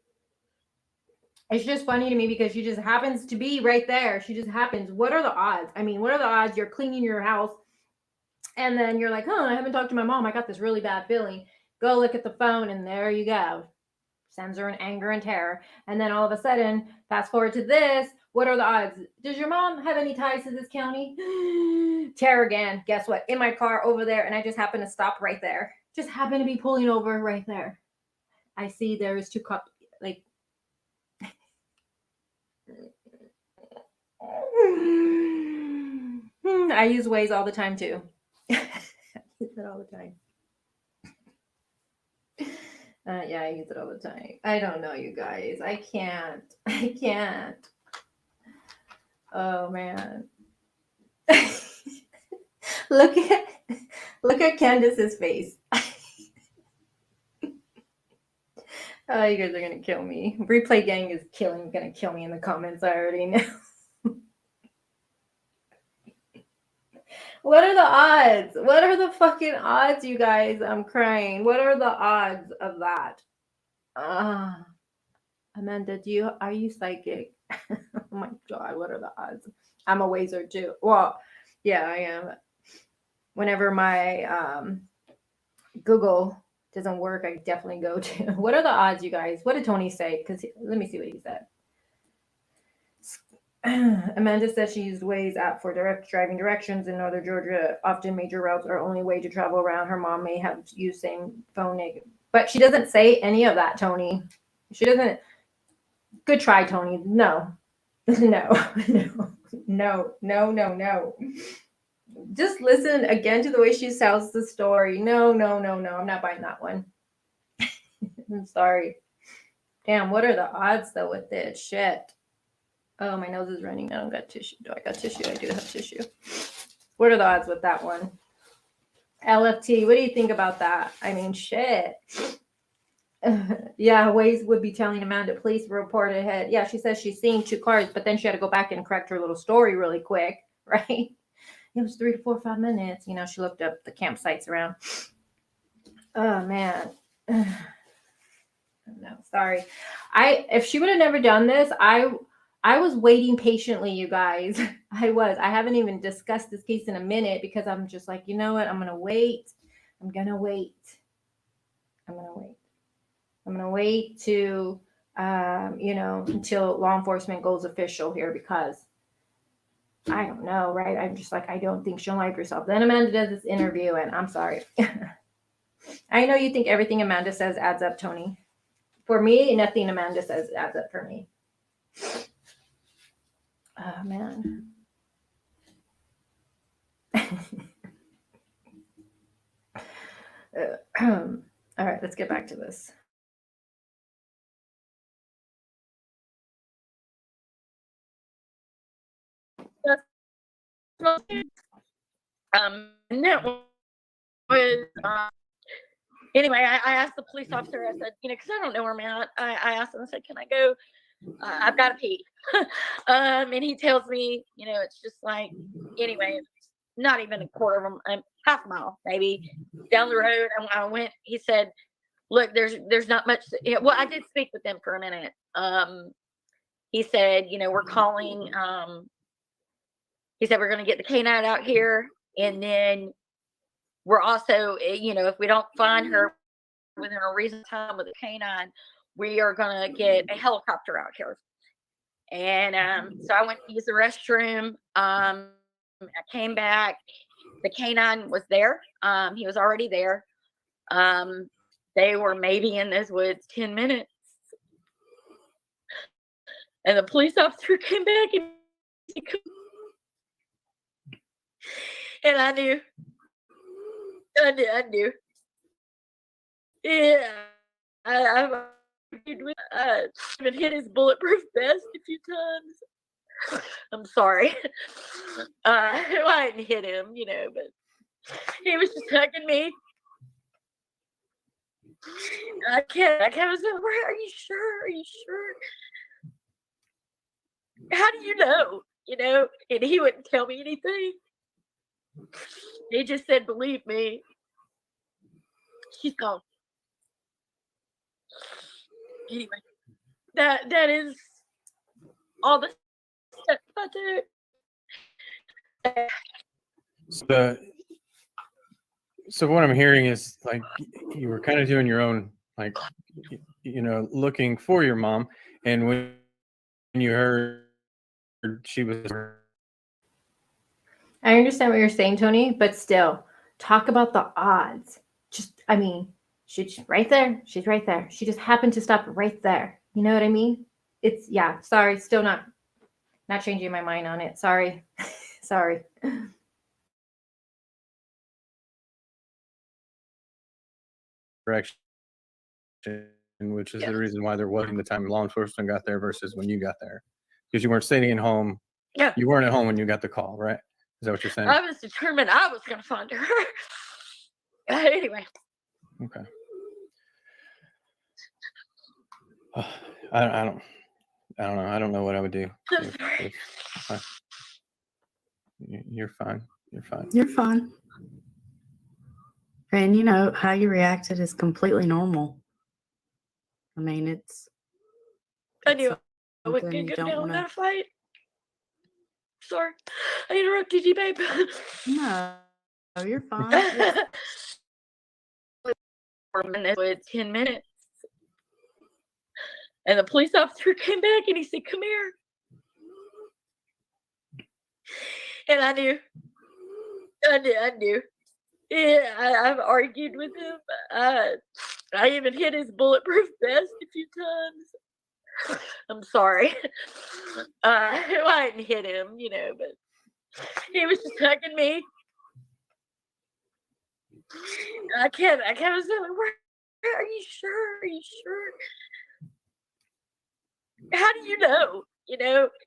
It's just funny to me because she just happens to be right there. She just happens. What are the odds? I mean, what are the odds you're cleaning your house and then you're like, I haven't talked to my mom. I got this really bad feeling. Go look at the phone and there you go. Sends her in anger and terror. And then all of a sudden, fast forward to this. What are the odds? Does your mom have any ties to this county? Terror again. Guess what? In my car over there. And I just happen to stop right there. Just happen to be pulling over right there. I see there's 2 cops. Like, I use Waze all the time too. I use it all the time. Yeah, I use it all the time. I don't know, you guys. I can't. Oh man. Look at Candace's face. Oh, you guys are gonna kill me. Replay gang is gonna kill me in the comments. I already know. What are the odds? What are the fucking odds, you guys? I'm crying. What are the odds of that? Amanda, are you psychic? Oh my God, what are the odds? I'm a Wazer too. Well, yeah, I am. Whenever my Google doesn't work, I definitely go to. What are the odds, you guys? What did Tony say? Because let me see what he said. Amanda says she used Waze app for driving directions in Northern Georgia. Often major routes are only way to travel around. Her mom may have used same phone name, but she doesn't say any of that, Tony. She doesn't. Good try, Tony. No. No. Just listen again to the way she tells the story. No. I'm not buying that one. I'm sorry. Damn, what are the odds though with this shit? Oh, my nose is running. I don't got tissue. Do I got tissue? I do have tissue. What are the odds with that one? LFT, what do you think about that? I mean, shit. Yeah, Waze would be telling Amanda, police report ahead. Yeah, she says she's seeing 2 cars, but then she had to go back and correct her little story really quick, right? It was 3 to 4 or 5 minutes. You know, she looked up the campsites around. Oh man. No, sorry. If she would have never done this, I was waiting patiently, you guys. I haven't even discussed this case in a minute because I'm just like, you know what? I'm gonna wait. I'm gonna wait. I'm gonna wait. I'm gonna wait to until law enforcement goes official here because I don't know, right? I'm just like, I don't think she'll like herself. Then Amanda does this interview, and I'm sorry. I know you think everything Amanda says adds up, Tony. For me, nothing Amanda says adds up for me. Oh, man. All right, let's get back to this. And that was anyway. I asked the police officer. I said, because I don't know where I'm at. I asked him. I said, "Can I go? I've got to pee." And he tells me, it's just like anyway. It's not even a quarter of half a mile maybe down the road. I went. He said, "Look, there's not much." Well, I did speak with them for a minute. He said, we're calling. He said we're going to get the canine out here, and then we're also, if we don't find her within a reasonable time with a canine, we are going to get a helicopter out here. And so I went to use the restroom. I came back. The canine was there. He was already there. They were maybe in those woods 10 minutes. And the police officer came back and I knew. Yeah. I've even hit his bulletproof vest a few times. I'm sorry. I didn't hit him, but he was just hugging me. I was like, "Are you sure? Are you sure? How do you know?" And he wouldn't tell me anything. He just said, "Believe me, she's gone." Anyway, that is all the stuff I do. So what I'm hearing is like you were kind of doing your own, like, looking for your mom, and when you heard she was. I understand what you're saying, Tony, but still, talk about the odds. She's right there. She's right there. She just happened to stop right there. You know what I mean? Sorry, still not changing my mind on it. Sorry. Sorry. Direction, which is the reason why there wasn't the time law enforcement got there versus when you got there, because you weren't sitting at home. Yeah. You weren't at home when you got the call, right? Is that what you're saying? I was determined I was going to find her. Anyway. Okay. I don't know. I don't know what I would do. You're fine. You're fine. You're fine. And how you reacted is completely normal. I mean, I knew I wasn't going to go down in that fight. Sorry. I interrupted you, babe. No, you're fine. 10 minutes. And the police officer came back and he said, "Come here." And I knew. Yeah, I've argued with him. I even hit his bulletproof vest a few times. I'm sorry. I didn't hit him, but he was just hugging me. I was like, "Are you sure? Are you sure? How do you know?"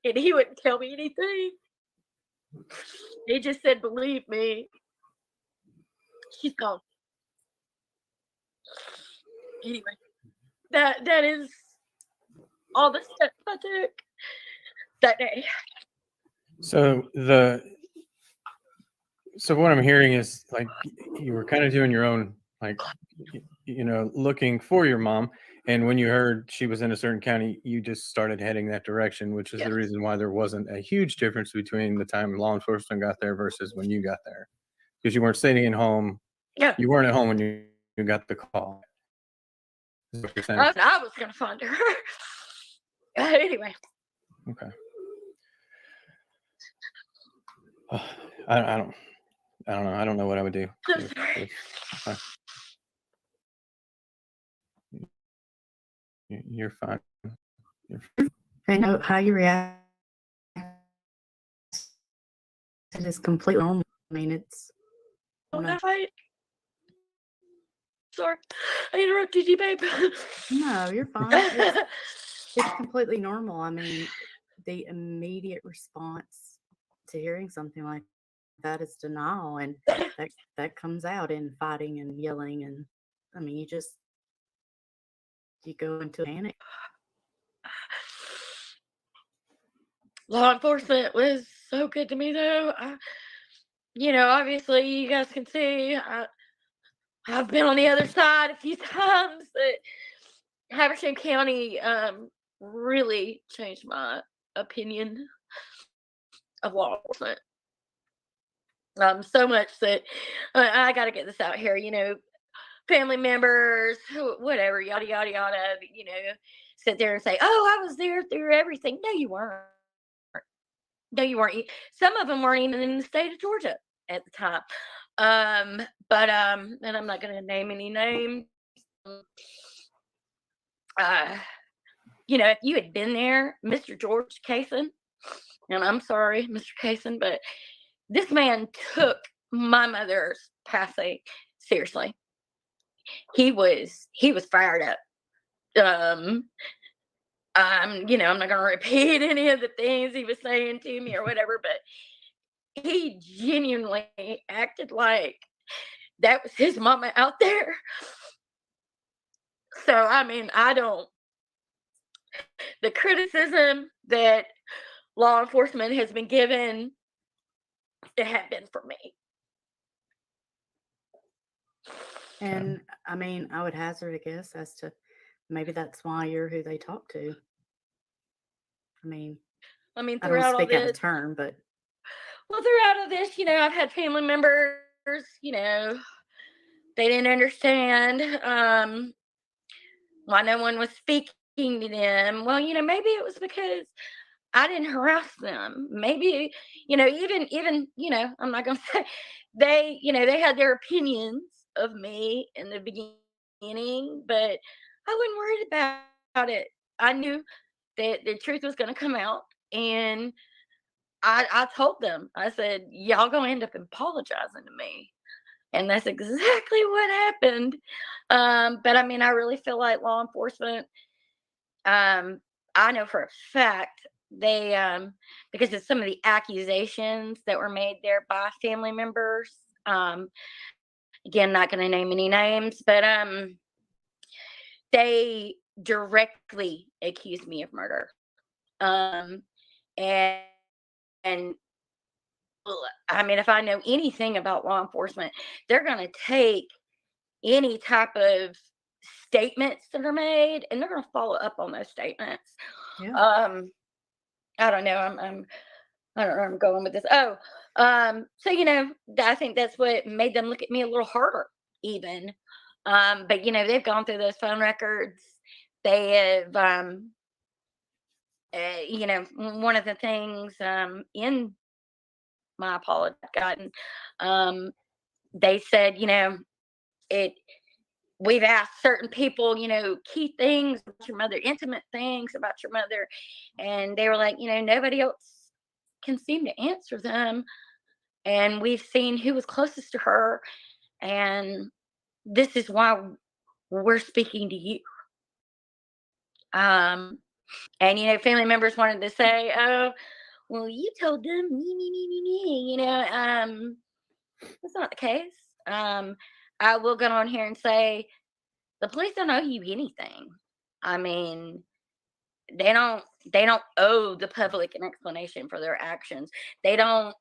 And he wouldn't tell me anything. He just said, "Believe me, she's gone." Anyway, That is all the steps I took that day. So what I'm hearing is like you were kind of doing your own, like, looking for your mom. And when you heard she was in a certain county, you just started heading that direction, which is the reason why there wasn't a huge difference between the time law enforcement got there versus when you got there. Because you weren't staying at home. Yeah. You weren't at home when you got the call. Is what you're saying. I was going to find her. Anyway. Okay. I don't know. I don't know what I would do. You're fine. I know how you react. It is completely normal. I mean, it's. Sorry, I interrupted you, babe. No, you're fine. It's completely normal. I mean, the immediate response to hearing something like that is denial, and that comes out in fighting and yelling, and I mean, you go into panic. Law enforcement was so good to me, though. Obviously, you guys can see I've been on the other side a few times. But Habersham County really changed my opinion of law enforcement. So much that I got to get this out here. Family members, whatever, yada yada yada. Sit there and say, "Oh, I was there through everything." No, you weren't. No, you weren't. Some of them weren't even in the state of Georgia at the time. But and I'm not going to name any names. If you had been there, Mr. George Kaysen, and I'm sorry, Mr. Kaysen, but this man took my mother's passing seriously. He was fired up. I'm not going to repeat any of the things he was saying to me or whatever, but he genuinely acted like that was his mama out there. So, I mean, the criticism that law enforcement has been given, it had been for me. And I mean, I would hazard a guess as to maybe that's why you're who they talk to. I mean, I don't speak out of turn, but. Well, throughout all this, I've had family members, they didn't understand why no one was speaking to them. Well, maybe it was because I didn't harass them. Maybe, even, I'm not going to say they had their opinions of me in the beginning, but I wasn't worried about it. I knew that the truth was going to come out, and I told them, I said, y'all going to end up apologizing to me. And that's exactly what happened. But I mean, I really feel like law enforcement, I know for a fact they, because of some of the accusations that were made there by family members, again, not going to name any names, but they directly accused me of murder. And I mean, if I know anything about law enforcement, they're going to take any type of statements that are made, and they're going to follow up on those statements. Yeah. I don't know. I don't know where I'm going with this. So I think that's what made them look at me a little harder, even. But they've gone through those phone records. They have, one of the things in my apology I've gotten, they said, we've asked certain people, key things about your mother, intimate things about your mother, and they were like, nobody else can seem to answer them, and we've seen who was closest to her, and this is why we're speaking to you. And family members wanted to say, oh, well, you told them me. That's not the case. I will go on here and say the police don't owe you anything. I mean, they don't owe the public an explanation for their actions. They don't.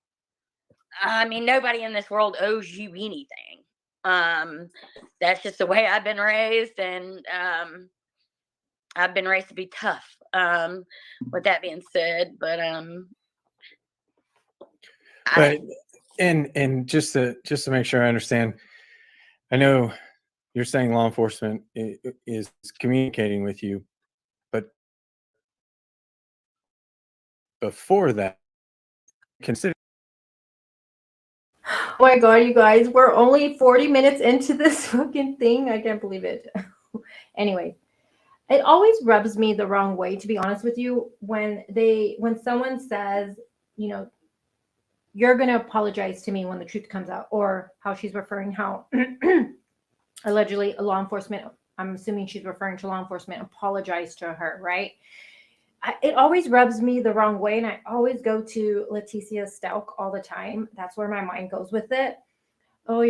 I mean, nobody in this world owes you anything. That's just the way I've been raised, and I've been raised to be tough. With that being said, but and just to make sure I understand, I know you're saying law enforcement is communicating with you, but before that, consider. Oh my God, you guys, we're only 40 minutes into this fucking thing. I can't believe it. Anyway, it always rubs me the wrong way, to be honest with you, when someone says, you know, you're going to apologize to me when the truth comes out, or how she's referring, how allegedly a law enforcement, I'm assuming she's referring to law enforcement, apologized to her, right? It always rubs me the wrong way. And I always go to Leticia Stelk all the time. That's where my mind goes with it. Oh,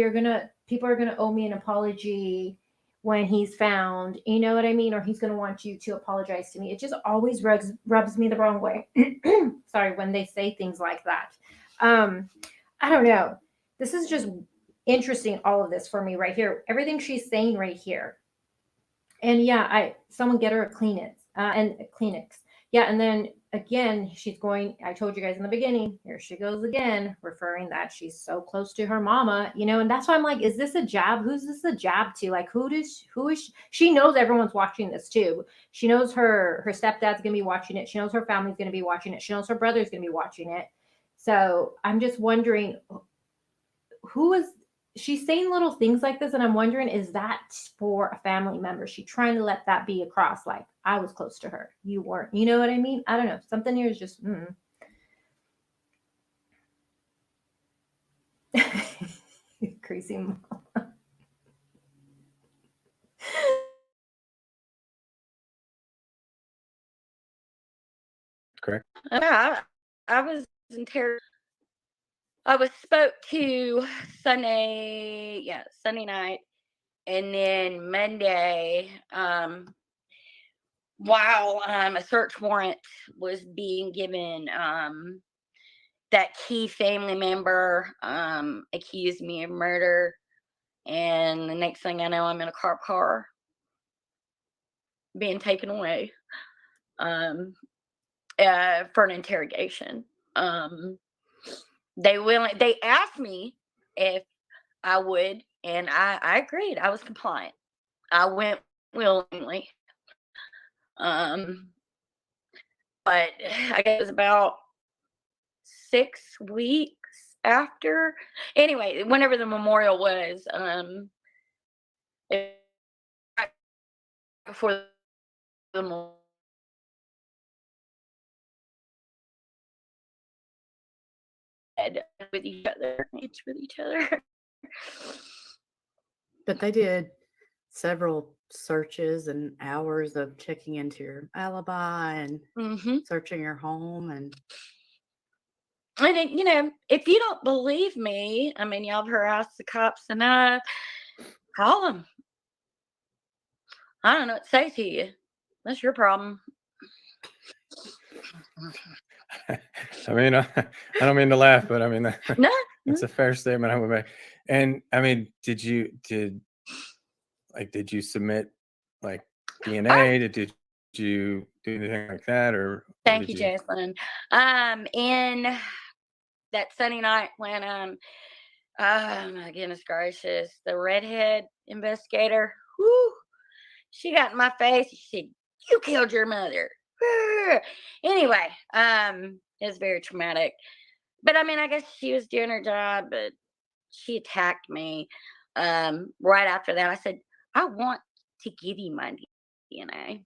people are going to owe me an apology when he's found, you know what I mean? Or he's going to want you to apologize to me. It just always rubs me the wrong way. Sorry, when they say things like that. I don't know. This is just interesting, all of this for me right here. Everything she's saying right here. And yeah, someone get her a Kleenex and a Kleenex. Yeah, and then again, she's going, I told you guys in the beginning, here she goes again, referring that she's so close to her mama, you know, and that's why I'm like, is this a jab? Who's this a jab to? Like, who is she knows everyone's watching this too. She knows her stepdad's gonna be watching it. She knows her family's gonna be watching it. She knows her brother's gonna be watching it. So I'm just wondering, she's saying little things like this, and I'm wondering, is that for a family member? Is she trying to let that be across, like, I was close to her, you weren't, you know what I mean? I don't know, something here is just crazy mom. Correct. I was I was spoke to Sunday night, and then Monday, while a search warrant was being given, that key family member accused me of murder, and the next thing I know, I'm in a cop car being taken away for an interrogation. They asked me if I would, and I agreed. I was compliant. I went willingly. But I guess it was about 6 weeks after. Anyway, whenever the memorial was, before the with each other. But they did several searches and hours of checking into your alibi and searching your home. And it, you know, if you don't believe me, I mean, y'all have harassed the cops enough, call them. I don't know what to say to you. That's your problem. I mean, I don't mean to laugh, but I mean, No. that's a fair statement I would make. And I mean, did you submit like DNA? Did you do anything like that, or thank you, Jason. In that Sunday night when oh my goodness gracious, the redhead investigator, whoo, she got in my face. She said, "You killed your mother." Anyway, it was very traumatic. But I mean, I guess she was doing her job, but she attacked me. Right after that, I said, "I want to give you my DNA."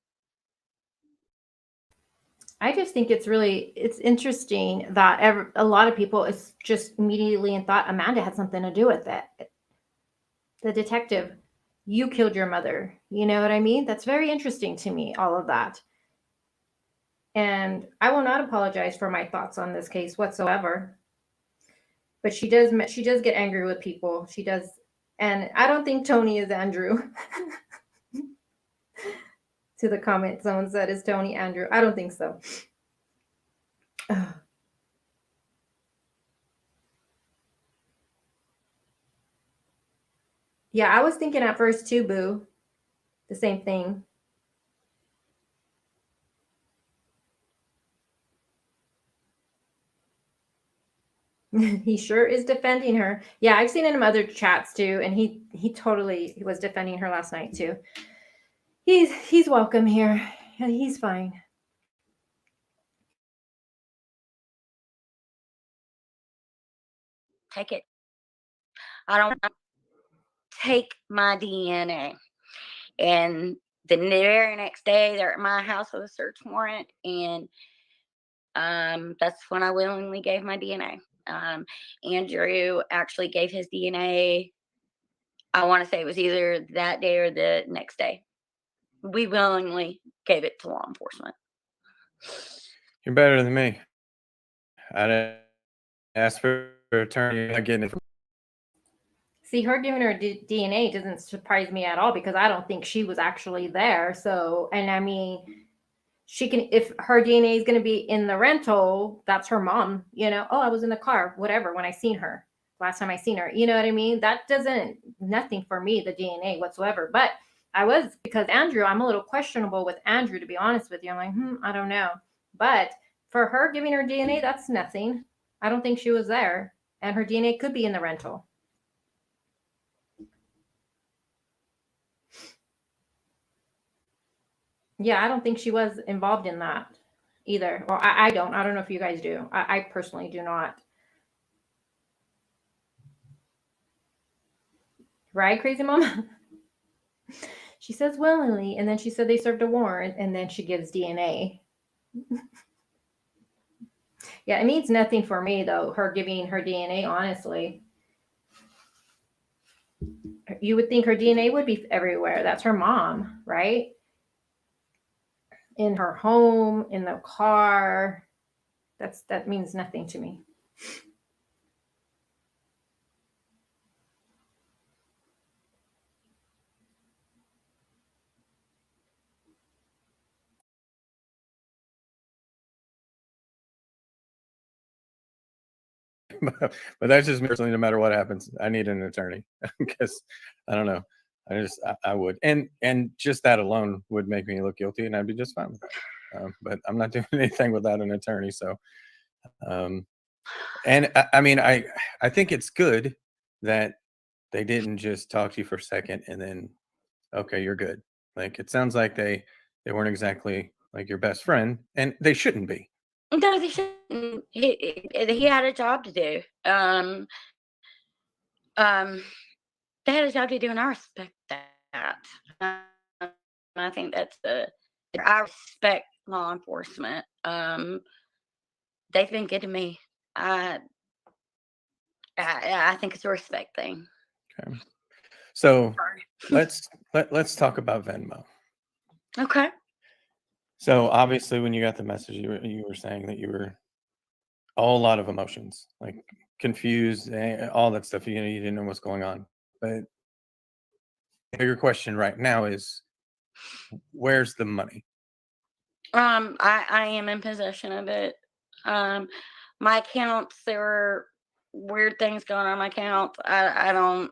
I just think it's interesting that a lot of people is just immediately in thought Amanda had something to do with it. The detective, you killed your mother. You know what I mean? That's very interesting to me, all of that. And I will not apologize for my thoughts on this case whatsoever. But she does get angry with people. She does. And I don't think Tony is Andrew. to the comment someone said, is Tony Andrew? I don't think so. Yeah, I was thinking at first too, Boo. The same thing. He sure is defending her. Yeah, I've seen it in other chats too, and he was defending her last night too. He's welcome here. He's fine. Take it. I don't take my DNA. And the very next day, they're at my house with a search warrant, and that's when I willingly gave my DNA. Andrew actually gave his DNA. I want to say it was either that day or the next day. We willingly gave it to law enforcement. You're better than me. I'd ask for an attorney. Not getting it. See, her giving her DNA doesn't surprise me at all because I don't think she was actually there. So, and I mean, she can, if her DNA is going to be in the rental, that's her mom, you know, oh, I was in the car, whatever, when I seen her, last time I seen her, you know what I mean? That doesn't, nothing for me, the DNA whatsoever. But I was, because Andrew, I'm a little questionable with Andrew, to be honest with you. I'm like, I don't know. But for her giving her DNA, that's nothing. I don't think she was there. And her DNA could be in the rental. Yeah, I don't think she was involved in that either. Or I don't know if you guys do. I personally do not. Right, crazy mom? She says willingly, and then she said they served a warrant, and then she gives DNA. Yeah, it means nothing for me, though, her giving her DNA, honestly. You would think her DNA would be everywhere. That's her mom, right? In her home, in the car. That means nothing to me. But that's just me personally. No matter what happens, I need an attorney because I don't know. I would, and just that alone would make me look guilty, and I'd be just fine with that. But I'm not doing anything without an attorney. So, and I mean, I think it's good that they didn't just talk to you for a second and then, okay, you're good. Like it sounds like they weren't exactly like your best friend, and they shouldn't be. No, they shouldn't. He had a job to do. They had a job to do, and I respect that. I think that's I respect law enforcement. They've been good to me. I think it's a respect thing. Okay. So let's talk about Venmo. Okay. So obviously, when you got the message, you were saying that you were a lot of emotions, like confused, all that stuff. You didn't know what's going on. But the bigger question right now is, where's the money? I am in possession of it. My accounts, there were weird things going on my account. I don't,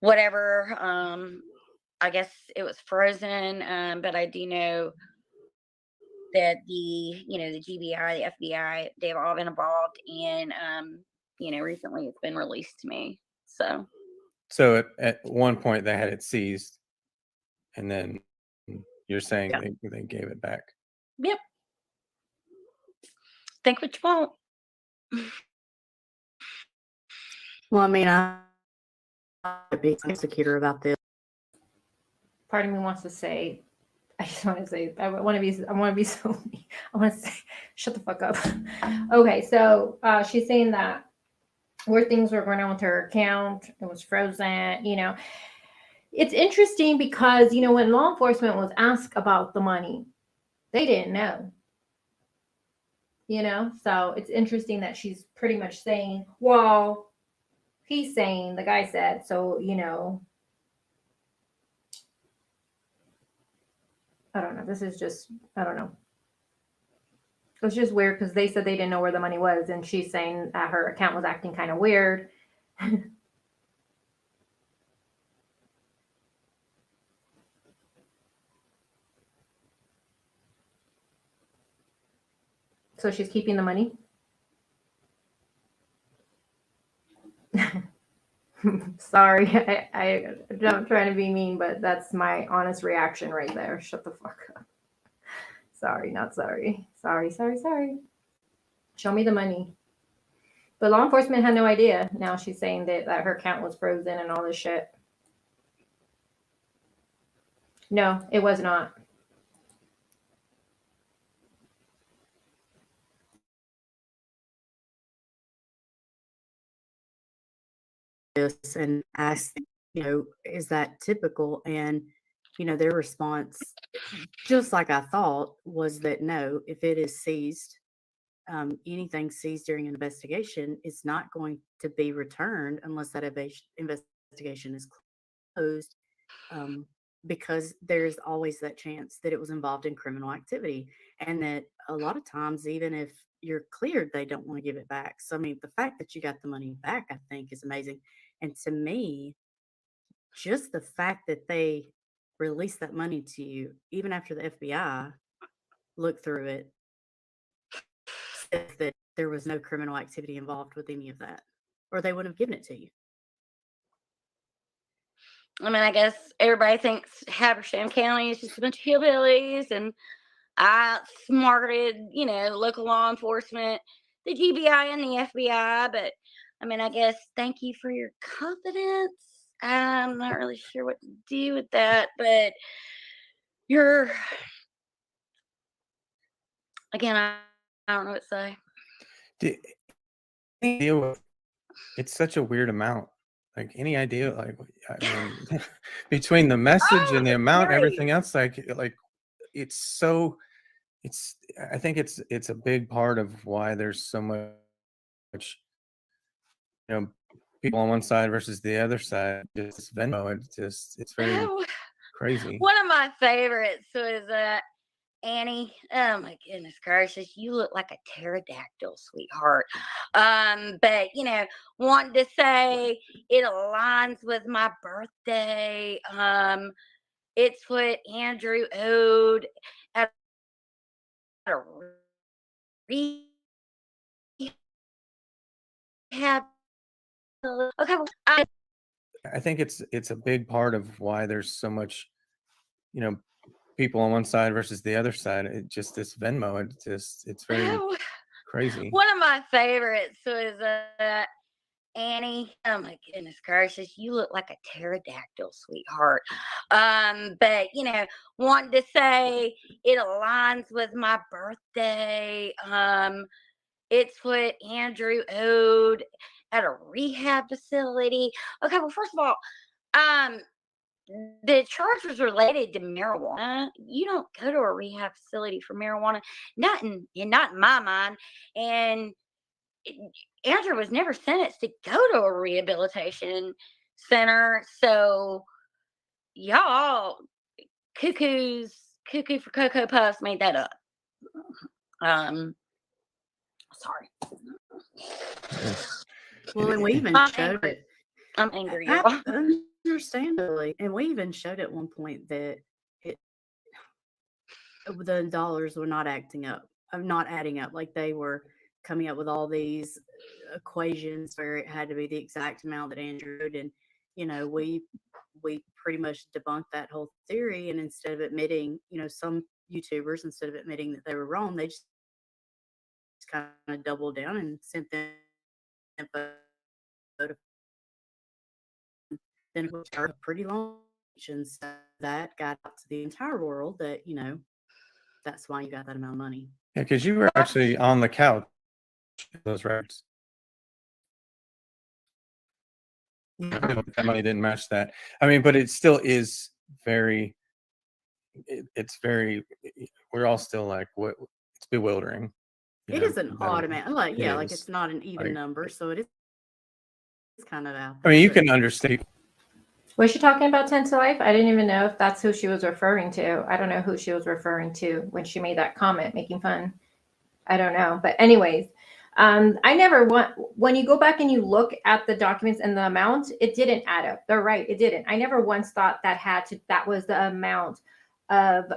whatever. I guess it was frozen. But I do know that the GBI, the FBI, they've all been involved, and recently it's been released to me. So at one point they had it seized, and then you're saying they gave it back. Yep. Think what you want. Well, I mean, I be executor about this. Part of me wants to say, I just want to say, I want to be so, I want to say, shut the fuck up. Okay, so she's saying that where things were going on with her account, it was frozen, It's interesting because, when law enforcement was asked about the money, they didn't know. So it's interesting that she's pretty much saying, well, he's saying, the guy said, so, I don't know. This is just, I don't know. It's just weird because they said they didn't know where the money was, and she's saying that her account was acting kind of weird. So she's keeping the money. Sorry, I'm not trying to be mean, but that's my honest reaction right there. Shut the fuck up. Sorry, not sorry. Sorry. Show me the money. But law enforcement had no idea. Now she's saying that her account was frozen and all this shit. No, it was not. This and asked, is that typical? And, their response, just like I thought, was that no, if it is seized, anything seized during an investigation is not going to be returned unless that investigation is closed, because there's always that chance that it was involved in criminal activity, and that a lot of times, even if you're cleared, they don't want to give it back. So, I mean, the fact that you got the money back, I think, is amazing. And to me, just the fact that they released that money to you, even after the FBI looked through it, says that there was no criminal activity involved with any of that, or they wouldn't have given it to you. I mean, I guess everybody thinks Habersham County is just a bunch of hillbillies, and I outsmarted, local law enforcement, the GBI and the FBI. But I mean, I guess thank you for your confidence. I'm not really sure what to do with that, but again, I don't know what to say. Any idea what, it's such a weird amount. Like, any idea? Like, I mean, between the message and the amount, everything else, like it's so. I think it's a big part of why there's so much, people on one side versus the other side. Just Venmo, it's very crazy. One of my favorites was Annie. Oh my goodness gracious, you look like a pterodactyl, sweetheart. But wanted to say it aligns with my birthday. It's what Andrew owed at a rehab. Okay, well, I think it's a big part of why there's so much, people on one side versus the other side. It just this Venmo, it's very crazy. One of my favorites was Annie. Oh my goodness gracious, you look like a pterodactyl, sweetheart. But wanted to say it aligns with my birthday. It's what Andrew owed at a rehab facility. Okay, well, first of all, the charge was related to marijuana. You don't go to a rehab facility for marijuana, not in my mind. And Andrew was never sentenced to go to a rehabilitation center. So y'all cuckoo for Cocoa Puffs made that up. Sorry. Well, and we even showed it. I'm angry, y'all. Understandably. And we even showed at one point that the dollars were not adding up. Like, they were coming up with all these equations where it had to be the exact amount that Andrew owed. And, we pretty much debunked that whole theory. And instead of admitting, some YouTubers, instead of admitting that they were wrong, they just kind of doubled down and sent them info to, then it was a pretty long, and so that got out to the entire world that, that's why you got that amount of money. Yeah, because you were actually on the couch those records. That money didn't match that. I mean, but it still is very. It's very. We're all still like, what? It's bewildering. It is an automatic, like it's not an even like, number, so it is. It's kind of out. I mean, you can understand. Was she talking about 10 to Life? I didn't even know if that's who she was referring to. I don't know who she was referring to when she made that comment making fun. I don't know. But anyways, I never want, when you go back and you look at the documents and the amount, it didn't add up. They're right. It didn't. I never once thought that was the amount of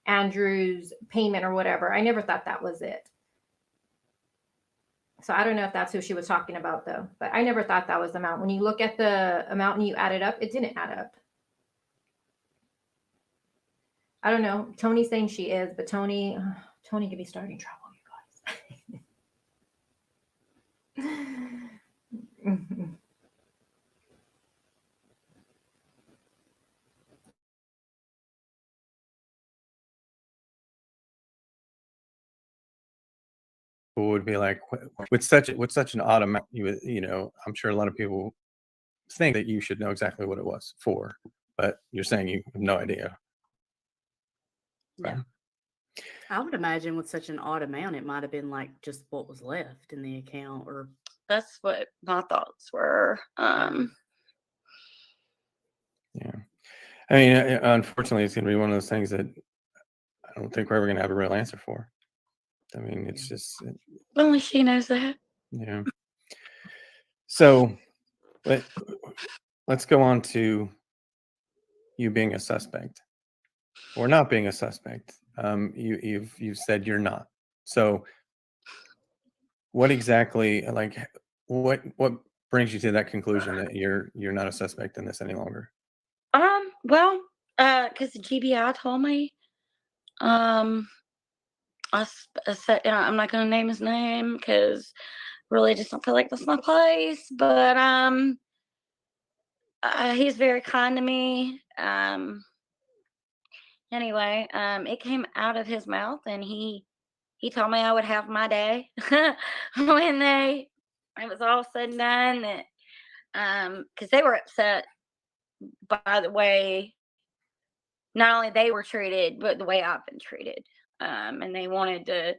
Andrew's payment or whatever. I never thought that was it. So I don't know if that's who she was talking about though, but I never thought that was the amount. When you look at the amount and you add it up, it didn't add up. I don't know. Tony's saying she is, but Tony could be starting trouble, you guys. Would be like, with such an odd amount, I'm sure a lot of people think that you should know exactly what it was for, but you're saying you have no idea. Yeah. I would imagine with such an odd amount, it might have been like just what was left in the account, or That's what my thoughts were. Yeah. I mean, unfortunately, it's going to be one of those things that I don't think we're ever going to have a real answer for. I mean, it's just. Only she knows that. Yeah. So, let's go on to you being a suspect or not being a suspect. You've said you're not. So, what exactly, like, what brings you to that conclusion that you're not a suspect in this any longer? Well, because the GBI told me, I said, I'm not going to name his name because really just don't feel like that's my place. But he's very kind to me. Anyway, it came out of his mouth, and he told me I would have my day when it was all said and done. That because they were upset by the way not only they were treated, but the way I've been treated. And they wanted to,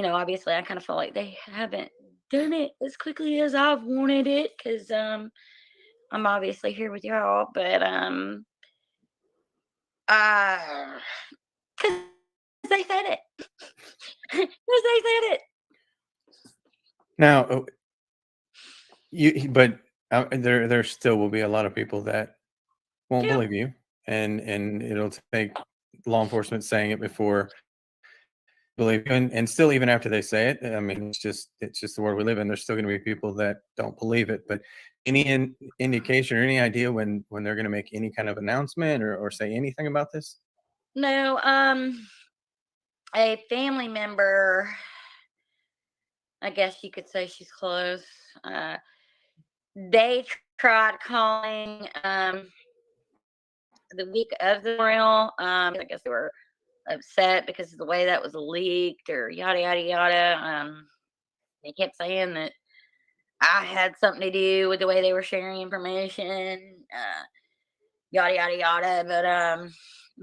obviously I kind of feel like they haven't done it as quickly as I've wanted it because I'm obviously here with y'all, but because they said it. Because they said it. Now, there still will be a lot of people that won't believe you, and it'll take law enforcement saying it before believe you, and still even after they say it. I mean, it's just the world we live in. There's still going to be people that don't believe it. But any indication or any idea when they're going to make any kind of announcement or say anything about this? No, a family member, I guess you could say she's close. They tried calling the week of the memorial. I guess they were upset because of the way that was leaked or yada yada yada. They kept saying that I had something to do with the way they were sharing information. Yada yada yada. But oh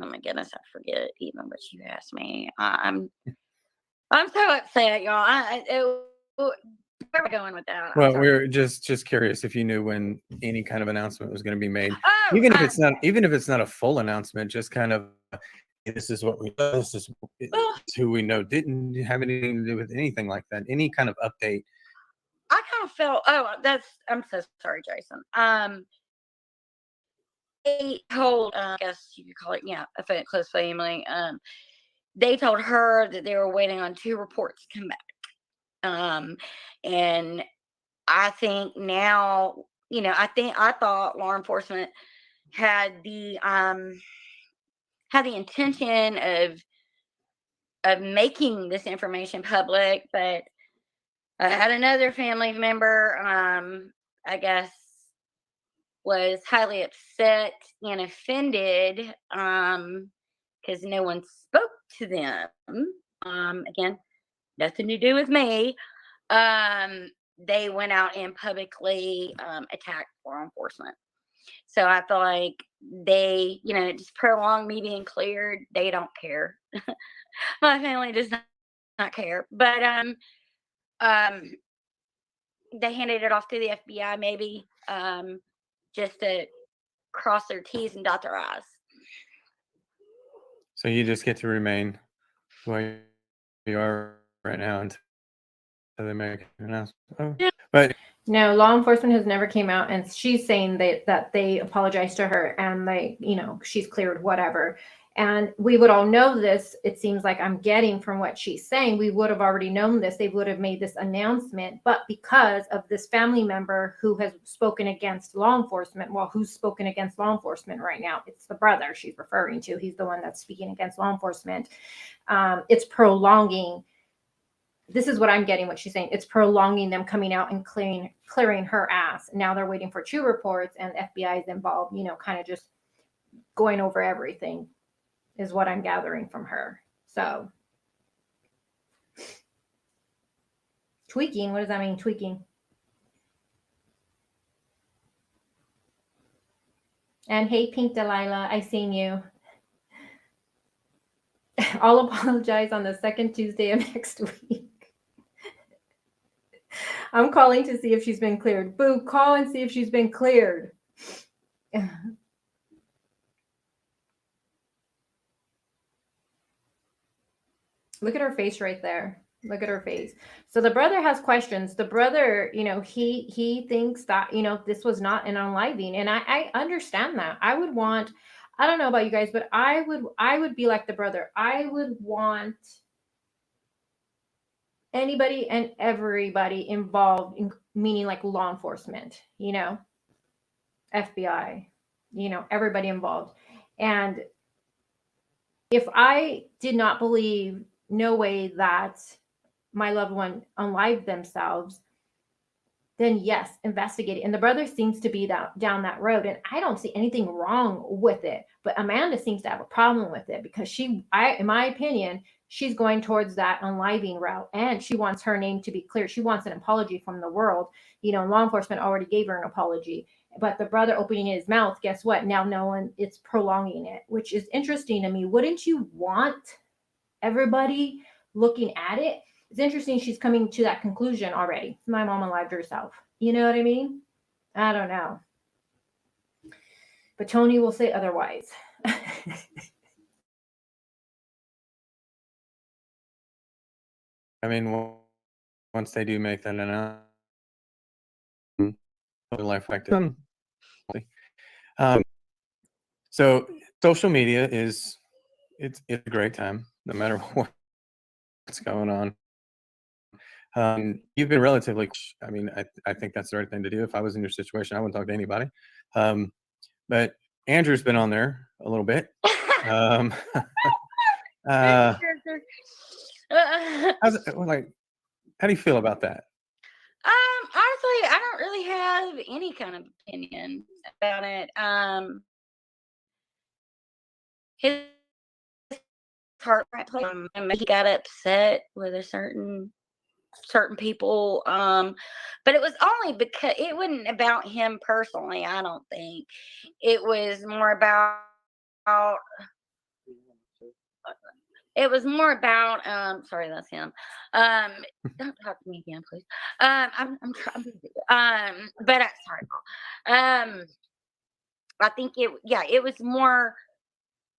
my goodness, I forget even what you asked me. I'm so upset, y'all. Where are we going with that? Well, we're just curious if you knew when any kind of announcement was going to be made, Oh, even if it's not a full announcement, just kind of, this is what we know, this is who we know didn't have anything to do with anything like that. Any kind of update. I kind of felt. I'm so sorry, Jason. They told, I guess you could call it, a close family. They told her that they were waiting on 2 reports to come back. And I think now, I thought law enforcement had the intention of making this information public, but I had another family member, I guess, was highly upset and offended because no one spoke to them. Again, nothing to do with me. They went out and publicly attacked law enforcement. So I feel like they, just prolonged me being cleared. They don't care. My family does not care. But they handed it off to the FBI maybe just to cross their T's and dot their I's. So you just get to remain who you are right now until they make an announcement. Oh. Yeah. But no, law enforcement has never came out, and she's saying that they apologized to her and they, she's cleared, whatever. And we would all know this. It seems like I'm getting from what she's saying. We would have already known this. They would have made this announcement. But because of this family member who has spoken against law enforcement, well, who's spoken against law enforcement right now? It's the brother she's referring to. He's the one that's speaking against law enforcement. It's prolonging. This is what I'm getting, what she's saying. It's prolonging them coming out and clearing her ass. Now they're waiting for 2 reports, and FBI is involved, kind of just going over everything is what I'm gathering from her. So tweaking, what does that mean, tweaking? And hey, Pink Delilah, I seen you. I'll apologize on the second Tuesday of next week. I'm calling to see if she's been cleared. Boo, call and see if she's been cleared. Look at her face right there. Look at her face. So the brother has questions. The brother, he thinks that, this was not an unliving. And I understand that. I don't know about you guys, but I would be like the brother. I would want anybody and everybody involved, meaning like law enforcement, FBI, everybody involved. And if I did not believe, no way, that my loved one unlived themselves, then yes, investigate it. And the brother seems to be down that road, and I don't see anything wrong with it. But Amanda seems to have a problem with it because in my opinion, she's going towards that unliving route, and she wants her name to be clear. She wants an apology from the world. Law enforcement already gave her an apology, but the brother opening his mouth, guess what? Now no one, it's prolonging it, which is interesting to me. Wouldn't you want everybody looking at it? It's interesting she's coming to that conclusion already. My mom unlived herself. You know what I mean? I don't know. But Tony will say otherwise. I mean, once they do make that announcement, life active. So social media it's a great time, no matter what's going on. You've been relatively, I mean, I think that's the right thing to do. If I was in your situation, I wouldn't talk to anybody. But Andrew's been on there a little bit. How's it, how do you feel about that? Honestly, I don't really have any kind of opinion about it. His heart he got upset with a certain people, but it was only because it wasn't about him personally. I don't think it was more about sorry, that's him. Don't talk to me again, please. I'm trying, but sorry. I think it was more,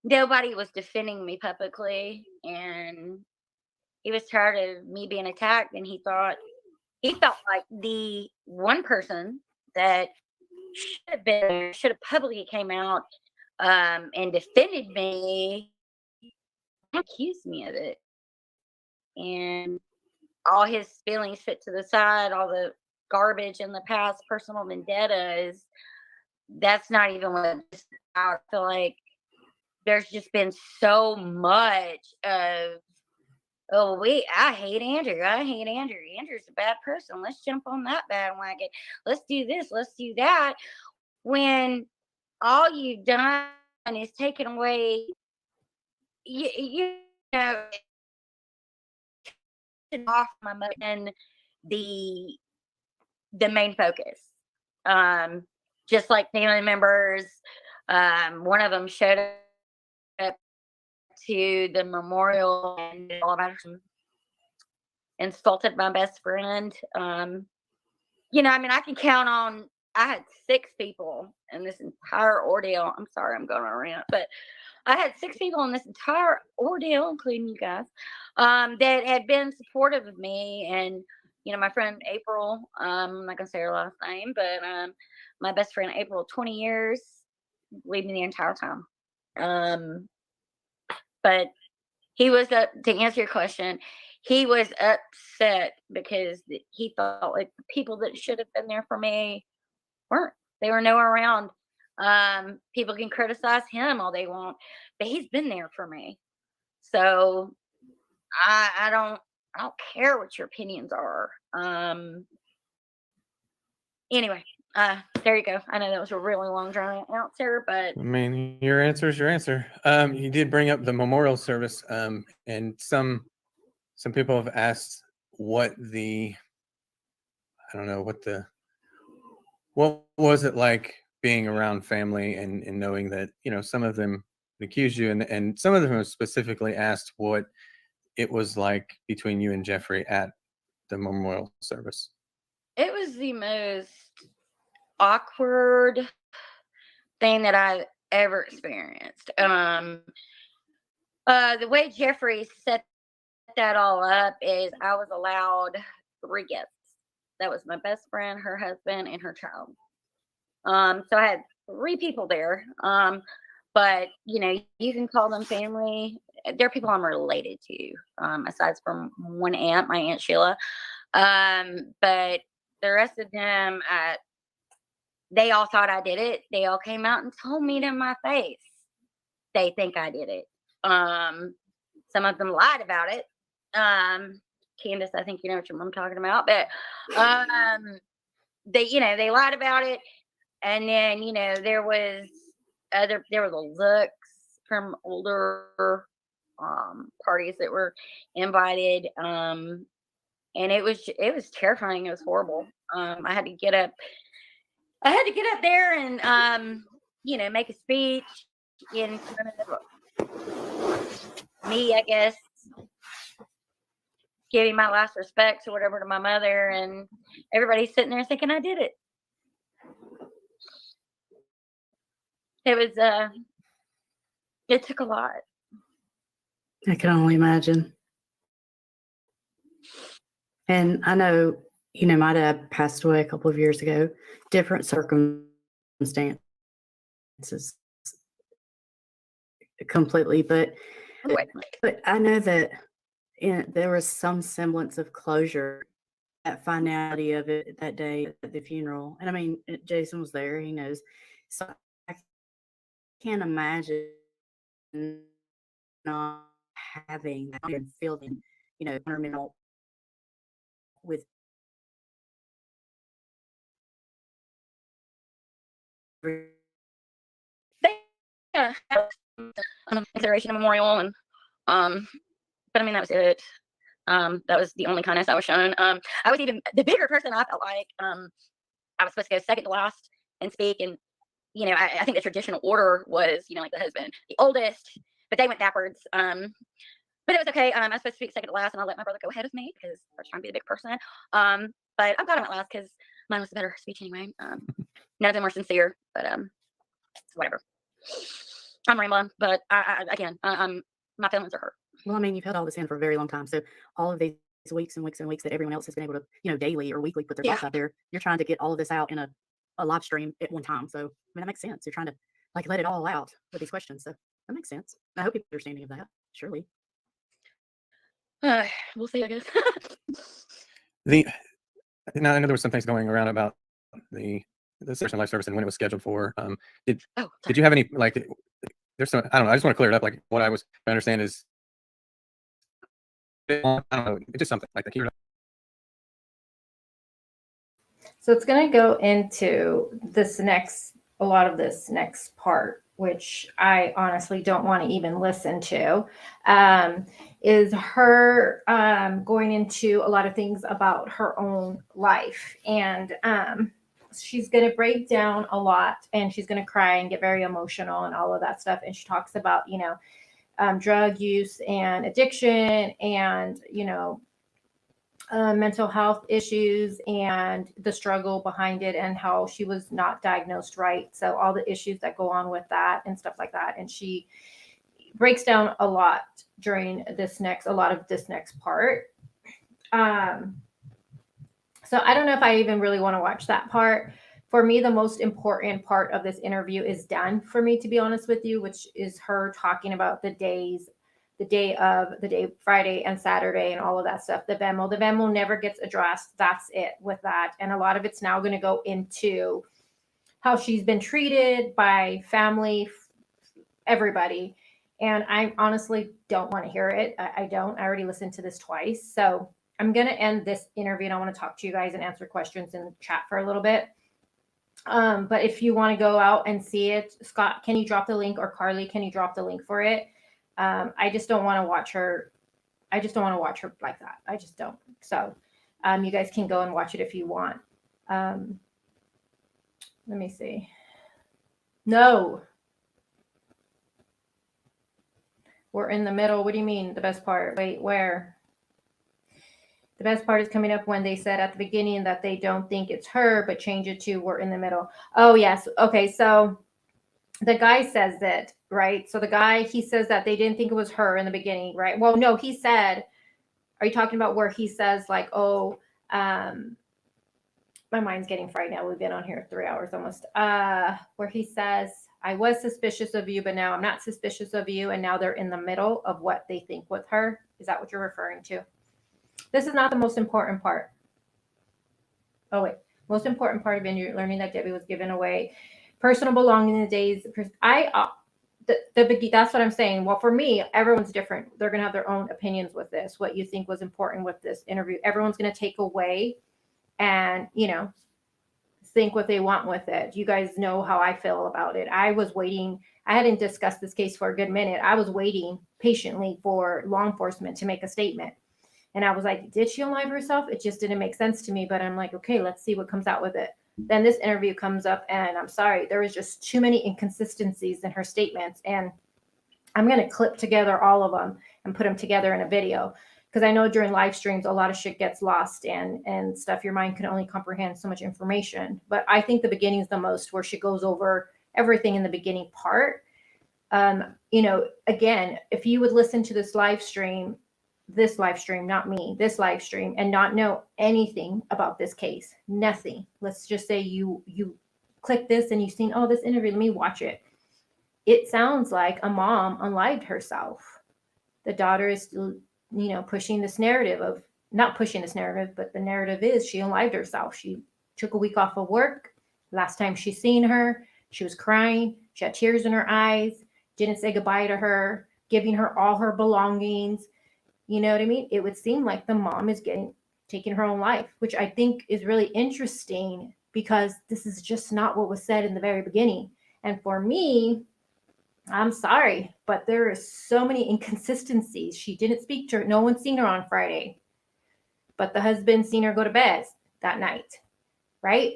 nobody was defending me publicly, and he was tired of me being attacked, and he felt like the one person that should have publicly came out and defended me, accused me of it. And all his feelings fit to the side, all the garbage in the past, personal vendetta, that's not even what I feel like. There's just been so much of, I hate Andrew. Andrew's a bad person. Let's jump on that bandwagon. Let's do this. Let's do that. When all you've done is taken away, you know, off my mother and the main focus. Just like family members, one of them showed up to the memorial and all about insulted my best friend. I mean, I can count on I had 6 people in this entire ordeal. I'm sorry, I'm going on a rant, but I had 6 people in this entire ordeal, including you guys, that had been supportive of me. And, my friend April, I'm not going to say her last name, but my best friend April, 20 years, believed me the entire time. But he was to answer your question, he was upset because he felt like the people that should have been there for me weren't. They were nowhere around. People can criticize him all they want, but he's been there for me. So I don't care what your opinions are. Anyway, there you go. I know that was a really long drawn answer, but I mean, your answer is your answer. You did bring up the memorial service, and some people have asked what was it like being around family and knowing that, some of them accused you, and some of them have specifically asked what it was like between you and Jeffrey at the memorial service. it was the most awkward thing that I've ever experienced. The way Jeffrey set that all up is I was allowed 3 guests. That was my best friend, her husband, and her child. So I had 3 people there. But you can call them family. They're people I'm related to, aside from one aunt, my Aunt Sheila. But the rest of them, they all thought I did it. They all came out and told me to my face they think I did it. Some of them lied about it. Candace, I think you know what I'm talking about. But they lied about it. And then, there was the looks from older parties that were invited. And it was terrifying. It was horrible. I had to get up there and make a speech in front of me, I guess, giving my last respects or whatever to my mother, and everybody's sitting there thinking I did it. It was it took a lot. I can only imagine. And I know, my dad passed away a couple of years ago, different circumstances completely, but I know that there was some semblance of closure, that finality of it that day at the funeral. And I mean, Jason was there, he knows. So I can't imagine not having that and feeling, terminal with Consideration of memorial, and but I mean that was it. That was the only kindness I was shown. I was even the bigger person. I felt like I was supposed to go second to last and speak, and I think the traditional order was like the husband, the oldest, but they went backwards. But it was okay. I was supposed to speak second to last, and I let my brother go ahead of me because I was trying to be the big person. But I'm glad I went last because mine was the better speech anyway. None of them were sincere, but whatever. I'm rambling, but I'm my feelings are hurt. Well, I mean, you've held all this in for a very long time. So all of these weeks and weeks and weeks that everyone else has been able to, daily or weekly put their thoughts out there, you're trying to get all of this out in a live stream at one time. So, I mean, that makes sense. You're trying to let it all out with these questions. So that makes sense. I hope people are understanding of that. Surely. We'll see, I guess. Now, I know there were some things going around about the Search Life service and when it was scheduled for. Did you have any there's some, I don't know, I just want to clear it up. Like what I was trying to understand is, I don't know, it's just something like that. So it's going to go into a lot of this next part, which I honestly don't want to even listen to, is her going into a lot of things about her own life. And she's going to break down a lot, and she's going to cry and get very emotional and all of that stuff. And she talks about, drug use and addiction and, mental health issues and the struggle behind it and how she was not diagnosed right. So all the issues that go on with that and stuff like that. And she breaks down a lot during a lot of this next part. So I don't know if I even really want to watch that part. For me, the most important part of this interview is done for me, to be honest with you, which is her talking about the day Friday and Saturday and all of that stuff. The Venmo never gets addressed. That's it with that. And a lot of it's now going to go into how she's been treated by family, everybody. And I honestly don't want to hear it. I don't. I already listened to this twice. So I'm going to end this interview and I want to talk to you guys and answer questions in the chat for a little bit. But if you want to go out and see it, Scott, can you drop the link, or Carly, can you drop the link for it? I just don't want to watch her. I just don't want to watch her like that. I just don't. So you guys can go and watch it if you want. Let me see. No. We're in the middle. What do you mean the best part? Wait, where? The best part is coming up when they said at the beginning that they don't think it's her, but change it to we're in the middle. Oh, yes. Okay. So the guy says that, right? So the guy, he says that they didn't think it was her in the beginning, right? Well, no, he said, are you talking about where he says like, oh, my mind's getting fried now. We've been on here 3 hours almost. Where he says, I was suspicious of you, but now I'm not suspicious of you. And now they're in the middle of what they think with her. Is that what you're referring to? This is not the most important part. Oh, wait. Most important part of it, learning that Debbie was given away personal belongings in the days. That's what I'm saying. Well, for me, everyone's different. They're going to have their own opinions with this. What you think was important with this interview. Everyone's going to take away and, think what they want with it. You guys know how I feel about it. I was waiting. I hadn't discussed this case for a good minute. I was waiting patiently for law enforcement to make a statement. And I was like, did she unalive herself? It just didn't make sense to me. But I'm like, okay, let's see what comes out with it. Then this interview comes up, and I'm sorry, there was just too many inconsistencies in her statements. And I'm going to clip together all of them and put them together in a video. Because I know during live streams, a lot of shit gets lost and stuff. Your mind can only comprehend so much information. But I think the beginning is the most, where she goes over everything in the beginning part. Again, if you would listen to this live stream, not me, this live stream, and not know anything about this case, nothing. Let's just say you click this and you've seen, oh, this interview, let me watch it. It sounds like a mom unlived herself. The daughter is still, pushing this narrative of, not pushing this narrative, but the narrative is she unlived herself. She took a week off of work. Last time she seen her, she was crying. She had tears in her eyes, didn't say goodbye to her, giving her all her belongings. You know what I mean? It would seem like the mom is taking her own life, which I think is really interesting, because this is just not what was said in the very beginning. And for me, I'm sorry, but there are so many inconsistencies. She didn't speak to her. No one's seen her on Friday, but the husband seen her go to bed that night, right?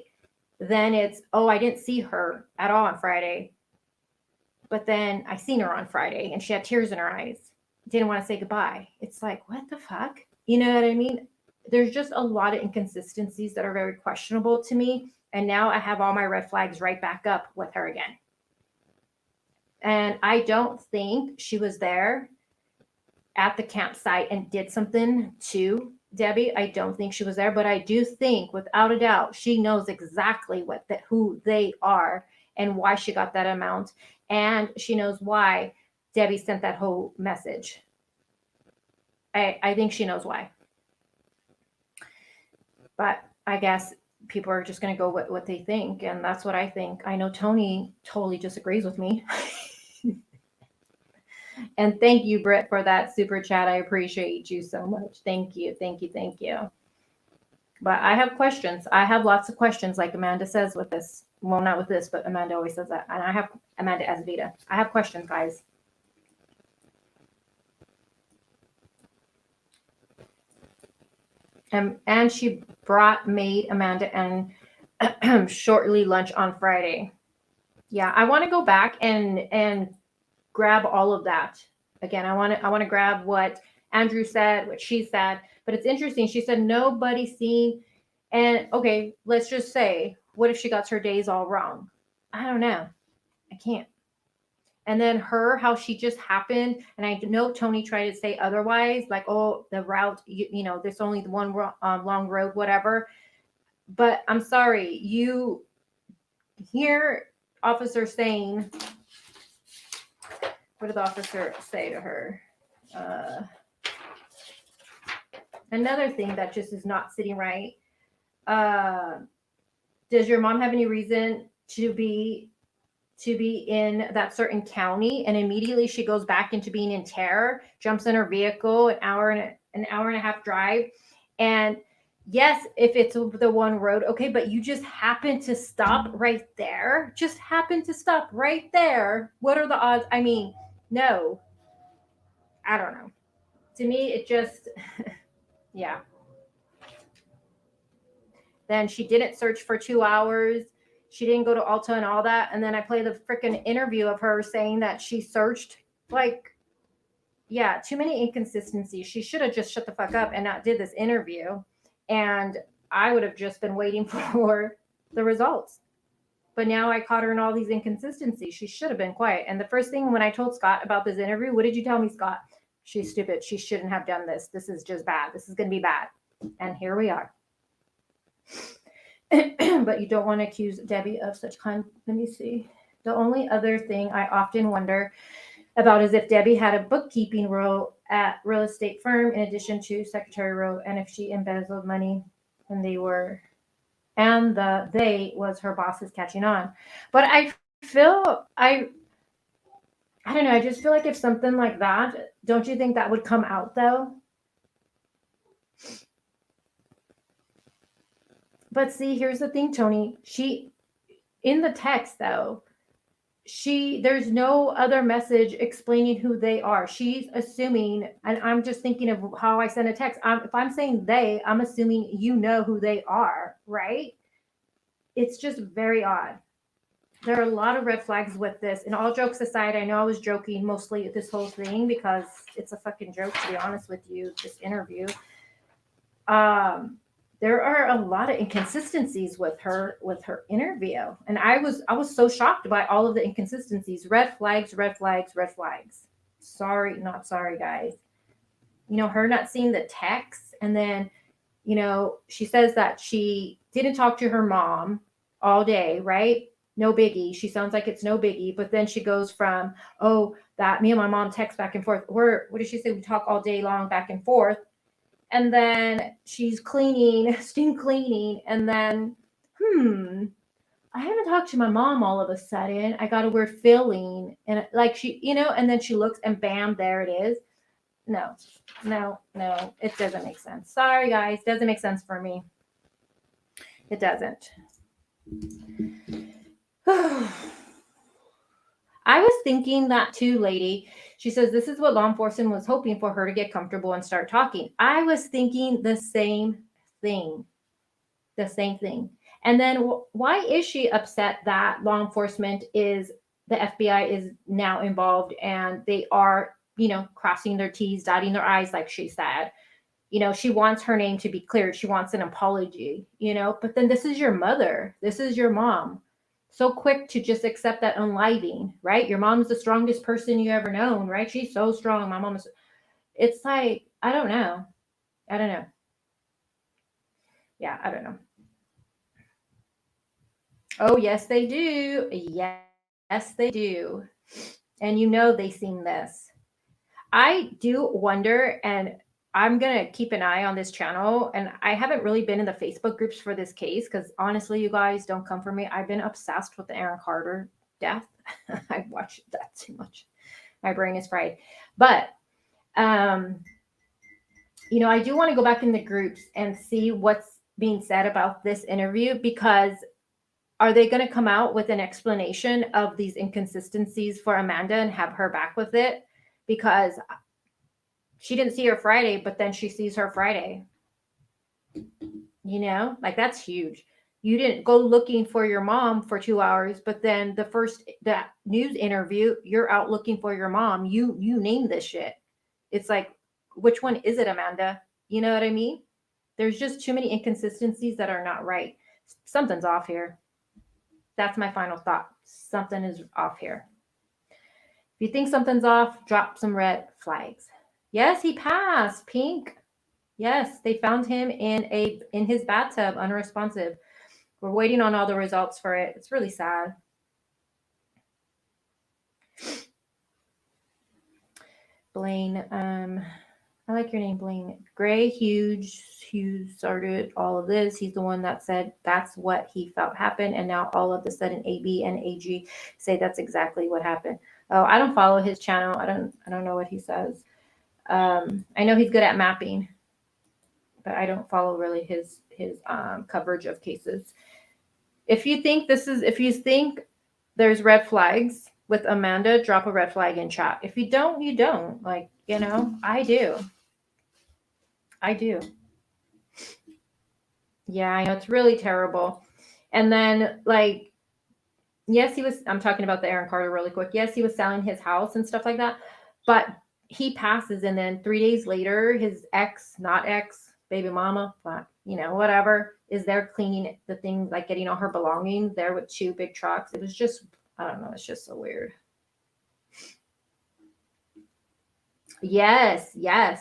Then it's, oh, I didn't see her at all on Friday, but then I seen her on Friday and she had tears in her eyes. Didn't want to say goodbye. It's like, what the fuck? You know what I mean? There's just a lot of inconsistencies that are very questionable to me. And now I have all my red flags right back up with her again. And I don't think she was there at the campsite and did something to Debbie. I don't think she was there, but I do think, without a doubt, she knows exactly who they are and why she got that amount. And she knows why Debbie sent that whole message. I think she knows why. But I guess people are just going to go with what they think. And that's what I think. I know Tony totally disagrees with me. And thank you, Britt, for that super chat. I appreciate you so much. Thank you. Thank you. Thank you. But I have questions. I have lots of questions, like Amanda says with this. Well, not with this, but Amanda always says that. And I have Amanda Azvita. I have questions, guys. And she made Amanda and shortly lunch on Friday. Yeah, I want to go back and grab all of that again. I want to grab what Andrew said, what she said, but But it's interesting. She said nobody seen. And okay, let's just say, what if she got her days all wrong? I don't know. I can't. And then how she just happened, and I know Tony tried to say otherwise, like, oh, the route, there's only the one long road, whatever. But I'm sorry, you hear officer saying, what did the officer say to her? Another thing that just is not sitting right. Does your mom have any reason to be in that certain county? And immediately she goes back into being in terror, jumps in her vehicle, an hour and a half drive. And yes, if it's the one road, okay, but you just happen to stop right there. Just happen to stop right there. What are the odds? I mean, no. I don't know. To me, it just, yeah. Then she didn't search for 2 hours. She didn't go to Alta and all that. And then I play the freaking interview of her saying that she searched. Like, yeah, too many inconsistencies. She should have just shut the fuck up and not did this interview. And I would have just been waiting for the results. But now I caught her in all these inconsistencies. She should have been quiet. And the first thing when I told Scott about this interview, what did you tell me, Scott? She's stupid. She shouldn't have done this. This is just bad. This is going to be bad. And here we are. But you don't want to accuse Debbie of such kind. Let me see. The only other thing I often wonder about is if Debbie had a bookkeeping role at real estate firm in addition to secretary role, and if she embezzled money when they was her bosses catching on. But I don't know. I just feel like if something like that, don't you think that would come out though? But see, here's the thing, Tony. In the text though, there's no other message explaining who they are. She's assuming, and I'm just thinking of how I send a text. If I'm saying they, I'm assuming you know who they are, right? It's just very odd. There are a lot of red flags with this. And all jokes aside, I know I was joking mostly at this whole thing because it's a fucking joke, to be honest with you, this interview. There are a lot of inconsistencies with her interview. And I was so shocked by all of the inconsistencies. Red flags, red flags, red flags. Sorry, not sorry, guys. Her not seeing the text. And then, she says that she didn't talk to her mom all day, right? No biggie. She sounds like it's no biggie. But then she goes from, that me and my mom text back and forth. What did she say? We talk all day long back and forth. And then she's steam cleaning. And then, I haven't talked to my mom all of a sudden. I got a weird feeling. And like she, and then she looks and bam, there it is. No, it doesn't make sense. Sorry, guys. Doesn't make sense for me. It doesn't. I was thinking that too, lady. She says, this is what law enforcement was hoping for her to get comfortable and start talking. I was thinking the same thing. And then why is she upset that law enforcement the FBI is now involved and they are, crossing their T's, dotting their I's, like she said. She wants her name to be cleared. She wants an apology, but then this is your mother. This is your mom. So quick to just accept that unliving, right? Your mom's the strongest person you ever known, right? She's so strong. My mom is, it's like, I don't know. Yeah, I don't know. Oh, yes, they do. Yes, they do. And they've seen this. I do wonder, and I'm going to keep an eye on this channel. And I haven't really been in the Facebook groups for this case because honestly, you guys don't come for me. I've been obsessed with the Aaron Carter death. I've watched that too much. My brain is fried. But, I do want to go back in the groups and see what's being said about this interview, because are they going to come out with an explanation of these inconsistencies for Amanda and have her back with it? Because she didn't see her Friday, but then she sees her Friday. Like that's huge. You didn't go looking for your mom for 2 hours, but then that news interview, you're out looking for your mom. You name this shit. It's like, which one is it, Amanda? You know what I mean? There's just too many inconsistencies that are not right. Something's off here. That's my final thought. Something is off here. If you think something's off, drop some red flags. Yes, he passed. Pink. Yes, they found him in his bathtub, unresponsive. We're waiting on all the results for it. It's really sad. Blaine, I like your name, Blaine. Gray Hughes started all of this. He's the one that said that's what he felt happened, and now all of a sudden AB and AG say that's exactly what happened. Oh, I don't follow his channel. I don't know what he says. I know he's good at mapping, but I don't follow really his coverage of cases. If you think there's red flags with Amanda, drop a red flag in chat. If you don't, you don't. Like, you know, I do. Yeah, I know, it's really terrible. And then, like, yes, I'm talking about the Aaron Carter really quick. Yes, he was selling his house and stuff like that, but he passes, and then 3 days later, his baby mama, but, you know, whatever, is there cleaning the things, like getting all her belongings there with 2 big trucks. It was just, I don't know, it's just so weird. Yes, yep.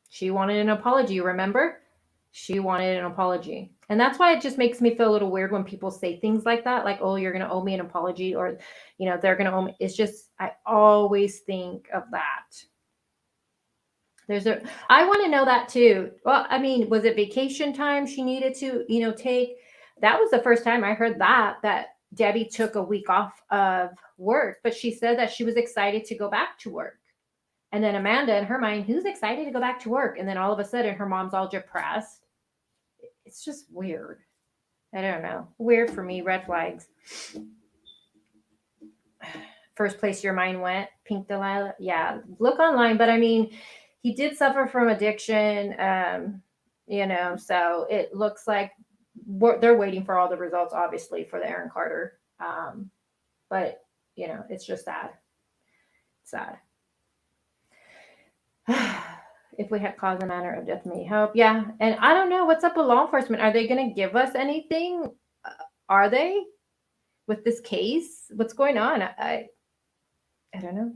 She wanted an apology, remember? She wanted an apology. And that's why it just makes me feel a little weird when people say things like that, like, oh, you're going to owe me an apology, or, you know, they're going to owe me. It's just, I always think of that. I want to know that too. Well, I mean, was it vacation time she needed to, you know, take? That was the first time I heard that Debbie took a week off of work, but she said that she was excited to go back to work. And then Amanda, in her mind, who's excited to go back to work? And then all of a sudden, her mom's all depressed. It's just weird. I don't know. Weird for me. Red flags. First place your mind went, Pink Delilah. Yeah, look online. But I mean, he did suffer from addiction, you know, so it looks like they're waiting for all the results, obviously, for the Aaron Carter. But, you know, it's just sad. Sad. If we had cause and manner of death may help. Yeah. And I don't know what's up with law enforcement. Are they going to give us anything? Are they with this case? What's going on? I don't know.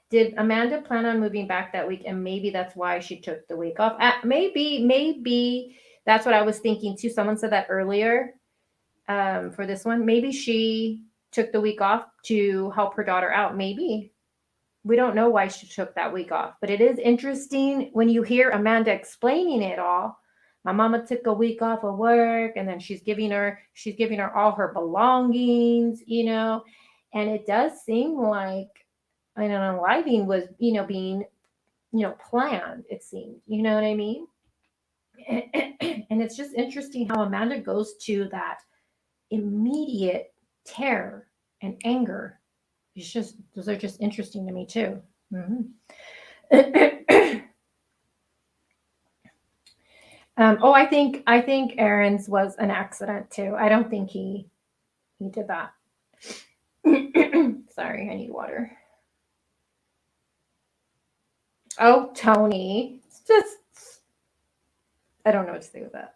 Did Amanda plan on moving back that week? And maybe that's why she took the week off. Maybe that's what I was thinking too. Someone said that earlier for this one. Maybe she took the week off to help her daughter out. Maybe. We don't know why she took that week off, but it is interesting when you hear Amanda explaining it all. My mama took a week off of work, and then she's giving her all her belongings, you know, and it does seem like an unaliving was, you know, being, you know, planned. It seemed, you know what I mean? And it's just interesting how Amanda goes to that immediate terror and anger. It's just, those are just interesting to me too. Mm-hmm. I think Aaron's was an accident too. I don't think he did that. Sorry, I need water. Oh, Tony. It's just, I don't know what to say with that.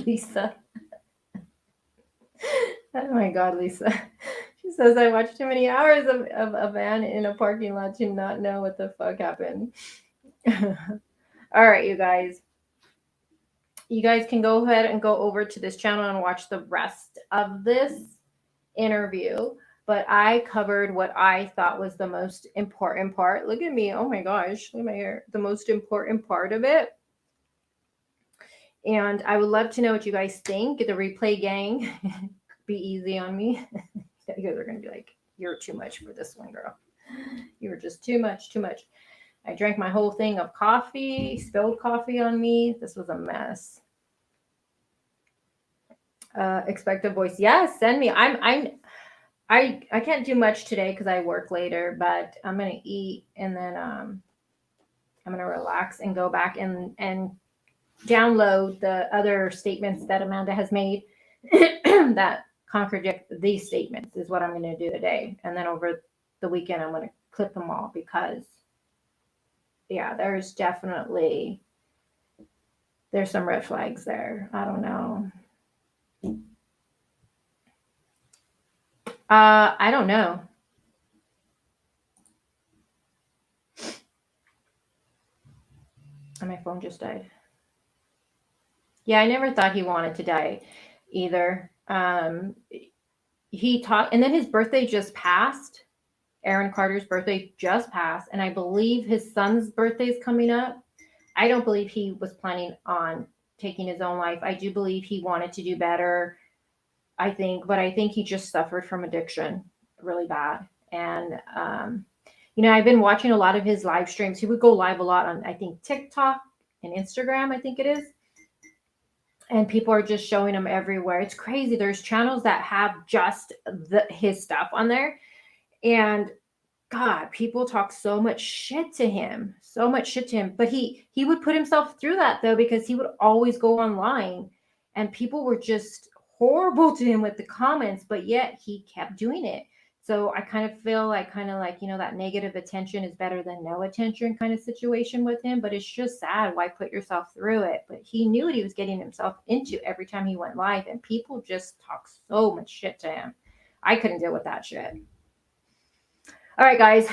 Lisa. Oh my God, Lisa. She says, I watched too many hours of a van in a parking lot to not know what the fuck happened. All right, you guys. You guys can go ahead and go over to this channel and watch the rest of this interview. But I covered what I thought was the most important part. Look at me. Oh my gosh. Look at my hair. The most important part of it. And I would love to know what you guys think. The replay gang. Be easy on me. You guys are going to be like, you're too much for this one, girl. You were just too much. I drank my whole thing of coffee, spilled coffee on me. This was a mess. Expect a voice. Yes, send me. I can't do much today because I work later, but I'm going to eat, and then I'm going to relax and go back and download the other statements that Amanda has made that contradict these statements is what I'm going to do today. And then over the weekend I'm going to clip them all because, yeah, there's some red flags there. I don't know. I don't know. And my phone just died. Yeah, I never thought he wanted to die either. He talked, and then his birthday just passed. Aaron Carter's birthday just passed, and I believe his son's birthday is coming up. I don't believe he was planning on taking his own life. I do believe he wanted to do better. I think he just suffered from addiction really bad. And, I've been watching a lot of his live streams. He would go live a lot on, I think, TikTok and Instagram, I think it is. And people are just showing him everywhere. It's crazy. There's channels that have just his stuff on there. And God, people talk so much shit to him. But he would put himself through that, though, because he would always go online and people were just horrible to him with the comments, but yet he kept doing it. So I kind of feel like that negative attention is better than no attention kind of situation with him. But it's just sad. Why put yourself through it? But he knew what he was getting himself into every time he went live, and people just talk so much shit to him. I couldn't deal with that shit. All right, guys,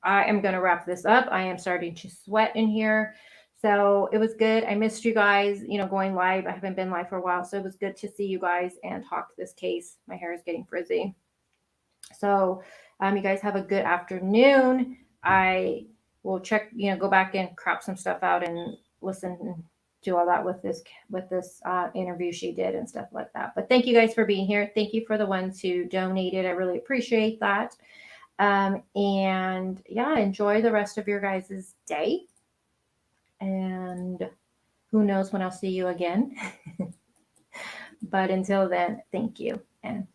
I am going to wrap this up. I am starting to sweat in here. So it was good. I missed you guys, going live. I haven't been live for a while. So it was good to see you guys and talk this case. My hair is getting frizzy. So you guys have a good afternoon. I will check, go back and crop some stuff out and listen and do all that with this interview she did and stuff like that. But thank you guys for being here. Thank you for the ones who donated. I really appreciate that. And yeah, enjoy the rest of your guys' day. And who knows when I'll see you again. But until then, thank you and